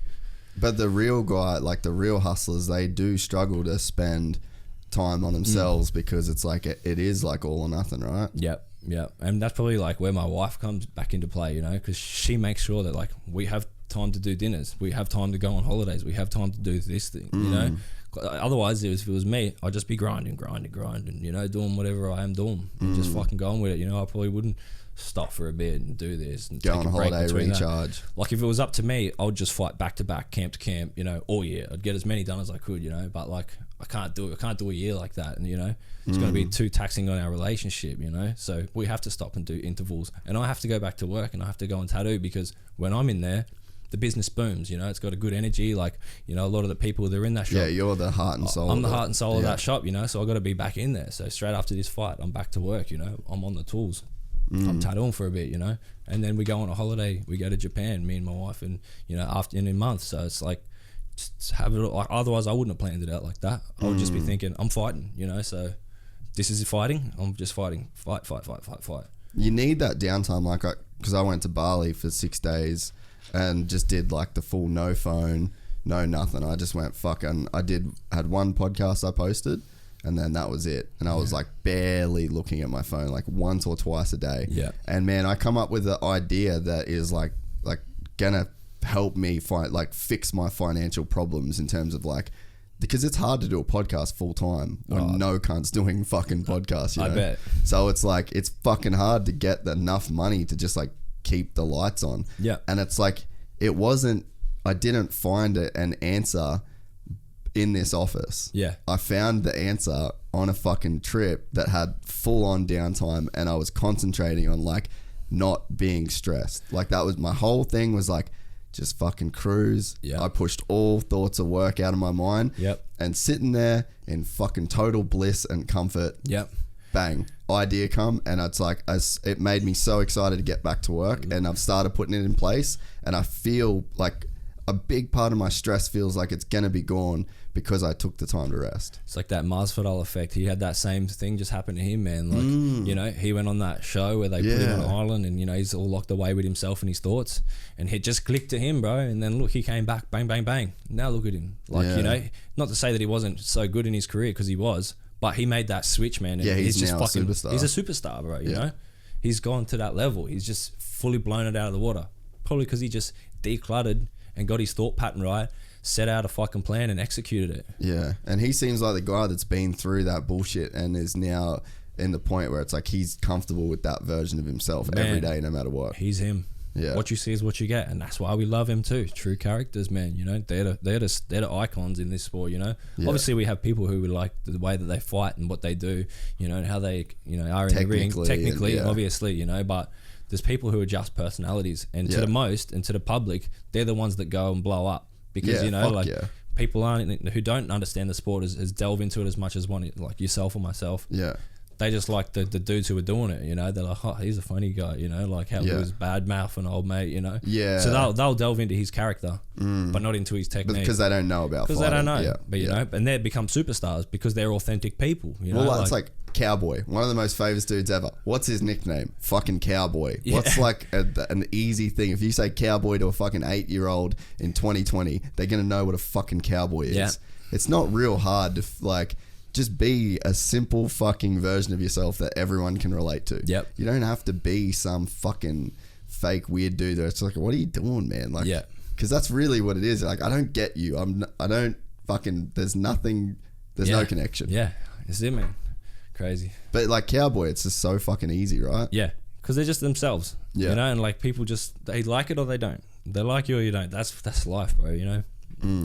But the real guy, like the real hustlers, they do struggle to spend time on themselves because it's like it is like all or nothing, right? Yep. Yeah, and that's probably like where my wife comes back into play, you know, because she makes sure that like we have time to do dinners, we have time to go on holidays, we have time to do this thing, you know. Otherwise, if it was me, I'd just be grinding, you know, doing whatever I am doing, and just fucking going with it, you know. I probably wouldn't stop for a bit and do this and go take on a holiday, recharge. That. Like if it was up to me, I would just fight back to back, camp to camp, you know, all year. I'd get as many done as I could, you know, but like I can't do a year like that, and you know, it's going to be too taxing on our relationship, you know. So we have to stop and do intervals, and I have to go back to work, and I have to go and tattoo because when I'm in there, the business booms, you know. It's got a good energy, like, you know, a lot of the people that are in that shop. Yeah, you're the heart and soul. I'm the heart and soul of that shop, you know. So I got to be back in there. So straight after this fight, I'm back to work, you know. I'm on the tools. I'm tattooing for a bit, you know, and then we go on a holiday. We go to Japan, me and my wife, and you know, in a month. So it's like, just have it. Like, otherwise, I wouldn't have planned it out like that. I would just be thinking, I'm fighting, you know. So this is fighting. I'm just fighting. Fight. You need that downtime, like, because I went to Bali for 6 days and just did like the full no phone, no nothing. I just went fucking. Had one podcast I posted. and then that was it. And I was like barely looking at my phone, like once or twice a day. Yeah. And man, I come up with the idea that is like gonna help me fix my financial problems in terms of like, because it's hard to do a podcast full time when no cunt's doing fucking podcasts, you know? I bet. So it's like, it's fucking hard to get enough money to just like keep the lights on. Yeah. And it's like, I didn't find an answer in this office. Yeah. I found the answer on a fucking trip that had full on downtime, and I was concentrating on like not being stressed. Like that was my whole thing, was like, just fucking cruise. Yeah. I pushed all thoughts of work out of my mind. Yep. And sitting there in fucking total bliss and comfort. Yep. Bang, idea come, and it's like, it made me so excited to get back to work, and I've started putting it in place, and I feel like a big part of my stress feels like it's gonna be gone because I took the time to rest. It's like that Masvidal effect. He had that same thing just happen to him, man. Like, you know, he went on that show where they put him on an island, and, you know, he's all locked away with himself and his thoughts, and it just clicked to him, bro. And then look, he came back, bang, bang, bang. Now look at him. Like, you know, not to say that he wasn't so good in his career, because he was, but he made that switch, man. And he's just now fucking, a superstar. he's a superstar, bro, you know? He's gone to that level. He's just fully blown it out of the water. Probably because he just decluttered and got his thought pattern right, set out a fucking plan and executed it. Yeah, and he seems like the guy that's been through that bullshit and is now in the point where it's like he's comfortable with that version of himself every day, no matter what. He's him. Yeah. What you see is what you get, and that's why we love him too. True characters, man. You know, they're the icons in this sport. You know, obviously we have people who we like the way that they fight and what they do. You know, and how they are in the ring technically, obviously. You know, but there's people who are just personalities, and to the most and to the public, they're the ones that go and blow up, because you know, people who don't understand the sport as delve into it as much as one, like yourself or myself. Yeah. They just like the dudes who are doing it, you know. They're like, oh, he's a funny guy, you know, like how he was bad mouth and old mate, you know. Yeah. So they'll delve into his character, but not into his technique, because they don't know about. Because they don't know. Yeah. But you know, and they become superstars because they're authentic people. You know, well, it's like Cowboy, one of the most famous dudes ever. What's his nickname? Fucking Cowboy. Yeah. What's like an easy thing? If you say Cowboy to a fucking 8-year-old in 2020, they're gonna know what a fucking cowboy is. Yeah. It's not real hard to like. Just be a simple fucking version of yourself that everyone can relate to. Yep. You don't have to be some fucking fake weird dude that's like, what are you doing, man? Like, because that's really what it is. Like, I don't get you. I don't fucking, there's nothing, there's no connection. Yeah. It's it, man. Crazy. But like Cowboy, it's just so fucking easy, right? Yeah. Because they're just themselves. Yeah. You know, and like people just, they like it or they don't. They like you or you don't. That's life, bro, you know?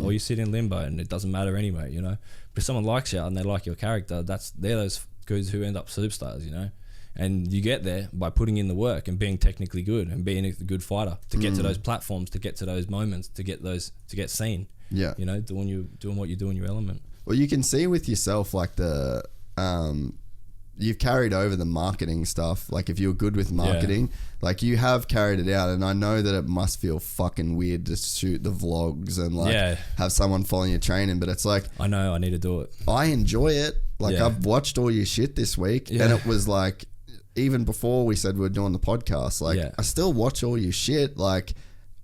Or you sit in limbo and it doesn't matter anyway, you know. But if someone likes you and they like your character, they're those dudes who end up superstars, you know. And you get there by putting in the work and being technically good and being a good fighter to get to those platforms, to get to those moments, to get seen. Yeah, you know, doing what you do in your element. Well, you can see with yourself, like you've carried over the marketing stuff. Like if you're good with marketing, like you have carried it out, and I know that it must feel fucking weird to shoot the vlogs and like have someone following your training, but it's like, I know I need to do it. I enjoy it. Like I've watched all your shit this week, and it was like, even before we said we were doing the podcast, like I still watch all your shit. Like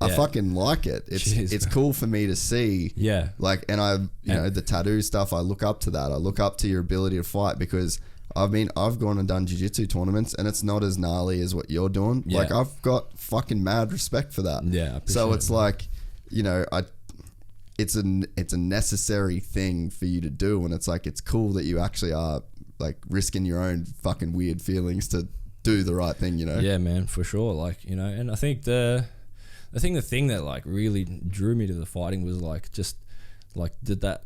I fucking like it. It's cool for me to see. Yeah. Like, and you know, the tattoo stuff, I look up to that. I look up to your ability to fight, because I've gone and done jiu-jitsu tournaments, and it's not as gnarly as what you're doing. Yeah. Like I've got fucking mad respect for that. Yeah. So it's like, you know, it's a necessary thing for you to do, and it's like, it's cool that you actually are like risking your own fucking weird feelings to do the right thing, you know? Yeah, man, for sure. Like, you know, and I think the thing that like really drew me to the fighting was like, just like to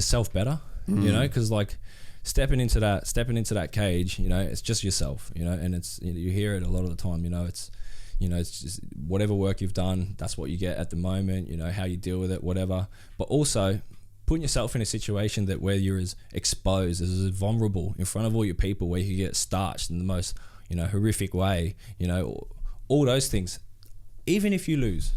self better, you know, because like stepping into that cage, you know, it's just yourself, you know, and it's, you hear it a lot of the time, you know, it's just whatever work you've done, that's what you get at the moment, you know, how you deal with it, whatever. But also putting yourself in a situation where you're as exposed, as vulnerable in front of all your people, where you get starched in the most, you know, horrific way, you know, all those things. Even if you lose,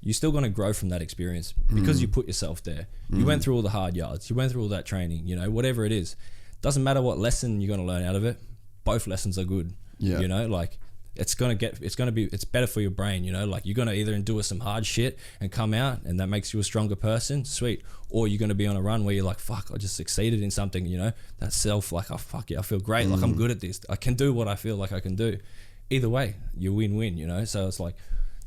you're still going to grow from that experience because you put yourself there. You went through all the hard yards. You went through all that training, you know, whatever it is. Doesn't matter what lesson you're going to learn out of it. Both lessons are good. Yeah. You know, like it's better for your brain, you know, like you're gonna either endure some hard shit and come out and that makes you a stronger person, sweet, or you're gonna be on a run where you're like, fuck, I just succeeded in something, you know, that self, like, oh fuck yeah, I feel great, like I'm good at this, I can do what I feel like I can do. Either way, you win-win, you know. So it's like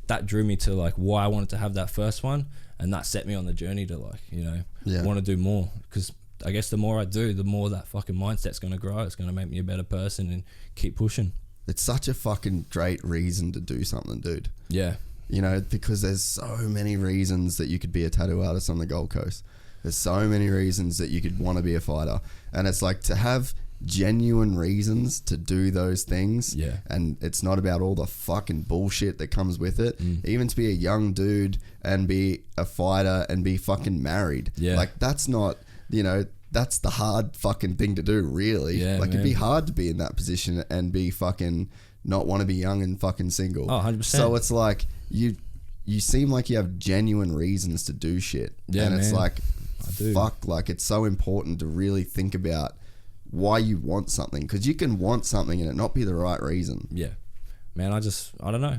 that drew me to like why I wanted to have that first one, and that set me on the journey to like, you know, want to do more, because I guess the more I do, the more that fucking mindset's going to grow. It's going to make me a better person and keep pushing. It's such a fucking great reason to do something, dude. Yeah. You know, because there's so many reasons that you could be a tattoo artist on the Gold Coast. There's so many reasons that you could want to be a fighter. And it's like to have genuine reasons to do those things. Yeah. And it's not about all the fucking bullshit that comes with it. Even to be a young dude and be a fighter and be fucking married. Yeah. Like that's not, you know, that's the hard fucking thing to do, really. Yeah, like, it'd be hard to be in that position and be fucking not want to be young and fucking single. Oh, 100%. So it's like, you seem like you have genuine reasons to do shit. Yeah, and it's like, fuck, like, it's so important to really think about why you want something, because you can want something and it not be the right reason. Yeah. Man, I don't know.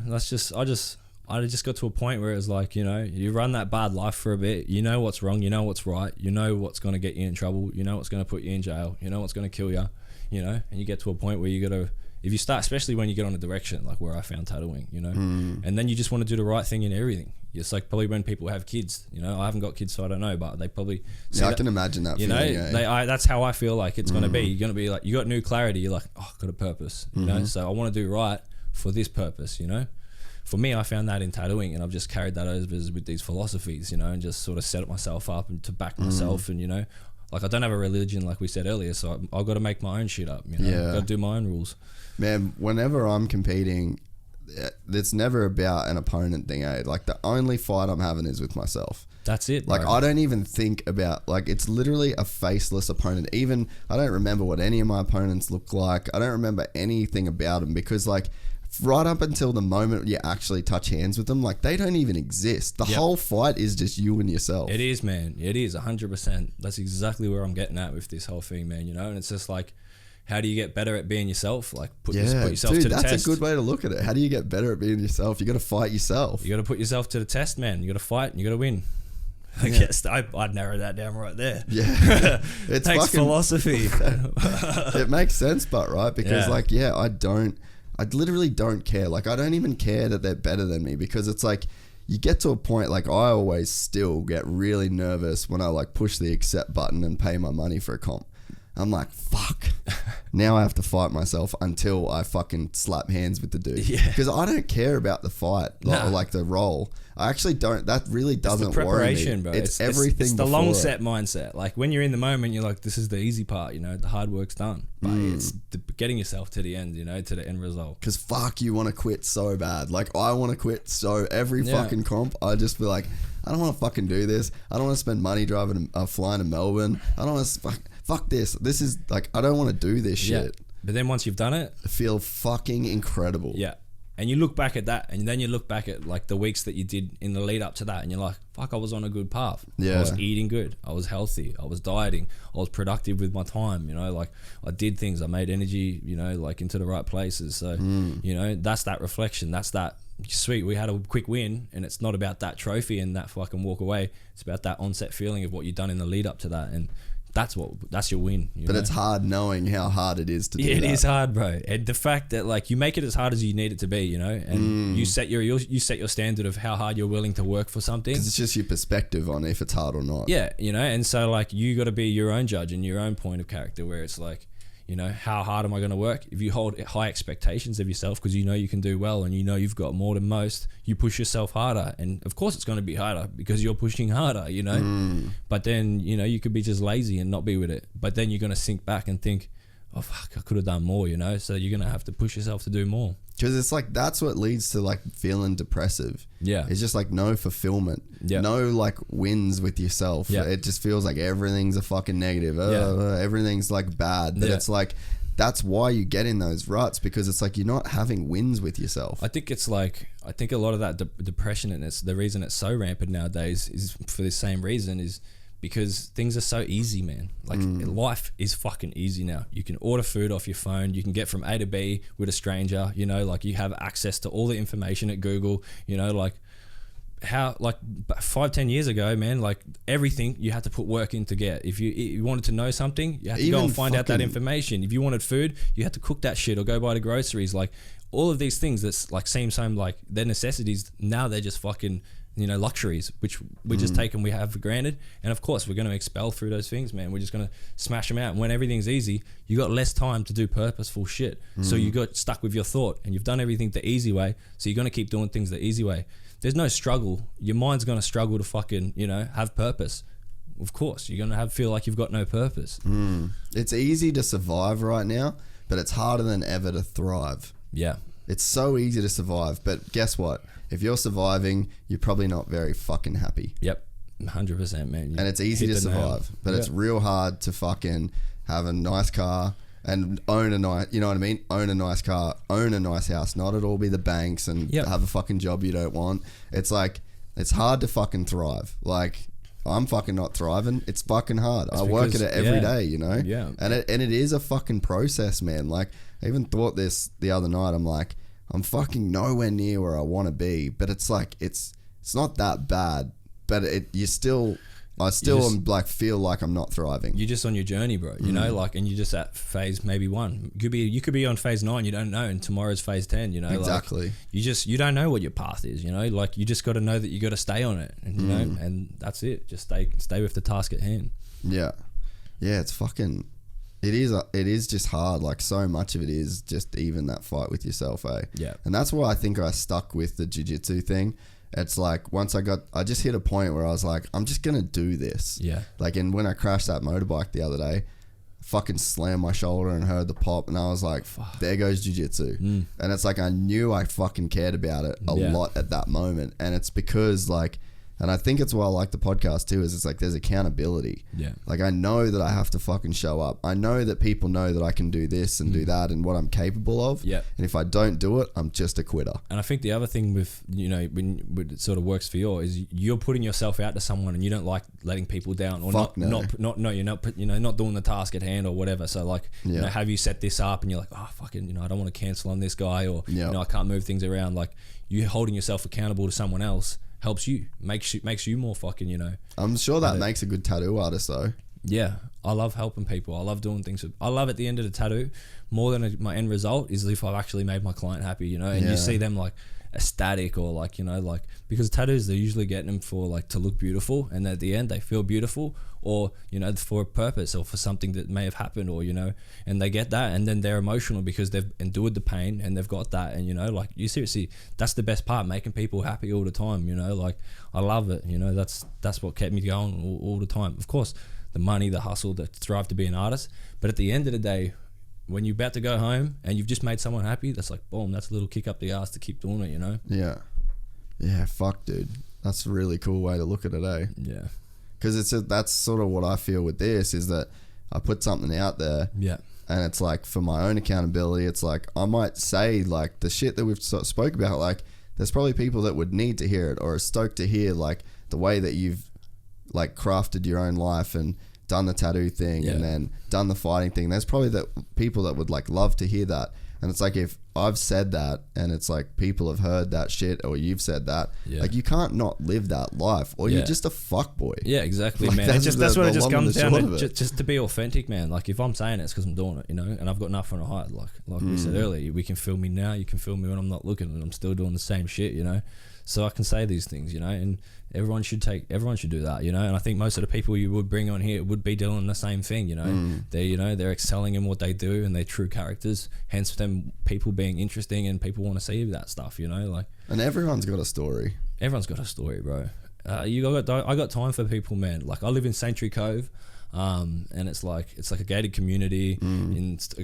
I just got to a point where it was like, you know, you run that bad life for a bit, you know what's wrong, you know what's right, you know what's going to get you in trouble, you know what's going to put you in jail, you know what's going to kill you, you know, and you get to a point where you got to, if you start, especially when you get on a direction, like where I found tattooing, you know, and then you just want to do the right thing in everything. It's like probably when people have kids, you know, I haven't got kids, so I don't know, but they probably... Yeah, I can imagine that feeling, you know, that's how I feel like it's going to be. You're going to be like, you got new clarity, you're like, oh, I've got a purpose, you know, so I want to do right for this purpose, you know. For me, I found that in tattooing, and I've just carried that over with these philosophies, you know, and just sort of set myself up and to back myself, and, you know, like I don't have a religion like we said earlier, so I've got to make my own shit up, you know, I've got to do my own rules. Man, whenever I'm competing, it's never about an opponent thing, eh? Like the only fight I'm having is with myself. That's it, like, bro. I don't even think about, like, it's literally a faceless opponent. Even I don't remember what any of my opponents look like. I don't remember anything about them, because like right up until the moment you actually touch hands with them, like they don't even exist. The whole fight is just you and yourself. It is, man. It is 100%. That's exactly where I'm getting at with this whole thing, man, you know. And it's just like, how do you get better at being yourself? Like put yourself to the test. That's a good way to look at it. How do you get better at being yourself? You got to fight yourself. You got to put yourself to the test, man. You got to fight and you got to win. I guess I'd narrow that down right there. Yeah. It's takes philosophy. It makes sense, but right? Because like, I literally don't care. Like, I don't even care that they're better than me, because it's like, you get to a point, like I always still get really nervous when I like push the accept button and pay my money for a comp. I'm like, fuck. Now I have to fight myself until I fucking slap hands with the dude. Yeah. Because I don't care about the fight, like the role. I actually don't. That really doesn't worry me. Bro. It's everything. It's the long set mindset. Like when you're in the moment, you're like, this is the easy part. You know, the hard work's done. But it's getting yourself to the end. You know, to the end result. Because fuck, you want to quit so bad. Like I want to quit so every fucking comp. I just feel like, I don't want to fucking do this. I don't want to spend money driving, flying to Melbourne. I don't want to. Fuck this. This is like, I don't want to do this shit. But then once you've done it, I feel fucking incredible. Yeah. And you look back at that, and then you look back at like the weeks that you did in the lead up to that, and you're like, fuck, I was on a good path. Yeah. I was eating good. I was healthy. I was dieting. I was productive with my time. You know, like I did things. I made energy, you know, like into the right places. So, you know, that's that reflection. That's that. Sweet, we had a quick win, and it's not about that trophy and that fucking walk away. It's about that onset feeling of what you've done in the lead up to that. And that's your win. But it's hard knowing how hard it is to do that. It is hard, bro. And the fact that like you make it as hard as you need it to be, you know, and you set your standard of how hard you're willing to work for something. 'Cause it's just your perspective on if it's hard or not. Yeah, you know, and so like you got to be your own judge and your own point of character, where it's like, you know, how hard am I going to work? If you hold high expectations of yourself because you know you can do well and you know you've got more than most, you push yourself harder. And of course it's going to be harder because you're pushing harder, you know. But then, you know, you could be just lazy and not be with it. But then you're going to sink back and think, oh, fuck, I could have done more, you know. So you're going to have to push yourself to do more. Because it's like, that's what leads to like feeling depressive. Yeah. It's just like no fulfillment. Yeah. No like wins with yourself. Yeah. It just feels like everything's a fucking negative. Everything's like bad. But it's like, that's why you get in those ruts, because it's like you're not having wins with yourself. I think it's like, I think a lot of that depression, and it's the reason it's so rampant nowadays is for the same reason, is because things are so easy, man. Like life is fucking easy now. You can order food off your phone. You can get from A to B with a stranger, you know, like you have access to all the information at Google, you know, like how, like 5-10 years ago, man, like everything you had to put work in to get. If you wanted to know something, you had to go and find out that information. If you wanted food, you had to cook that shit or go buy the groceries. Like all of these things that's like seem so like they're necessities, now they're just fucking, you know, luxuries, which we just take and we have for granted. And of course we're going to expel through those things, man. We're just going to smash them out. And when everything's easy, you got less time to do purposeful shit. So you got stuck with your thought and you've done everything the easy way. So you're going to keep doing things the easy way. There's no struggle. Your mind's going to struggle to fucking, you know, have purpose. Of course, you're going to feel like you've got no purpose. It's easy to survive right now, but it's harder than ever to thrive. Yeah. It's so easy to survive, but guess what? If you're surviving, you're probably not very fucking happy. Yep. 100%, man. And it's easy to survive, but it's real hard to fucking have a nice car and own a nice, you know what I mean? Own a nice car, own a nice house, not at all be the banks and have a fucking job you don't want. It's like, it's hard to fucking thrive. Like, I'm fucking not thriving. It's fucking hard. I work at it every day, you know? Yeah. And it is a fucking process, man. Like, I even thought this the other night. I'm like, I'm fucking nowhere near where I want to be, but it's like, it's not that bad, but I still am like, feel like I'm not thriving. You're just on your journey, bro, you know, like, and you're just at phase maybe 1. You could be on phase 9, you don't know, and tomorrow's phase 10, you know. Exactly. Like, you don't know what your path is, you know, like you just got to know that you got to stay on it, and you know, and that's it. Just stay with the task at hand. Yeah. Yeah, it's fucking, it is just hard. Like, so much of it is just even that fight with yourself, eh? Yeah. And that's why I think I stuck with the jiu-jitsu thing. It's like, once I just hit a point where I was like, I'm just going to do this. Yeah. Like, and when I crashed that motorbike the other day, I fucking slammed my shoulder and heard the pop, and I was like, there goes jiu-jitsu. And it's like, I knew I fucking cared about it a lot at that moment. And it's because, like, and I think it's why I like the podcast too, is it's like there's accountability. Yeah. Like, I know that I have to fucking show up. I know that people know that I can do this and do that and what I'm capable of. Yeah. And if I don't do it, I'm just a quitter. And I think the other thing with, you know, when it sort of works for you is you're putting yourself out to someone and you don't like letting people down, or you're not doing the task at hand or whatever. So like, you know, have you set this up and you're like, oh fucking, you know, I don't want to cancel on this guy, or you know, I can't move things around. Like, you holding yourself accountable to someone else helps you, makes you more fucking, you know. I'm sure that makes a good tattoo artist though. Yeah, I love helping people. I love doing things. I love at the end of the tattoo more than my end result is if I've actually made my client happy, you know. And you see them like ecstatic, or like, you know, like, because tattoos, they're usually getting them for like to look beautiful, and at the end they feel beautiful, or you know, for a purpose or for something that may have happened, or you know, and they get that, and then they're emotional because they've endured the pain and they've got that, and you know, like, you seriously, that's the best part, making people happy all the time, you know. Like, I love it, you know. That's what kept me going all the time. Of course, the money, the hustle, the drive to be an artist, but at the end of the day, when you're about to go home and you've just made someone happy, that's like, boom, that's a little kick up the ass to keep doing it, you know? Yeah, fuck, dude. That's a really cool way to look at it, eh? Yeah. Because that's sort of what I feel with this, is that I put something out there. Yeah. And it's like, for my own accountability, it's like, I might say like the shit that we've spoke about, like, there's probably people that would need to hear it or are stoked to hear like the way that you've like crafted your own life and done the tattoo thing and then done the fighting thing. There's probably that people that would like love to hear that. And it's like, if I've said that and it's like people have heard that shit, or you've said that, like, you can't not live that life, or you're just a fuckboy. Yeah, exactly, like, man. That's what it just comes down to. Just to be authentic, man. Like, if I'm saying it, it's because I'm doing it, you know, and I've got nothing to hide. Like we said earlier, we can film me now, you can film me when I'm not looking, and I'm still doing the same shit, you know. So I can say these things, you know, and everyone should do that, you know. And I think most of the people you would bring on here would be doing the same thing, you know. They're excelling in what they do, and they're true characters, hence them people being interesting and people want to see that stuff, you know. Like, and everyone's got a story. Everyone's got a story, bro. I got time for people, man. Like, I live in Saintry Cove, and it's like a gated community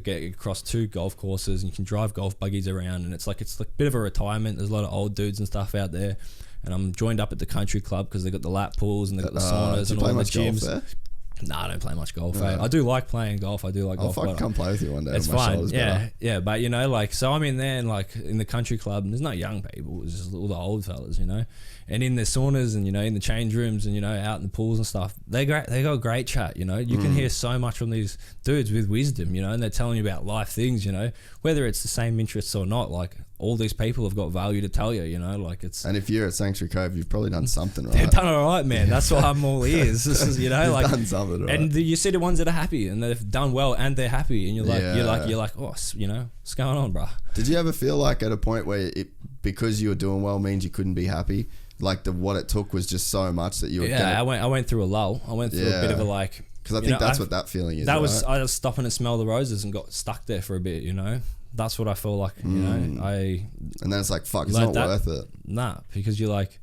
across 2 golf courses, and you can drive golf buggies around, and it's like a bit of a retirement. There's a lot of old dudes and stuff out there, and I'm joined up at the country club because they got the lap pools and they got the saunas and all the gyms. Nah, I don't play much golf. I do like playing golf. I do like golf. I'll fucking come play with you one day. It's My fine. shoulder's Yeah, better. yeah. But you know, like, so I'm in there and like in the country club, and there's no young people. It's just all the old fellas, you know. And in the saunas and, you know, in the change rooms and, you know, out in the pools and stuff, they got great chat, you know. You can hear so much from these dudes with wisdom, you know, and they're telling you about life things, you know, whether it's the same interests or not. Like, all these people have got value to tell you, you know, like it's... And if you're at Sanctuary Cove, you've probably done something right. They've done all right, man. That's why I'm all ears. This is, you know, You've like... done something right. And you see the ones that are happy and they've done well and they're happy, and you're like, Yeah. you're like, oh, you know, what's going on, bro? Did you ever feel like at a point where because you were doing well means you couldn't be happy? Like what it took was just so much that you were I went through a lull. I went through a bit of a like... Because I think that's what that feeling is. That right? was, I was stopping to smell the roses and got stuck there for a bit, you know? That's what I feel like, you know? And then it's like, fuck, it's not worth it. Nah, because you're like...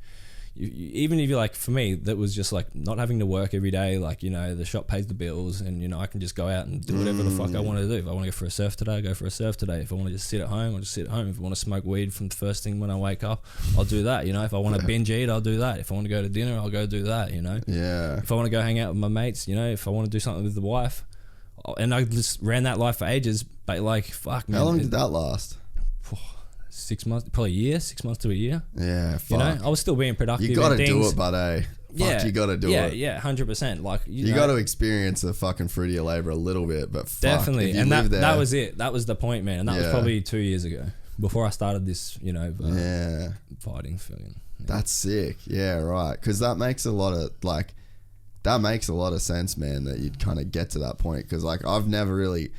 even if you're like, for me, that was just like not having to work every day. Like, you know, the shop pays the bills and, you know, I can just go out and do whatever the fuck I want to do. If I want to go for a surf today, I go for a surf today. If I want to just sit at home, I'll just sit at home. If I want to smoke weed from the first thing when I wake up, I'll do that, you know. If I want to binge eat, I'll do that. If I want to go to dinner, I'll go do that, you know. Yeah. If I want to go hang out with my mates, you know, if I want to do something with the wife. And I just ran that life for ages, but like, fuck, man. How long did that last? 6 months, probably a year, 6 months to a year. Yeah, fuck. You know, I was still being productive. You got to do it, but fuck, you got to do it. Yeah, 100%. Like you got to experience the fucking fruit of your labor a little bit, but fuck, definitely. if you And live there, that was it. That was the point, man. And that was probably 2 years ago, before I started this, you know, fighting feeling. Yeah. That's sick. Yeah, right. Because that makes a lot of sense, man. That you'd kind of get to that point. Because like I haven't really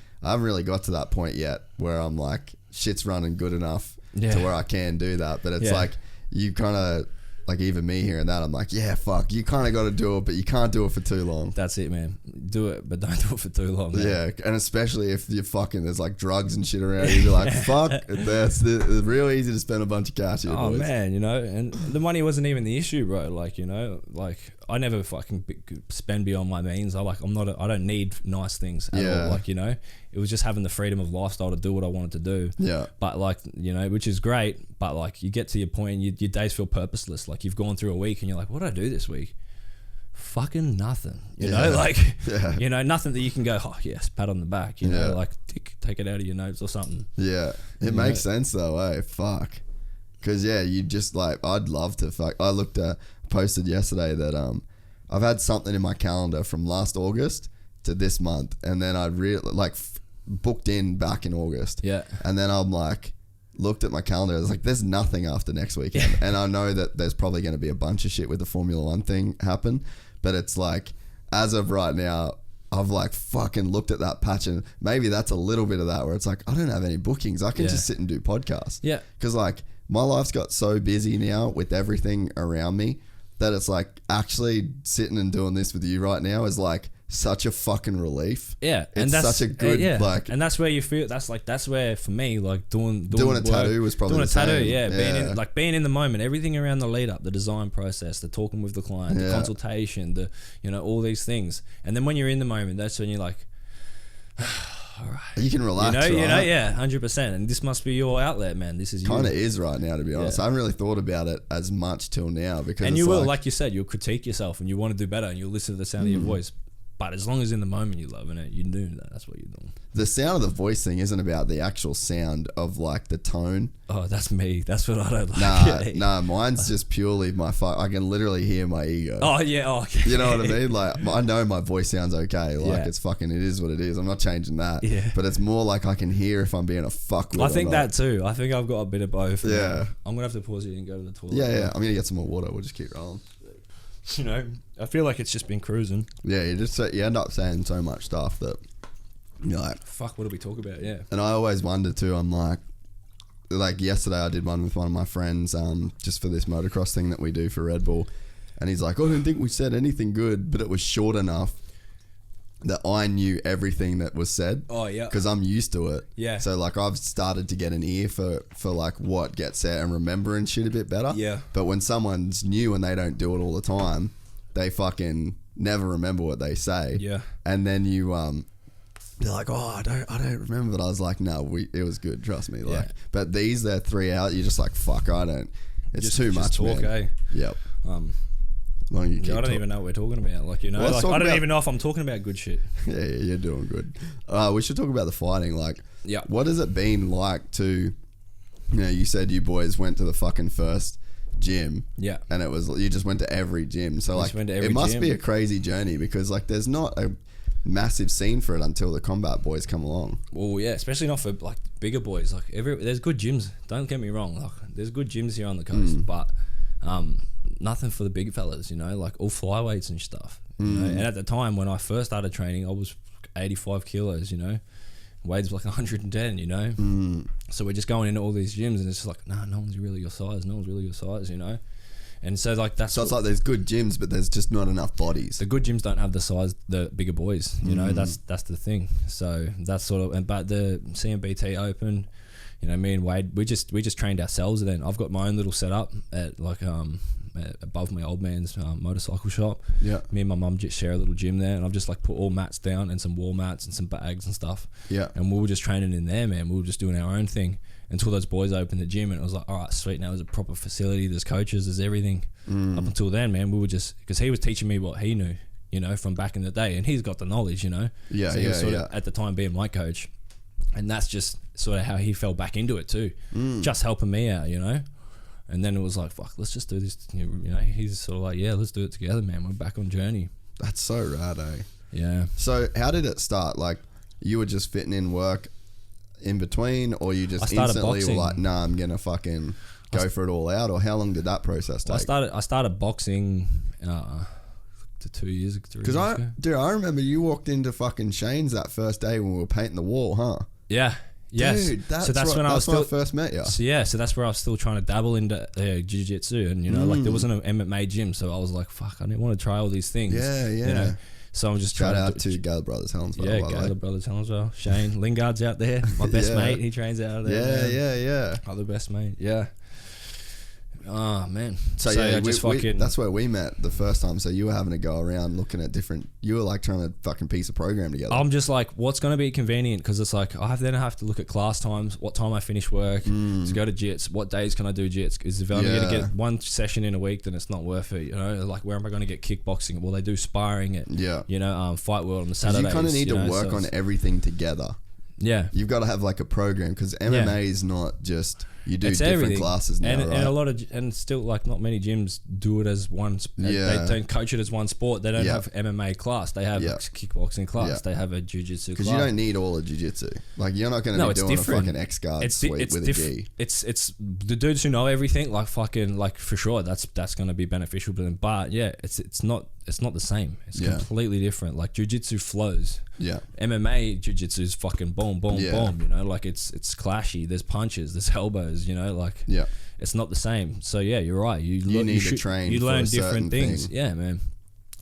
got to that point yet where I'm like shit's running good enough to where I can do that. But it's like you kind of like, even me hearing that, I'm like, yeah, fuck, you kind of got to do it, but you can't do it for too long. That's it, man. Do it, but don't do it for too long. Man. Yeah, and especially if you're fucking, there's like drugs and shit around you, you're like, fuck, it's real easy to spend a bunch of cash here, boys. Man, you know, and the money wasn't even the issue, bro. Like, you know, like I never fucking spend beyond my means. I don't need nice things at all. Like, you know, it was just having the freedom of lifestyle to do what I wanted to do. Yeah. But like, you know, which is great, but like you get to your point and your days feel purposeless. Like you've gone through a week and you're like, what did I do this week? Fucking nothing. You know, like, you know, nothing that you can go, oh yes, pat on the back, you know, like take it out of your notes or something. Yeah. It makes sense though, eh? Fuck. Cause you just like, I'd love to fuck. I posted yesterday that I've had something in my calendar from last August to this month, and then I really like booked in back in August. Yeah. And then I'm like, looked at my calendar. I was like, there's nothing after next weekend. And I know that there's probably going to be a bunch of shit with the Formula One thing happen, but it's like, as of right now, I've like fucking looked at that patch, and maybe that's a little bit of that where it's like, I don't have any bookings. I can just sit and do podcasts. Yeah. Cause like my life's got so busy now with everything around me that it's like actually sitting and doing this with you right now is like such a fucking relief. Yeah. It's and that's such a good like, and that's where you feel that's where for me, like doing a tattoo was probably doing the a tattoo. Same. Being in the moment, everything around the lead up, the design process, the talking with the client, the consultation, the, you know, all these things. And then when you're in the moment, that's when you're like, all right. You can relax, you know, 100%. And this must be your outlet, man. This is kind of is right now, to be honest. I haven't really thought about it as much till now because. And you will, like you said, you'll critique yourself and you want to do better and you'll listen to the sound of your voice. But as long as in the moment you're loving it, you do that. That's what you're doing. The sound of the voice thing isn't about the actual sound of like the tone. Oh, that's me. That's what I don't like. Nah, mine's just purely my I can literally hear my ego. Oh yeah, okay. You know what I mean? Like I know my voice sounds okay. Like it's fucking, it is what it is. I'm not changing that. Yeah. But it's more like I can hear if I'm being a fuckwit. I think that too. I think I've got a bit of both. Yeah. I'm gonna have to pause it and go to the toilet. Yeah. I'm gonna get some more water. We'll just keep rolling. You know, I feel like it's just been cruising. Yeah, you end up saying so much stuff that you're like, fuck, what do we talk about? Yeah. And I always wonder too, I'm like yesterday I did one with one of my friends just for this motocross thing that we do for Red Bull, and he's like, I don't think we said anything good, but it was short enough that I knew everything that was said. Oh yeah. Because I'm used to it. Yeah. So like I've started to get an ear for like what gets said and remembering shit a bit better. Yeah. But when someone's new and they don't do it all the time, they fucking never remember what they say. Yeah. And then you they're like, oh, I don't remember. But I was like, no, it was good. Trust me. Like, but they're 3 out. You're just like, fuck, I don't. It's too much. Talk, man. Yep. As long as you keep I don't even know what we're talking about. Like, you know, Well, let's like, talk I don't about- even know if I'm talking about good shit. Yeah, you're doing good. We should talk about the fighting. Like, Yeah. what has it been like to, you know, you said you boys went to the fucking first gym. Yeah. And it was, you just went to every gym. So, like, went to every it must gym. be a crazy journey because, like, there's not a massive scene for it until the combat boys come along. Well, yeah, especially not for like bigger boys. Like there's good gyms. Don't get me wrong. Like there's good gyms here on the coast, but nothing for the big fellas. You know, like all flyweights and stuff. You know? And at the time when I first started training, I was 85 kilos. You know, weight's like 110. You know, so we're just going into all these gyms and it's just like, nah, no one's really your size. No one's really your size. You know. And so like that's So it's like there's good gyms, but there's just not enough bodies. the good gyms don't have the size the bigger boys, you know. That's the thing. So that's sort of, and but the CMBT Open, you know, me and Wade, we just trained ourselves. Then I've got my own little setup at like above my old man's motorcycle shop. Yeah. Me and my mum just share a little gym there, and I've just like put all mats down and some wall mats and some bags and stuff. Yeah. And we were just training in there, man. We were just doing our own thing until those boys opened the gym, and it was like, all right, sweet. Now there's a proper facility. There's coaches. There's everything. Up until then, man, we were just, because he was teaching me what he knew, you know, from back in the day, and he's got the knowledge, you know. Yeah, so he was yeah, sort of at the time being my coach, and that's just sort of how he fell back into it too, just helping me out, you know. And then it was like, fuck, let's just do this. You know, he's sort of like, yeah, let's do it together, man. We're back on journey. That's so rad, eh? Yeah. So how did it start? Like, you were just fitting in work in between, or you just started instantly boxing. were like, nah, I'm gonna fucking go for it all out? Or how long did that process take? I started boxing to 2 years ago. Because I remember you walked into fucking Shane's that first day when we were painting the wall, huh? Yeah. Yes. Dude, so that's when I first met you. So yeah, so that's where I was still trying to dabble into jiu-jitsu, and you know, like there wasn't an MMA gym, so I was like, fuck, I didn't want to try all these things. Yeah, yeah. You know, so I'm just Shout trying out to Gaylor Brothers Helensville. yeah, by the way. Gaylor Brothers Helensville. Shane Lingard's out there, my best Yeah. mate. He trains out there. Yeah, man. yeah, yeah. Other best mate. Yeah. Oh man. So yeah, I just fucking. that's where we met the first time. So you were having to go around looking at different. You were like trying to fucking piece a program together. I'm just like, what's going to be convenient? Because it's like then I have to look at class times, what time I finish work, to go to jits, what days can I do jits? Because if I'm going to get one session in a week, then it's not worth it. You know, like where am I going to get kickboxing? Well, they do sparring at you know, Fight World on the Saturdays. You kind of need to work on everything together. Yeah, You've got to have like a program because MMA is not just you do it's different everything. classes now, and, right? and a lot of and still like not many gyms do it as one. Yeah. They don't coach it as one sport. They don't have MMA class. They have kickboxing class. Yeah. They have a jiu-jitsu class. Because you don't need all of jiu-jitsu. Like you're not going to be doing different. a fucking X-guard sweep with a gi. It's the dudes who know everything, like fucking, like for sure. That's going to be beneficial to them. But yeah, it's not the same. It's completely different. Like jiu-jitsu flows. Yeah. MMA jiu-jitsu is fucking boom, boom, boom. You know, like it's clashy. There's punches. There's elbows. You know, like it's not the same. So yeah, you're right. You need to train. You for learn a certain different things. thing. Yeah, man.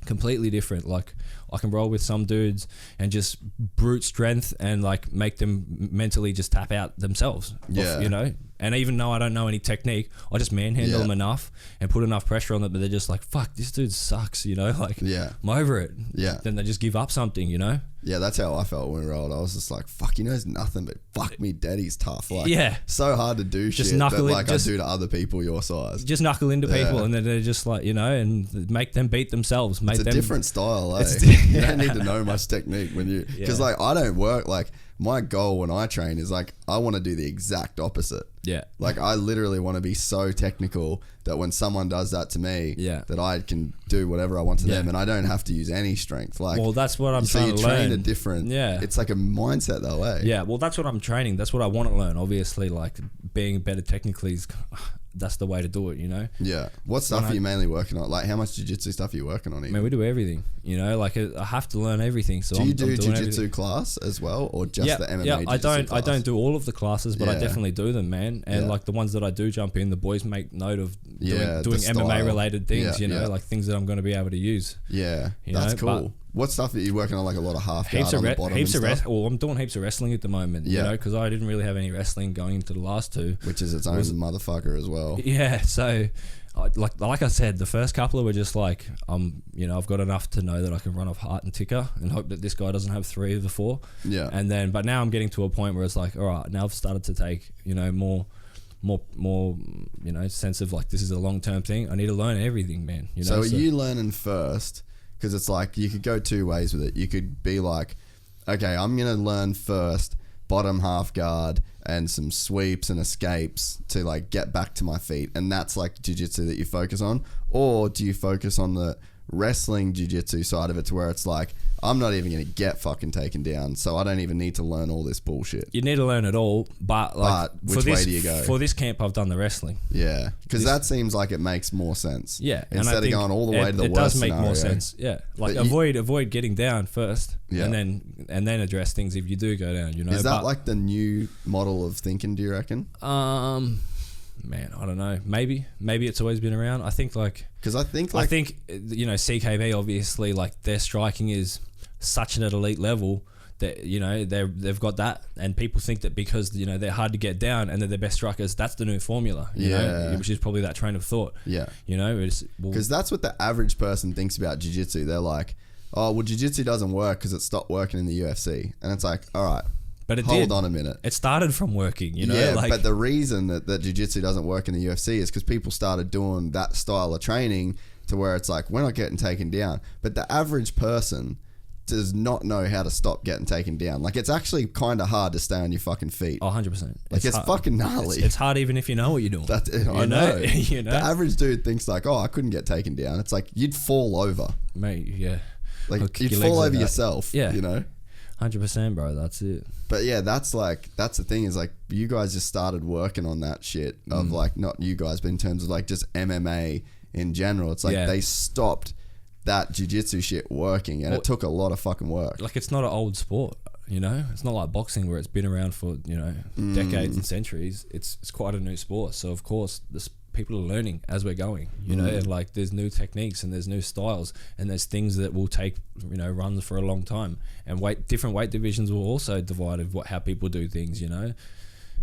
Completely different. Like I can roll with some dudes and just brute strength and like make them mentally just tap out themselves. Yeah. You know. And even though I don't know any technique, I just manhandle them enough and put enough pressure on them, but they're just like, fuck, this dude sucks, you know? Like, I'm over it. Yeah. Then they just give up something, you know? Yeah, that's how I felt when we rolled. I was just like, fuck, he knows nothing, but fuck me, daddy's tough. Like, so hard to do just shit knuckle that it, like I do to other people your size. Just knuckle into people and then they're just like, you know, and make them beat themselves. It's a different style, eh? You don't need to know much technique when you... Because like, I don't work like... My goal when I train is like, I want to do the exact opposite. Yeah. Like I literally want to be so technical that when someone does that to me, that I can do whatever I want to them and I don't have to use any strength. Like, well, that's what I'm trying to learn. So you train a different, it's like a mindset though, eh? Yeah, well, that's what I'm training. That's what I want to learn. Obviously, like being better technically is... That's the way to do it, you know? Yeah. What stuff are you mainly working on? Like, how much jiu-jitsu stuff are you working on even? Man, we do everything, you know? Like, I have to learn everything. So do you do jiu-jitsu class as well, or just the MMA jiu-jitsu class? I don't do all of the classes, but I definitely do them, man. And, like, the ones that I do jump in, the boys make note of doing MMA-related things, you know? Like, things that I'm going to be able to use. Yeah, that's cool. What stuff are you working on? Like a lot of half guard on the bottom and stuff? Well, I'm doing heaps of wrestling at the moment, you know, because I didn't really have any wrestling going into the last two. Which is its own motherfucker as well. Yeah, so like I said, the first couple were just like, you know, I've got enough to know that I can run off Hart and Ticker and hope that this guy doesn't have 3 of the 4. Yeah. And then, but now I'm getting to a point where it's like, all right, now I've started to take, you know, more more, you know, sense of like, this is a long-term thing. I need to learn everything, man. You know? So are you learning first? Because it's like, you could go two ways with it. You could be like, okay, I'm going to learn first bottom half guard and some sweeps and escapes to like get back to my feet. And that's like jiu-jitsu that you focus on. Or do you focus on the wrestling jiu-jitsu side of it to where it's like, I'm not even going to get fucking taken down, so I don't even need to learn all this bullshit. You need to learn it all, but like, which way do you go? For this camp, I've done the wrestling. Yeah, because that seems like it makes more sense. Yeah, instead of going all the way to the worst it does make scenario. More sense. Yeah, like avoid getting down first, and then address things if you do go down. You know, is that like the new model of thinking? Do you reckon? Man, I don't know. Maybe it's always been around. I think because I think you know, CKB obviously, like, their striking is such an elite level that, you know, they've got that, and people think that because, you know, they're hard to get down and they're the best strikers, that's the new formula. You know, which is probably that train of thought. Yeah, you know, because that's what the average person thinks about jiu-jitsu. They're like, oh, well, jiu-jitsu doesn't work because it stopped working in the UFC, and it's like, all right. But hold on a minute. It started from working, you know? Yeah, but the reason that jiu-jitsu doesn't work in the UFC is because people started doing that style of training to where it's like, we're not getting taken down. But the average person does not know how to stop getting taken down. Like, it's actually kind of hard to stay on your fucking feet. Oh, 100%. Like, it's fucking gnarly. It's hard even if you know what you're doing. I know. You know? The average dude thinks like, oh, I couldn't get taken down. It's like, you'd fall over. Mate, yeah. Like, you'd fall over yourself, you know? 100%, bro. That's it. But yeah, that's the thing is like, you guys just started working on that shit of like, not you guys, but in terms of like just MMA in general. It's like they stopped that jiu-jitsu shit working, and it took a lot of fucking work. Like, it's not an old sport, you know? It's not like boxing where it's been around for, you know, decades and centuries. It's quite a new sport. So of course, people are learning as we're going, you know, and like, there's new techniques and there's new styles and there's things that will take, you know, runs for a long time, and different weight divisions will also divide of how people do things, you know.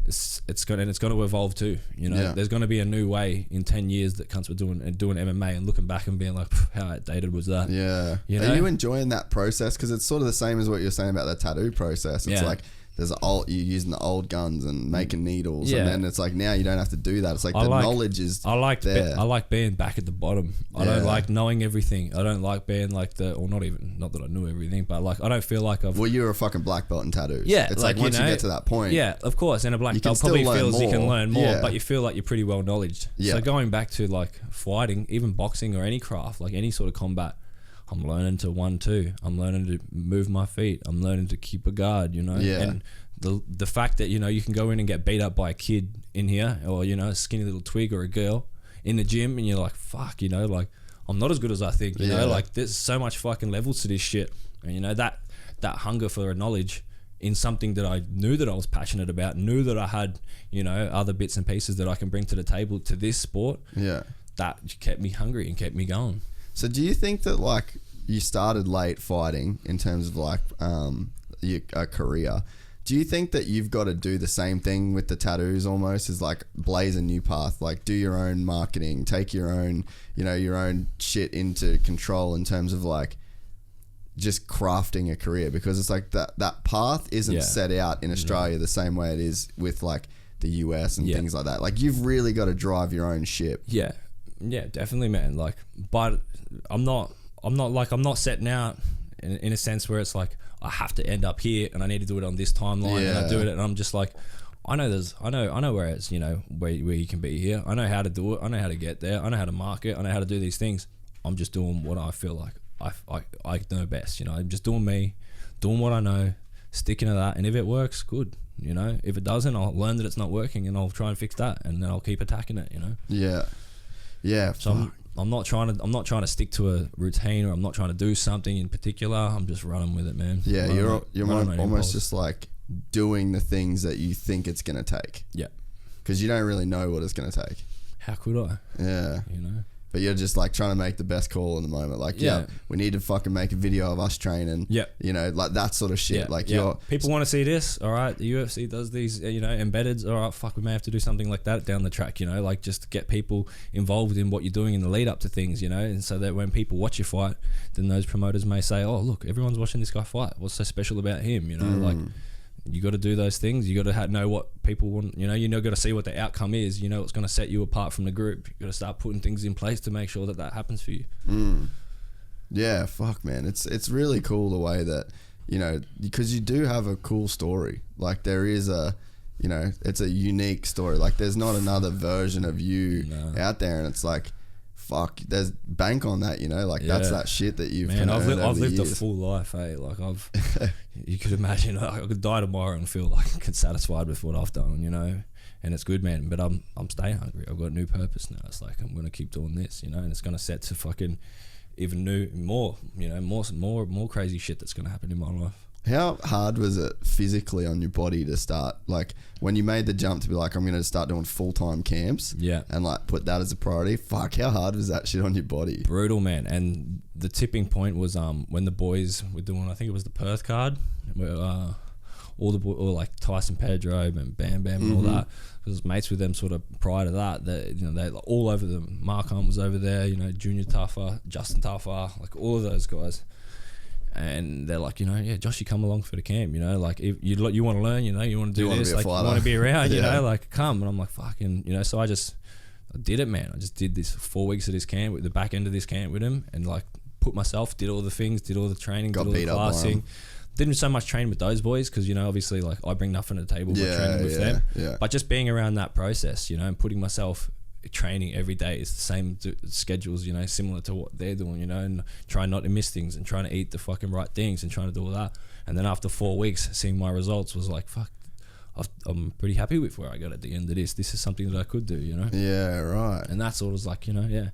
It's going to evolve too, you know. There's going to be a new way in 10 years that comes with doing MMA and looking back and being like, how outdated was that? Yeah. You know? Are you enjoying that process? Because it's sort of the same as what you're saying about the tattoo process. It's like, you're using the old guns and making needles, and then it's like, now you don't have to do that. It's like knowledge is there. I like being back at the bottom. I don't like knowing everything. I don't like being like not that I knew everything, but like, I don't feel like I've... Well, you're a fucking black belt in tattoos. Yeah. It's like once you get to that point... Yeah, of course. And a black belt probably feels you can learn more, but you feel like you're pretty well knowledged. Yeah. So going back to like fighting, even boxing or any craft, like any sort of combat, I'm learning to 1-2. I'm learning to move my feet. I'm learning to keep a guard, you know? Yeah. And the fact that, you know, you can go in and get beat up by a kid in here, or, you know, a skinny little twig or a girl in the gym, and you're like, fuck, you know, like, I'm not as good as I think, you know, like, there's so much fucking levels to this shit. And, you know, that hunger for knowledge in something that I knew that I was passionate about, knew that I had, you know, other bits and pieces that I can bring to the table to this sport. Yeah. That kept me hungry and kept me going. So do you think that, like, you started late fighting in terms of like a career? Do you think that you've got to do the same thing with the tattoos almost, as like blaze a new path, like do your own marketing, take your own, you know, your own shit into control in terms of like just crafting a career? Because it's like that path isn't set out in Australia the same way it is with like the US and things like that. Like, you've really got to drive your own ship. Yeah, definitely, man. Like, but I'm not setting out in a sense where it's like, I have to end up here and I need to do it on this timeline, and I do it, and I'm just like, I know where it's, you know, where you can be here. I know how to do it. I know how to get there. I know how to market. I know how to do these things. I'm just doing what I feel like I know best, you know. I'm just doing me, doing what I know, sticking to that, and if it works, good. You know, if it doesn't, I'll learn that it's not working and I'll try and fix that, and then I'll keep attacking it, you know. Yeah. So I'm not trying to stick to a routine, or I'm not trying to do something in particular. I'm just running with it, man. Yeah, you're almost just like doing the things that you think it's gonna take. Yeah, because you don't really know what it's gonna take. How could I? Yeah, you know. But you're just like trying to make the best call in the moment. Like, we need to fucking make a video of us training. Yeah, you know, like that sort of shit. Yeah. Like, people want to see this. All right, the UFC does these, you know, embeddeds. All right, fuck, we may have to do something like that down the track. You know, like just to get people involved in what you're doing in the lead up to things. You know, and so that when people watch you fight, then those promoters may say, oh, look, everyone's watching this guy fight. What's so special about him? You know, like, you got to do those things. You got to know what people want. You know, got to see what the outcome is. You know, what's going to set you apart from the group. You got to start putting things in place to make sure that happens for you. Yeah, fuck, man. It's really cool the way that, you know, because you do have a cool story. Like there is a, you know, it's a unique story. Like there's not another version of you out there, and it's like, fuck, there's bank on that, you know, like that's that shit that you've I've lived a full life, eh? Like you could imagine I could die tomorrow and feel like satisfied with what I've done, you know, and it's good, man. But I'm staying hungry. I've got a new purpose now. It's like I'm gonna keep doing this, you know, and it's gonna set to fucking even more crazy shit that's gonna happen in my life. How hard was it physically on your body to start, like when you made the jump to be like, I'm going to start doing full-time camps and like put that as a priority? Fuck, how hard was that shit on your body? Brutal, man. And the tipping point was when the boys were doing, I think it was the Perth card, where all like Tyson Pedro and Bam Bam and all that. I was mates with them sort of prior to that. You know, they like all over them. Mark Hunt was over there, you know, Junior Tuffer, Justin Tuffer, like all of those guys. And they're like, you know, yeah, Josh, you come along for the camp, you know, like if you want to learn, you know, you want to do this, like you want to be around, you know, like come. And I'm like, fucking, you know, so I did it, man. I just did this 4 weeks of this camp, with the back end of this camp with him, and like put myself, did all the things, did all the training, did all the classing. Didn't so much train with those boys because, you know, obviously like I bring nothing to the table by training with them. Yeah. But just being around that process, you know, and putting myself training every day is the same schedules, you know, similar to what they're doing, you know, and trying not to miss things and trying to eat the fucking right things and trying to do all that. And then after 4 weeks, seeing my results was like, fuck, I'm pretty happy with where I got at the end of this. This is something that I could do, you know? Yeah, right. And that's all was like, you know, yeah,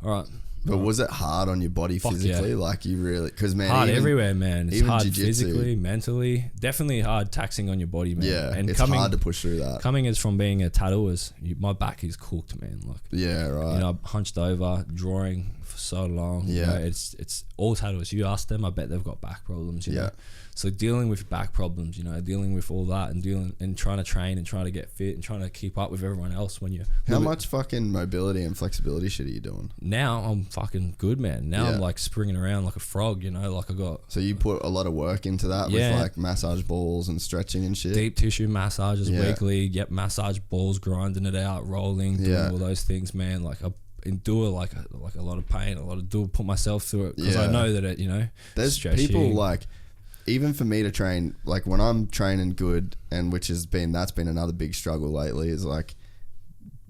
all right. But was it hard on your body physically? Like you really, because man, hard everywhere, man. It's hard jiu-jitsu, physically, mentally, definitely hard taxing on your body, man. Yeah, and it's hard to push through that. Coming as from being a tattooist, my back is cooked, man. Like, yeah, right. You know, I'm hunched over, drawing for so long. Yeah, you know, it's all tattooists. You ask them, I bet they've got back problems. You know? So dealing with back problems, you know, dealing with all that, and trying to train and trying to get fit and trying to keep up with everyone else when you. How much fucking mobility and flexibility shit are you doing? Now I'm fucking good, man. Now I'm like springing around like a frog, you know, like I got. So you put a lot of work into that with like massage balls and stretching and shit. Deep tissue massages weekly. Yep, massage balls, grinding it out, rolling, doing all those things, man. Like I endure like a lot of pain, put myself through it because I know that it, you know. There's people like. Even for me to train, like when I'm training good, and that's been another big struggle lately, is like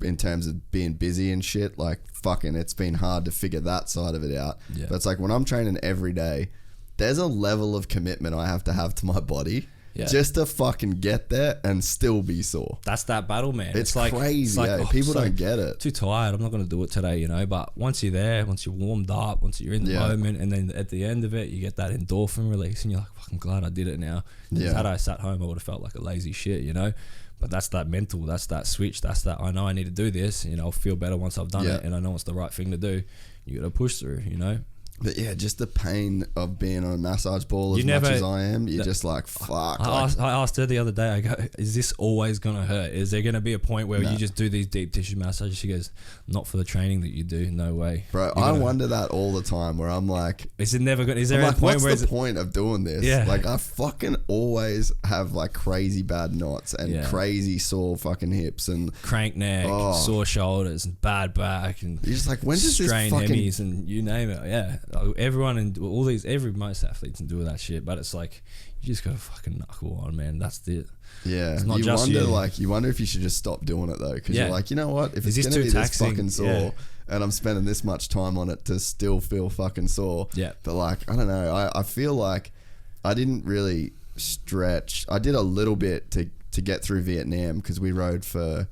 in terms of being busy and shit, like fucking it's been hard to figure that side of it out. Yeah. But it's like when I'm training every day, there's a level of commitment I have to my body just to fucking get there and still be sore. That's that battle, man. It's like crazy. People don't get it. Too tired. I'm not going to do it today, you know. But once you're there, once you're warmed up, once you're in the moment, and then at the end of it, you get that endorphin release, and you're like, "Fucking glad I did it now." Yeah. Had I sat home, I would have felt like a lazy shit, you know. But that's that mental. That's that switch. That's that. I know I need to do this. You know, I'll feel better once I've done it, and I know it's the right thing to do. You got to push through, you know. But yeah, just the pain of being on a massage ball much as I am, you're just like, fuck. I asked her the other day, I go, is this always going to hurt? Is there going to be a point where you just do these deep tissue massages? She goes, not for the training that you do, no way. Bro, I wonder that all the time where I'm like... Is it never good? Is there a point where... What's the point of doing this? Yeah. Like, I fucking always have like crazy bad knots and crazy sore fucking hips and... Crank neck, sore shoulders and bad back and... You're just like, when does this strain fucking... hemis and you name it, everyone and all these, most athletes can do that shit, but it's like you just gotta fucking knuckle on, man. That's it. Yeah, it's not you just wonder you wonder if you should just stop doing it though, because you're like, you know what? If it's gonna be this fucking sore, and I'm spending this much time on it to still feel fucking sore. Yeah, but like I don't know. I feel like I didn't really stretch. I did a little bit to get through Vietnam because we rode for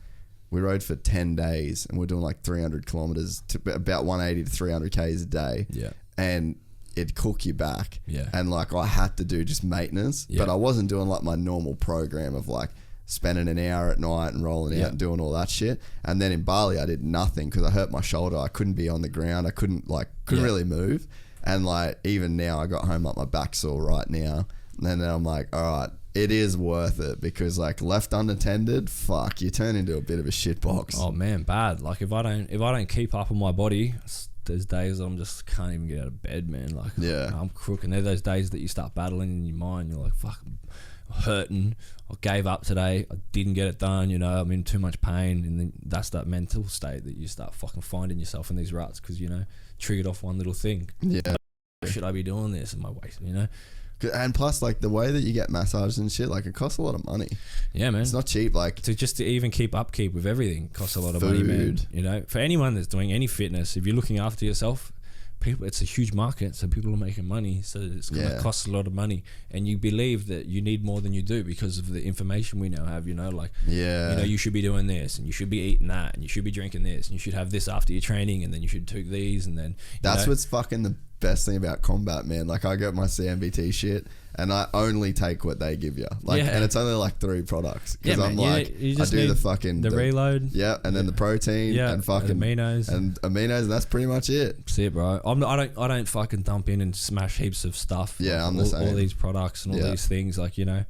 10 days and we're doing like 300 kilometers to about 180 to 300 k's a day. Yeah. And it'd cook you back. Yeah. And like I had to do just maintenance, but I wasn't doing like my normal program of like spending an hour at night and rolling out and doing all that shit. And then in Bali, I did nothing because I hurt my shoulder. I couldn't be on the ground. I couldn't really move. And like even now, I got home like my back's sore right now. And then I'm like, all right, it is worth it because like left unattended, fuck, you turn into a bit of a shit box. Oh man, bad. Like if I don't keep up on my body, there's days I'm just can't even get out of bed, man. Like I'm crook, and they're those days that you start battling in your mind. You're like, fuck, hurting. I gave up today. I didn't get it done. You know, I'm in too much pain, and then that's that mental state that you start fucking finding yourself in these ruts because you know triggered off one little thing. Yeah. Should I be doing this? Am I wasting? You know. And plus, like, the way that you get massages and shit, like, it costs a lot of money. Yeah, man. It's not cheap. Like, to even keep upkeep with everything costs a lot of money, man. You know, for anyone that's doing any fitness, if you're looking after yourself, people, it's a huge market, so people are making money, so it's going to cost a lot of money. And you believe that you need more than you do because of the information we now have, you know, like, you know, you should be doing this, and you should be eating that, and you should be drinking this, and you should have this after your training, and then you should take these, and then... That's what's fucking the best thing about combat, man. Like, I got my CMBT shit and I only take what they give you, like, and it's only like 3 products because I'm like, I do the fucking reload, and then the protein, and fucking aminos, and that's pretty much it. That's it, bro. I don't fucking dump in and smash heaps of stuff. Yeah, like, I'm the same. All these products and all these things, like, you know,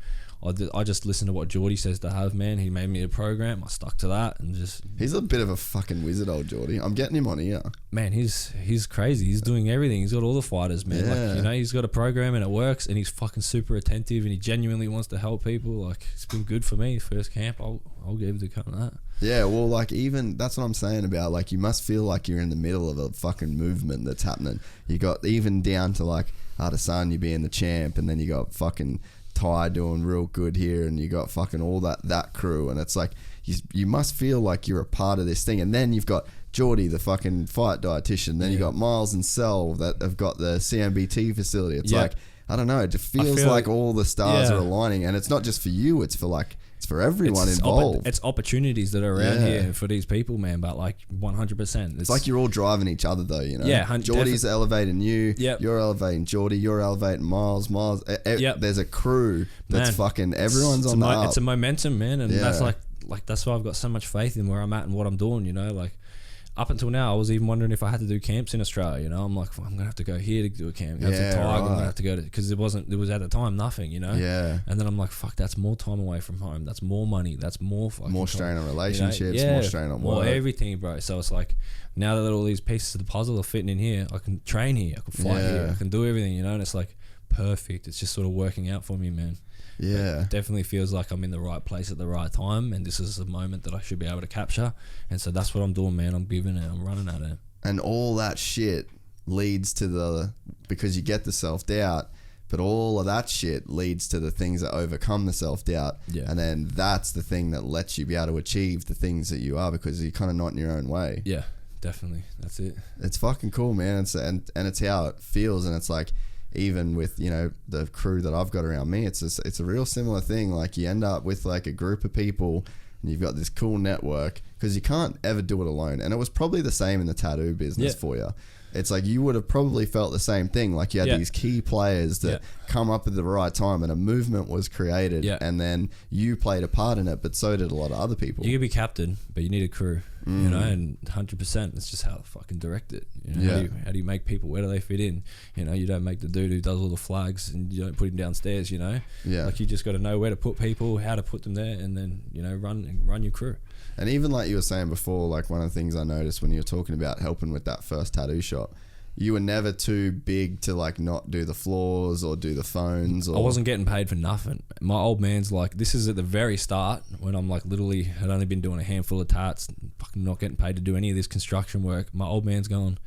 I just listen to what Geordie says to have, man. He made me a program. I stuck to that and just... He's a bit of a fucking wizard, old Geordie. I'm getting him on here. Man, he's crazy. He's doing everything. He's got all the fighters, man. Like, you know, he's got a program and it works, and he's fucking super attentive, and he genuinely wants to help people. Like, it's been good for me. First camp, I'll give it a cut of that. Yeah, well, like, even that's what I'm saying about, like, you must feel like you're in the middle of a fucking movement that's happening. You got even down to like Artisan, you being the champ, and then you got fucking Ty doing real good here, and you got fucking all that crew, and it's like you must feel like you're a part of this thing. And then you've got Geordie, the fucking fight dietitian, then you got Miles and Sel that have got the CMBT facility. It's like, I don't know, it just feels like all the stars are aligning, and it's not just for you, it's for everyone involved. It's opportunities that are around here for these people, man. But like 100%, it's like you're all driving each other, though. You know, Geordie's elevating you. You're elevating Geordie. You're elevating Miles. There's a crew that's fucking everyone's on the up. It's a momentum, man, and that's like that's why I've got so much faith in where I'm at and what I'm doing. You know, like. Up until now, I was even wondering if I had to do camps in Australia. You know, I'm like, well, I'm gonna have to go here to do a camp. Go to Tiger, I'm gonna have to go to, because there was at the time nothing. You know. Yeah. And then I'm like, fuck, that's more time away from home. That's more money. That's more fucking more strain on relationships. More strain on work. More everything, bro. So it's like now that all these pieces of the puzzle are fitting in here, I can train here. I can fight here. I can do everything. You know, and it's like perfect. It's just sort of working out for me, man. Yeah, it definitely feels like I'm in the right place at the right time, and this is a moment that I should be able to capture. And so that's what I'm doing, man. I'm giving it. I'm running at it. And all that shit leads to because you get the self-doubt, but all of that shit leads to the things that overcome the self-doubt. Yeah. And then that's the thing that lets you be able to achieve the things that you are, because you're kind of not in your own way. Yeah, definitely. That's it. It's fucking cool, man. And it's how it feels, and it's like, even with, you know, the crew that I've got around me, it's a real similar thing. Like, you end up with like a group of people, and you've got this cool network, because you can't ever do it alone. And it was probably the same in the tattoo business for you. It's like you would have probably felt the same thing. Like, you had these key players that come up at the right time, and a movement was created, and then you played a part in it, but so did a lot of other people. You could be captain, but you need a crew, you know, and 100%, it's just how to fucking direct it. You know, how do you make people, where do they fit in? You know, you don't make the dude who does all the flags and you don't put him downstairs, you know? Yeah. Like, you just got to know where to put people, how to put them there, and then, you know, run your crew. And even like you were saying before, like, one of the things I noticed when you were talking about helping with that first tattoo shop, you were never too big to like not do the floors or do the phones. I wasn't getting paid for nothing. My old man's like, this is at the very start when I'm like literally had only been doing a handful of tats, fucking not getting paid to do any of this construction work. My old man's going,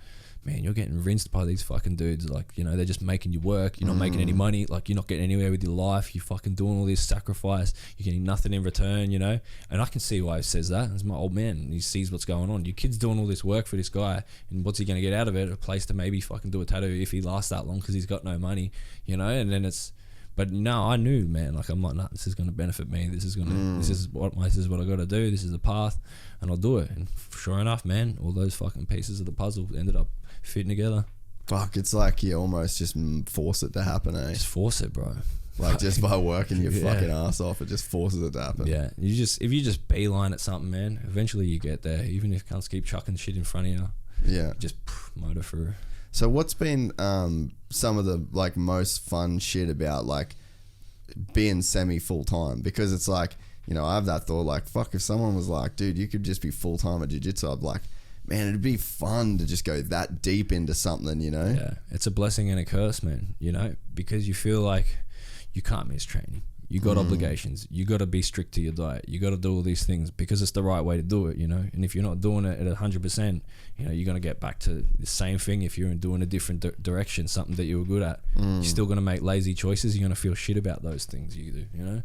man, you're getting rinsed by these fucking dudes. Like, you know, they're just making you work. You're not making any money. Like, you're not getting anywhere with your life. You're fucking doing all this sacrifice. You're getting nothing in return, you know? And I can see why he says that. It's my old man. He sees what's going on. Your kid's doing all this work for this guy, and what's he going to get out of it? A place to maybe fucking do a tattoo if he lasts that long, because he's got no money, you know? And then it's... But no, I knew, man. Like, I'm like, nah, this is going to benefit me. This is what I got to do. This is the path, and I'll do it. And sure enough, man, all those fucking pieces of the puzzle ended up fitting together. Fuck, it's like you almost just force it to happen, eh? Just force it, bro. Like, just by working your fucking ass off, it just forces it to happen. Yeah, if you just beeline at something, man, eventually you get there. Even if you can't keep chucking shit in front of you, just motor through. So what's been some of the like most fun shit about like being semi full time? Because it's like, you know, I have that thought, like, fuck, if someone was like, dude, you could just be full time at jiu-jitsu, I'd be like, man, it'd be fun to just go that deep into something, you know? Yeah, it's a blessing and a curse, man, you know, because you feel like you can't miss training. You got obligations. You got to be strict to your diet. You got to do all these things because it's the right way to do it, you know. And if you're not doing it at 100%, you know, you're going to get back to the same thing if you're doing a different direction, something that you were good at. You're still going to make lazy choices. You're going to feel shit about those things you do, you know.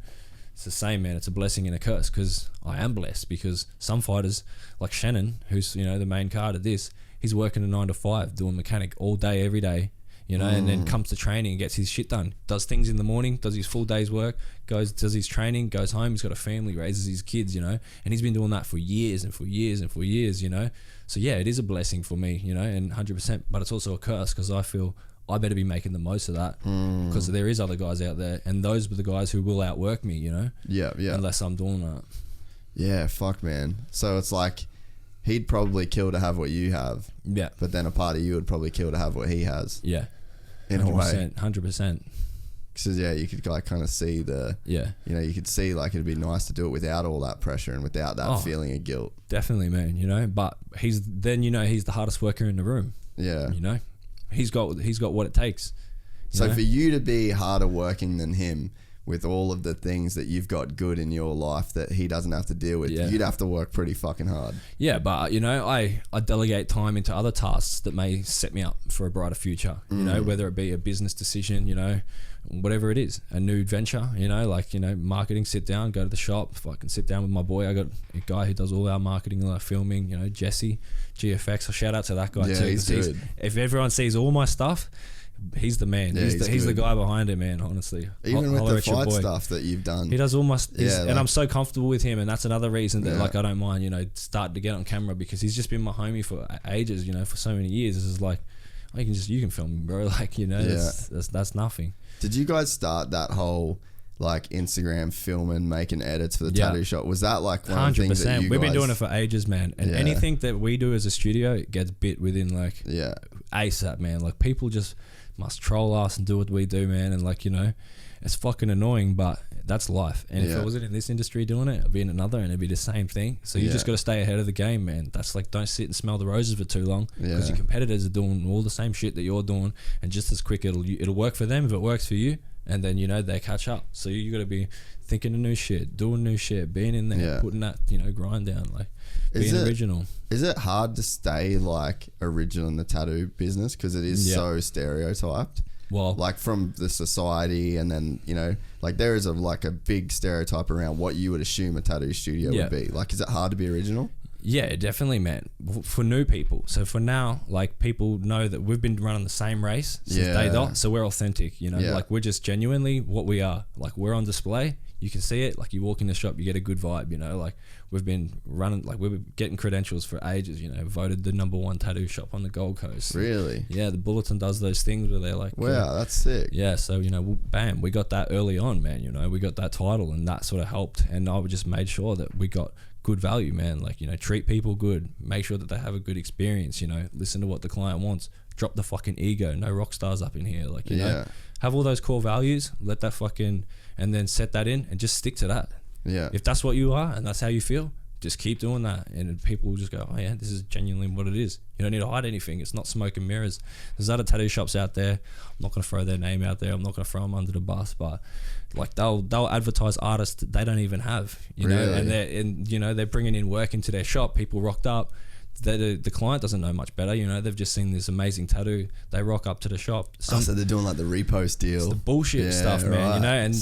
It's the same, man. It's a blessing and a curse, because I am blessed, because some fighters like Shannon, who's, you know, the main card of this, he's working a 9 to 5, doing mechanic all day, every day, you know, and then comes to training and gets his shit done. Does things in the morning, does his full day's work, does his training, goes home, he's got a family, raises his kids, you know, and he's been doing that for years and for years and for years, you know. So yeah, it is a blessing for me, you know, and 100%, but it's also a curse, because I feel I better be making the most of that, because there is other guys out there, and those were the guys who will outwork me, you know. Yeah. Unless I'm doing that. Yeah, fuck, man. So it's like he'd probably kill to have what you have. Yeah. But then a part of you would probably kill to have what he has. Yeah. In a way. 100%. Because yeah, you could like kind of see you know, you could see like it'd be nice to do it without all that pressure and without that feeling of guilt. Definitely, man. You know, but he's the hardest worker in the room. Yeah. You know. He's got what it takes. So for you to be harder working than him, with all of the things that you've got good in your life that he doesn't have to deal with, you'd have to work pretty fucking hard. Yeah, but you know, I delegate time into other tasks that may set me up for a brighter future. You know, whether it be a business decision, you know, whatever it is, a new venture, you know, like, you know, marketing, sit down, go to the shop. If I can sit down with my boy, I got a guy who does all our marketing and our filming, you know, Jesse, GFX. So shout out to that guy too. He's good. If everyone sees all my stuff, he's the man. He's the guy behind it, man, honestly. Even with the fight stuff that you've done. He does all my... and I'm so comfortable with him, and that's another reason that like I don't mind, you know, starting to get on camera, because he's just been my homie for ages, you know, for so many years. This is like, you can film me, bro. Like, you know, that's nothing. Did you guys start that whole like Instagram filming, making edits for the tattoo shop? Was that like one 100%. Of the things that you We've been doing it for ages, man. And anything that we do as a studio gets bit within like ASAP, man. Like people just must troll us and do what we do, man. And like, you know, it's fucking annoying, but that's life. And if I wasn't in this industry doing it, I'd be in another, and it'd be the same thing. So you just got to stay ahead of the game, man. That's like, don't sit and smell the roses for too long, because your competitors are doing all the same shit that you're doing, and just as quick it'll work for them if it works for you, and then, you know, they catch up. So you got to be thinking of new shit, doing new shit, being in there, putting that, you know, grind down, like being original. Is it hard to stay like original in the tattoo business, because it is so stereotyped? Well, like from the society, and then, you know, like there is a big stereotype around what you would assume a tattoo studio would be. Like, is it hard to be original? Yeah, definitely, man. For new people. So for now, like, people know that we've been running the same race since day dot. So we're authentic, you know, like we're just genuinely what we are. Like, we're on display. You can see it. Like, you walk in the shop, you get a good vibe, you know. Like, we've been running, like, we've been getting credentials for ages, you know, voted the #1 tattoo shop on the Gold Coast. Really? Yeah, the Bulletin does those things where they're like, wow, that's sick. Yeah, so, you know, bam, we got that early on, man, you know, we got that title, and that sort of helped. And I just made sure that we got good value, man. Like, you know, treat people good, make sure that they have a good experience, you know, listen to what the client wants, drop the fucking ego, no rock stars up in here, like, you know, have all those core values, let that fucking, and then set that in and just stick to that. Yeah. If that's what you are and that's how you feel, just keep doing that, and people will just go, oh yeah, this is genuinely what it is. You don't need to hide anything. It's not smoke and mirrors. There's other tattoo shops out there. I'm not going to throw their name out there. I'm not going to throw them under the bus, but like they'll advertise artists that they don't even have, you know, and you know, they're bringing in work into their shop. People rocked up. The client doesn't know much better, you know. They've just seen this amazing tattoo. They rock up to the shop. So they're doing like the repost deal. It's the bullshit stuff, man. You know, and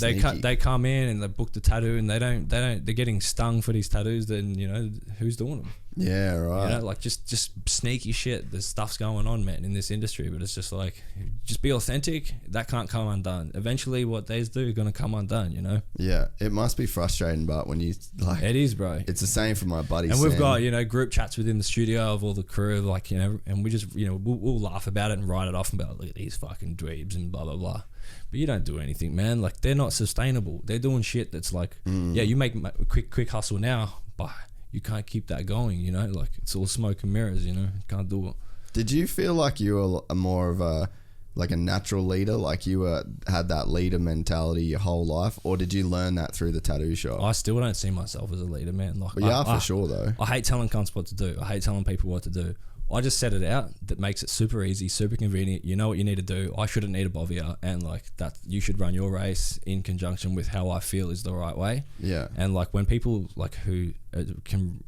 they come in and they book the tattoo, and they don't. They're getting stung for these tattoos. Then, you know, who's doing them? Yeah, right. You know, like just sneaky shit. There's stuff's going on, man, in this industry, but it's just like, just be authentic. That can't come undone. Eventually, what they do are gonna come undone. You know. Yeah, it must be frustrating, but when you like, it is, bro. It's the same for my buddies. And we've got, you know, group chats within the studio of all the crew, like, you know, and we just, you know, we'll laugh about it and write it off and be like, look at these fucking dweebs and blah blah blah. But you don't do anything, man. Like, they're not sustainable. They're doing shit that's like, yeah, you make a quick hustle now, but you can't keep that going, you know. Like, it's all smoke and mirrors, you know. Can't do it. Did you feel like you were a more of a natural leader, like you had that leader mentality your whole life, or did you learn that through the tattoo shop? I still don't see myself as a leader, man. Like, for sure though. I hate telling cunts what to do. I hate telling people what to do. I just set it out that makes it super easy, super convenient. You know what you need to do. I shouldn't need to bother you, and like that, you should run your race in conjunction with how I feel is the right way. Yeah. And like when people like who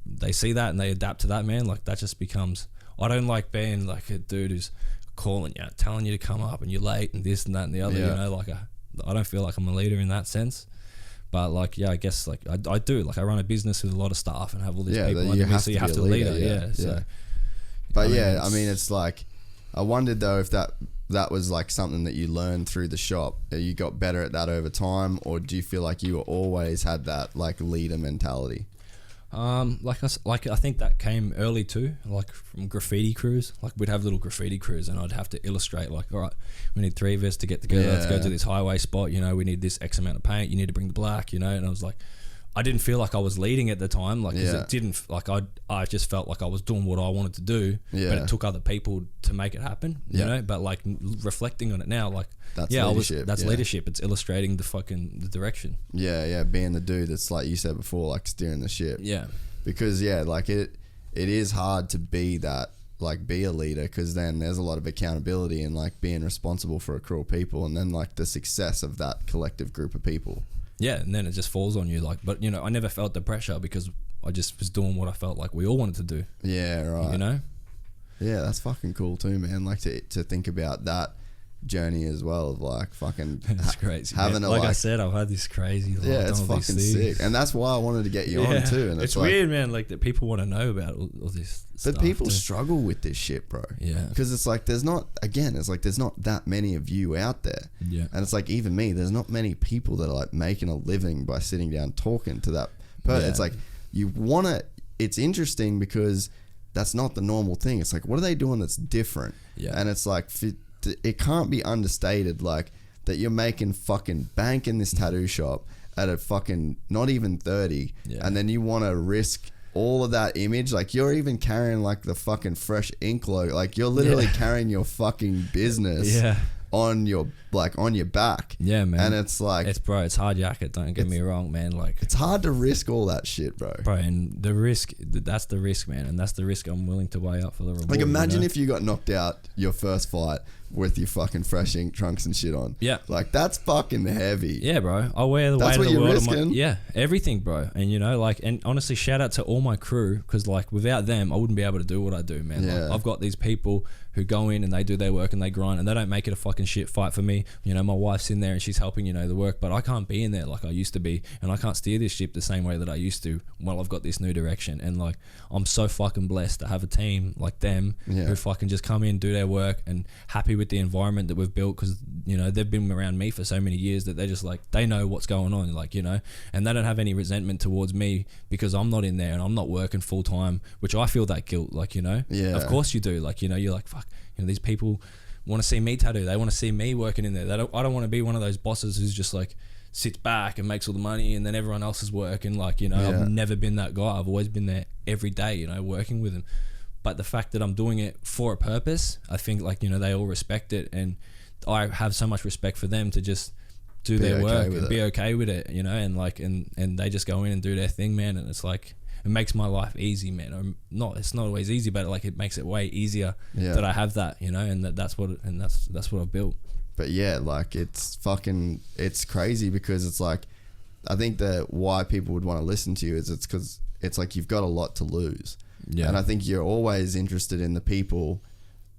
they see that and they adapt to that, man, like that just becomes. I don't like being like a dude who's calling you, telling you to come up and you're late and this and that and the other. You know, like I don't feel like I'm a leader in that sense. But like, yeah, I guess like I do. Like I run a business with a lot of staff and have all these people under me, so you have to lead it. Yeah. So. But I mean, it's like, I wondered though if that was like something that you learned through the shop. You got better at that over time, or do you feel like you always had that like leader mentality? Like I think that came early too, like from graffiti crews. Like we'd have little graffiti crews, and I'd have to illustrate like, all right, we need 3 of us to get together. Let's go to this highway spot. You know, we need this X amount of paint. You need to bring the black. You know, and I was like, I didn't feel like I was leading at the time, like, cause it didn't, like, I just felt like I was doing what I wanted to do, but it took other people to make it happen, you know, but like reflecting on it now, like, that's leadership. That's leadership. It's illustrating the direction. Yeah. Being the dude that's like you said before, like steering the ship. Yeah. Because like it is hard to be that, like be a leader, because then there's a lot of accountability and like being responsible for a crew of people, and then like the success of that collective group of people. Yeah, and then it just falls on you. Like, but you know, I never felt the pressure because I just was doing what I felt like we all wanted to do. Yeah, right. You know? Yeah, that's fucking cool too, man. Like to think about that journey as well, of like fucking it's crazy. Having like I said, I've had this crazy life. Yeah, it's fucking sick, and that's why I wanted to get you on too. And it's like, weird, man. Like that people want to know about all this. But people struggle with this shit, bro. Yeah, because it's like there's not that many of you out there. Yeah, and it's like even me, there's not many people that are like making a living by sitting down talking to that person. It's like you want to. It's interesting because that's not the normal thing. It's like, what are they doing that's different? Yeah, and it's like. It can't be understated, like that you're making fucking bank in this tattoo shop at a fucking not even 30, and then you want to risk all of that image. Like you're even carrying like the fucking fresh ink logo, like you're literally carrying your fucking business on your back. Yeah, man. And it's like it's hard yakka, don't get me wrong, man. Like it's hard to risk all that shit, bro. And the risk, that's the risk, man, and that's the risk I'm willing to weigh up for the reward. Like imagine if you got knocked out your first fight with your fucking fresh ink trunks and shit on. Yeah. Like that's fucking heavy. Yeah, bro. I wear the weight of the world on my, everything, bro. And you know, like, and honestly, shout out to all my crew, because like without them, I wouldn't be able to do what I do, man. Yeah. Like, I've got these people who go in and they do their work and they grind, and they don't make it a fucking shit fight for me. You know, my wife's in there and she's helping, you know, the work, but I can't be in there like I used to be, and I can't steer this ship the same way that I used to while I've got this new direction. And like, I'm so fucking blessed to have a team like them who fucking just come in, do their work, and happy with the environment that we've built, because you know they've been around me for so many years that they're just like, they know what's going on, like, you know, and they don't have any resentment towards me because I'm not in there and I'm not working full time, which I feel that guilt, like, you know. Of course you do, like, you know, you're like, fuck, you know, these people want to see me tattoo, they want to see me working in there. I don't want to be one of those bosses who's just like sits back and makes all the money and then everyone else is working, like, you know. I've never been that guy. I've always been there every day, you know, working with them. But the fact that I'm doing it for a purpose, I think, like, you know, they all respect it, and I have so much respect for them to just do their work and be okay with it, you know, and like, and they just go in and do their thing, man. And it's like, it makes my life easy, man. It's not always easy, but like it makes it way easier that I have that, you know, and that's what I've built. But yeah, like it's crazy, because it's like, I think that why people would want to listen to you is it's because it's like you've got a lot to lose. Yeah. And I think you're always interested in the people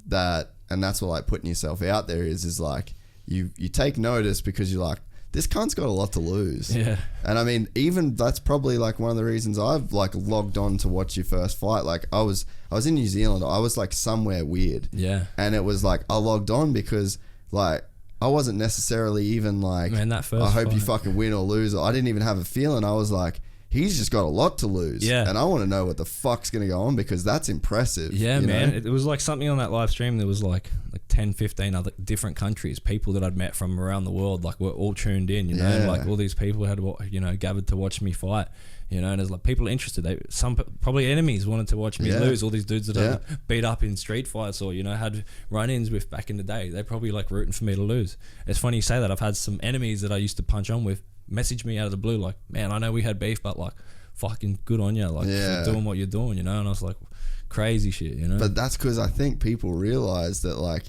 that, and that's what like putting yourself out there is like you take notice because you're like, this cunt's got a lot to lose. Yeah. And I mean, even that's probably like one of the reasons I've like logged on to watch your first fight. Like I was in New Zealand. I was like somewhere weird. Yeah. And it was like, I logged on because like I wasn't necessarily even like, man, that first I hope you fucking win or lose. I didn't even have a feeling. I was like, he's just got a lot to lose. Yeah. And I want to know what the fuck's going to go on, because that's impressive. Yeah, man. It was like something on that live stream. There was like 10, 15 other different countries, people that I'd met from around the world, like were all tuned in, you know, and like all these people had, you know, gathered to watch me fight, you know, and there's like people interested. Some probably enemies wanted to watch me lose. All these dudes that I beat up in street fights or, you know, had run-ins with back in the day. They probably like rooting for me to lose. It's funny you say that. I've had some enemies that I used to punch on with message me out of the blue like, man, I know we had beef, but like fucking good on you, like for doing what you're doing, you know. And I was like, crazy shit, you know. But that's because I think people realize that like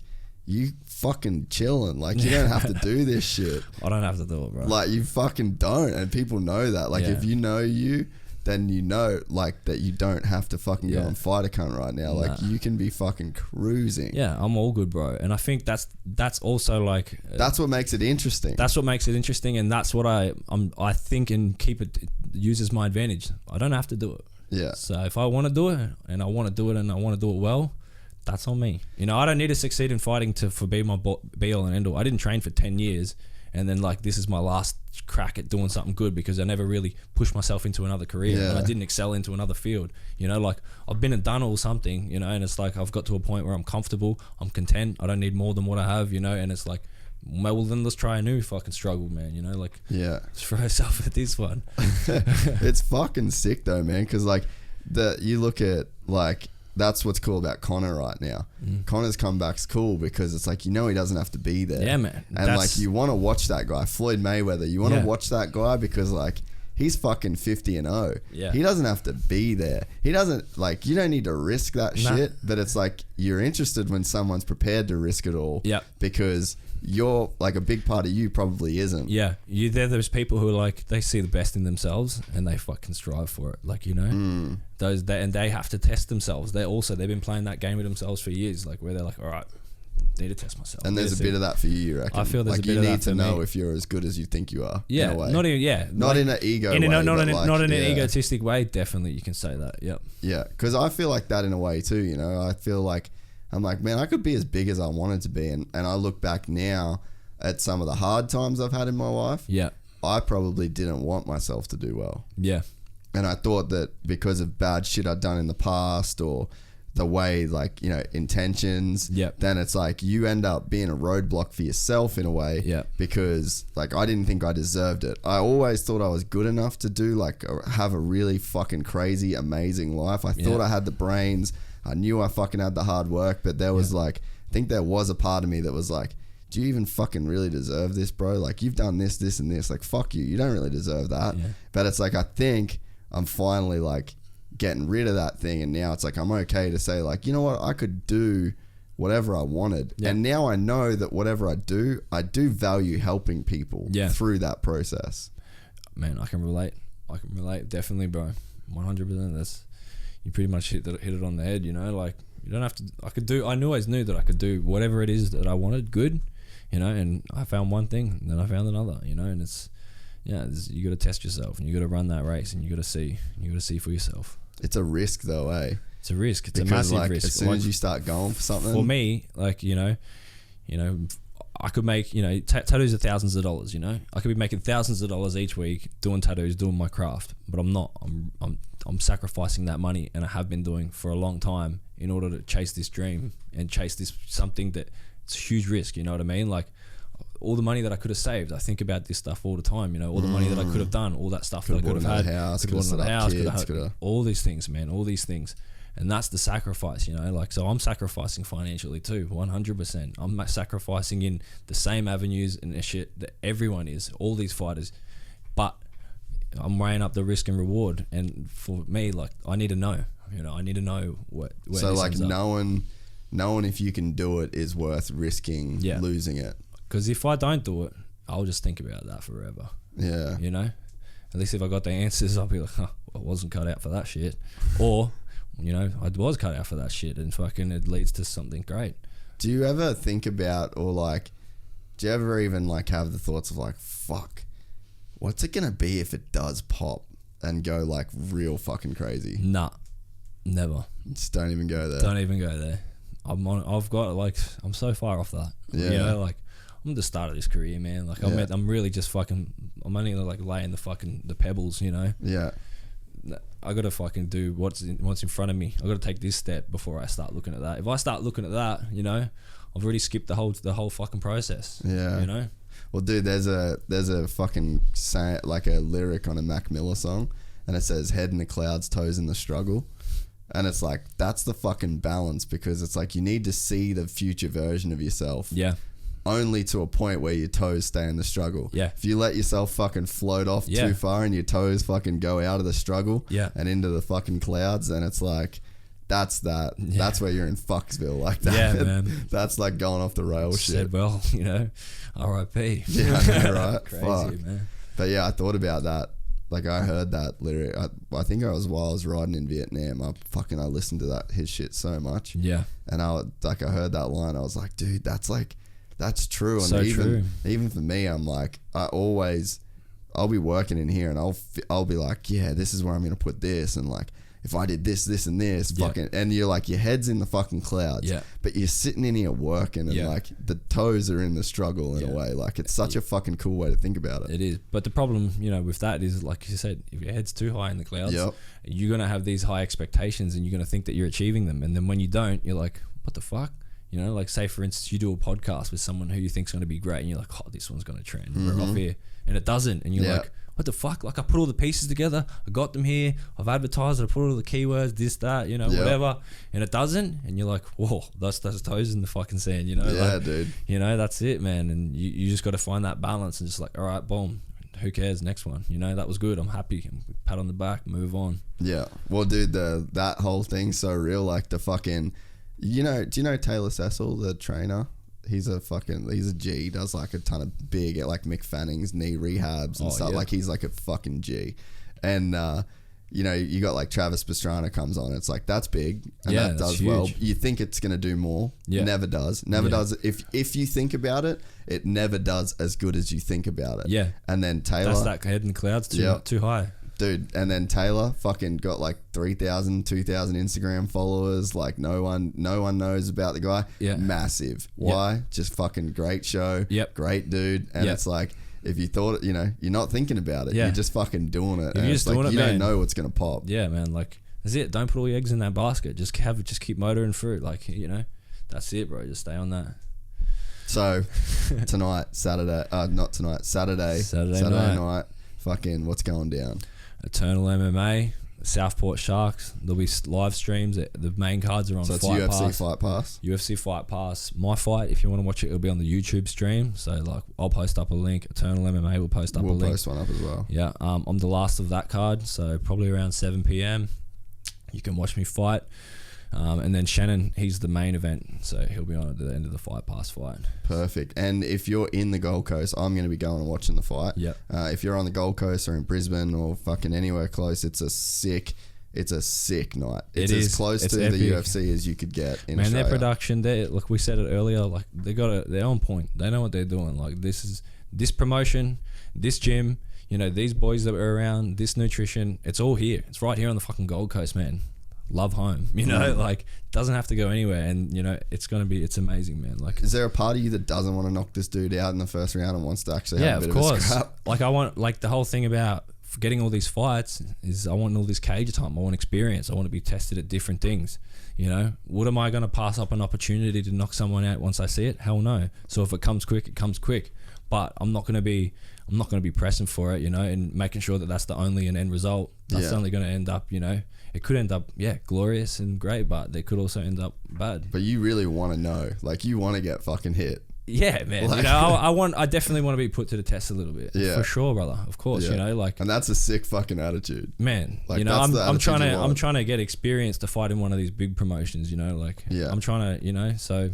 you fucking chilling, like you don't have to do this shit. I don't have to do it, bro. Like you fucking don't, and people know that. Like if you know you, then you know like that you don't have to fucking go and fight a cunt right now. Like you can be fucking cruising. Yeah, I'm all good, bro. And I think that's also like that's what makes it interesting. That's what makes it interesting, and that's what I think and keep it uses my advantage. I don't have to do it. Yeah. So if I want to do it and I want to do it and I want to do it well, that's on me. You know, I don't need to succeed in fighting for be my be all and end all. I didn't train for 10 years and then like this is my last crack at doing something good because I never really pushed myself into another career and I didn't excel into another field. You know, like I've been and done all something, you know, and it's like I've got to a point where I'm comfortable, I'm content, I don't need more than what I have, you know, and it's like, well then let's try a new fucking struggle, man, you know, like just throw yourself at this one. It's fucking sick though, man, because like you look at like that's what's cool about Kuhne right now. Connor's comeback's cool because it's like, you know, he doesn't have to be there. Yeah, man. And like you want to watch that guy, Floyd Mayweather. You want to watch that guy because like he's fucking 50-0. Yeah. He doesn't have to be there. He doesn't like, you don't need to risk that shit, but it's like you're interested when someone's prepared to risk it all. Yeah. Because you're like a big part of you probably isn't. Yeah. They're those people who are like, they see the best in themselves and they fucking strive for it. Like, you know, and they have to test themselves. They've been playing that game with themselves for years, like where they're like, all right, need to test myself. And there's a bit of that for you reckon? I feel there's like a bit of that you need to know me. if you're as good as you think you are. Yeah, in a way. not even not in an ego way, not in an egotistic way. Definitely, you can say that. Yep. Yeah, because I feel like that in a way too. You know, I feel like I'm like, man, I could be as big as I wanted to be, and I look back now at some of the hard times I've had in my life. Yeah, I probably didn't want myself to do well. Yeah, and I thought that because of bad shit I'd done in the past or the way, like, you know, intentions, then it's like you end up being a roadblock for yourself in a way, because like I didn't think I deserved it. I always thought I was good enough to do like have a really fucking crazy amazing life. I thought I had the brains, I knew I fucking had the hard work, but there was like, I think there was a part of me that was like, do you even fucking really deserve this, bro? Like you've done this, this and this, like fuck you don't really deserve that. But it's like I think I'm finally like getting rid of that thing, and now it's like I'm okay to say like, you know what, I could do whatever I wanted, and now I know that whatever I do value helping people through that process. Man, I can relate definitely, bro. 100%. That's, you pretty much hit it on the head, you know, like you don't have to, I always knew that I could do whatever it is that I wanted good, you know, and I found one thing and then I found another, you know, and it's you got to test yourself and you got to run that race and you got to see for yourself. It's a risk though, eh? It's a risk. It's because a massive risk. As soon as you start going for something. For me, like, you know, I could make, you know, tattoos are thousands of dollars, you know. I could be making thousands of dollars each week doing tattoos, doing my craft, but I'm not. I'm sacrificing that money, and I have been doing for a long time in order to chase this dream and chase this something that it's a huge risk, you know what I mean? Like all the money that I could have saved, I think about this stuff all the time, you know, all the money that I could have done, all that stuff that I could have had, could have bought another house, could have had all these things, man, all these things. And that's the sacrifice, you know, like, so I'm sacrificing financially too, 100%. I'm sacrificing in the same avenues and the shit that everyone is, all these fighters, but I'm weighing up the risk and reward. And for me, like, I need to know, you know, I need to know where so this like knowing if you can do it is worth risking losing it. Because if I don't do it, I'll just think about that forever. Yeah. You know, at least if I got the answers, I'll be like, I wasn't cut out for that shit. Or, you know, I was cut out for that shit, and fucking it leads to something great. Do you ever think about, or like, do you ever even like have the thoughts of like, fuck, what's it gonna be if it does pop and go like real fucking crazy? Nah, never. Just don't even go there. Don't even go there. I've got like, I'm so far off that. Yeah. You know, like, I'm at the start of this career, man. Like, I'm really just fucking, I'm only like laying the pebbles, you know? Yeah. I gotta fucking do what's in front of me. I gotta take this step before I start looking at that. If I start looking at that, you know, I've already skipped the whole fucking process. Yeah. You know? Well, dude, there's a fucking like a lyric on a Mac Miller song, and it says head in the clouds, toes in the struggle. And it's like, that's the fucking balance, because it's like you need to see the future version of yourself. Yeah. Only to a point where your toes stay in the struggle. Yeah. If you let yourself fucking float off too far and your toes fucking go out of the struggle and into the fucking clouds, then it's like, that's that. Yeah. That's where you're in Fucksville like that. Yeah, man. That's like going off the rails shit. Said well, you know, R.I.P. Yeah, I know, right? Crazy, Fuck. man. But yeah, I thought about that. Like I heard that lyric. I think I was while I was riding in Vietnam. I listened to his shit so much. Yeah. And I heard that line. I was like, dude, that's true. And So true. Even for me, I'm like, I'll be working in here and I'll be like, yeah, this is where I'm gonna put this, and like if I did this, this, and this, fucking, and you're like, your head's in the fucking clouds, but you're sitting in here working, and like the toes are in the struggle in a way. Like it's such a fucking cool way to think about it. It is, but the problem, you know, with that is, like you said, if your head's too high in the clouds, you're gonna have these high expectations, and you're gonna think that you're achieving them, and then when you don't, you're like, what the fuck? You know, like say for instance, you do a podcast with someone who you think's going to be great, and you're like, oh, this one's going to trend. We're off here, and it doesn't, and you're like, what the fuck? Like I put all the pieces together, I got them here, I've advertised it, I put all the keywords, this, that, you know, whatever, and it doesn't, and you're like, whoa, that's toes in the fucking sand, you know? Yeah, like, dude. You know, that's it, man, and you just got to find that balance and just like, all right, boom. Who cares? Next one. You know, that was good. I'm happy. Pat on the back. Move on. Yeah. Well, dude, that whole thing's so real. Like the fucking, you know, do you know Taylor Cecil, the trainer? He's a G. He does like a ton of big, like Mick Fanning's knee rehabs and stuff. Yeah. Like he's like a fucking G. And, you know, you got like Travis Pastrana comes on. It's like, that's big. And that does huge. Well. You think it's going to do more. Yeah. Never does. Never does. If you think about it, it never does as good as you think about it. Yeah. And then Taylor. That's that head in the clouds too high. Dude, and then Taylor fucking got like 3,000, 2,000 Instagram followers. Like no one knows about the guy. Yeah. Massive. Why? Yep. Just fucking great show. Yep. Great dude. And it's like, if you thought, you know, you're not thinking about it. Yeah. You're just fucking doing it. You're just doing it, you don't know what's going to pop. Yeah, man. Like, that's it. Don't put all your eggs in that basket. Just keep motoring through. Like, you know, that's it, bro. Just stay on that. So, Saturday night, fucking what's going down? Eternal MMA, Southport Sharks. There'll be live streams. The main cards are on Fight Pass. So it's UFC Fight Pass? UFC Fight Pass. My fight, if you want to watch it, it'll be on the YouTube stream. So like, I'll post up a link. Eternal MMA will post up a link. We'll post one up as well. Yeah. I'm the last of that card, so probably around 7 p.m. You can watch me fight. And then Shannon, he's the main event, so he'll be on at the end of the Fight Pass fight. Perfect. And if you're in the Gold Coast, I'm going to be going and watching the fight. Yeah. If you're on the Gold Coast or in Brisbane or fucking anywhere close, it's a sick night. It's as close to epic. The UFC as you could get in Australia. Their production, like we said it earlier, like they're on point. They know what they're doing. Like this promotion, this gym, you know, these boys that are around, this nutrition, it's all here. It's right here on the fucking Gold Coast, man. Love home, you know, like doesn't have to go anywhere, and you know it's amazing, man. Like, is there a part of you that doesn't want to knock this dude out in the first round and wants to actually have a bit of a scrap? Like I want, like the whole thing about getting all these fights is I want all this cage time. I want experience. I want to be tested at different things. You know, what am I going to pass up an opportunity to knock someone out once I see it? Hell no. So if it comes quick, it comes quick. But I'm not going to be pressing for it, you know, and making sure that that's the only and end result. That's only going to end up, you know, it could end up, glorious and great, but they could also end up bad. But you really want to know, like you want to get fucking hit. Yeah, man. Like, you know, I definitely want to be put to the test a little bit. Yeah, for sure, brother. Of course, you know, like, and that's a sick fucking attitude, man. Like, you know, I'm trying to get experience to fight in one of these big promotions. You know, like, I'm trying to, you know, so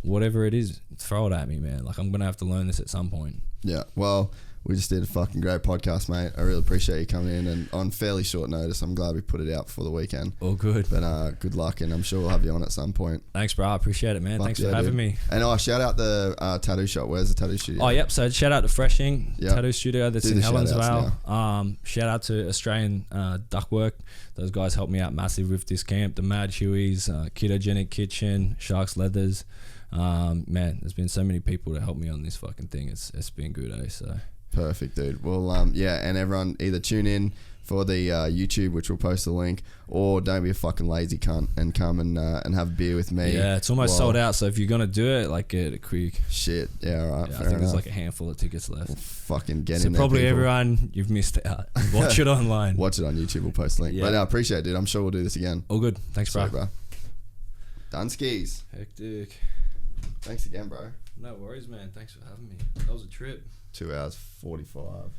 whatever it is, throw it at me, man. Like, I'm gonna have to learn this at some point. Yeah. Well, we just did a fucking great podcast, mate. I really appreciate you coming in, and on fairly short notice. I'm glad we put it out before the weekend. All good. But good luck, and I'm sure we'll have you on at some point. Thanks, bro. I appreciate it, man. Thanks for having me. And shout out the tattoo shop. Where's the tattoo studio? Oh, yep. So shout out to Freshing Tattoo Studio that's in Helensvale. Shout out to Australian Duckwork. Those guys helped me out massive with this camp. The Mad Hueys, Ketogenic Kitchen, Sharks Leathers. Man, there's been so many people to help me on this fucking thing. It's been good, so. Perfect, dude. Well, and everyone either tune in for the YouTube, which we'll post the link, or don't be a fucking lazy cunt and come and have a beer with me. Yeah, it's almost sold out, so if you're gonna do it, like, get it quick. Shit, yeah, all right. Yeah, I think there's like a handful of tickets left. We'll fucking get so in there. So probably people. Everyone, you've missed out. Watch it online. Watch it on YouTube. We'll post the link. But I appreciate it, dude. I'm sure we'll do this again. All good. Thanks, bro. Done skis. Hectic. Thanks again, bro. No worries, man. Thanks for having me. That was a trip. 2 hours 45.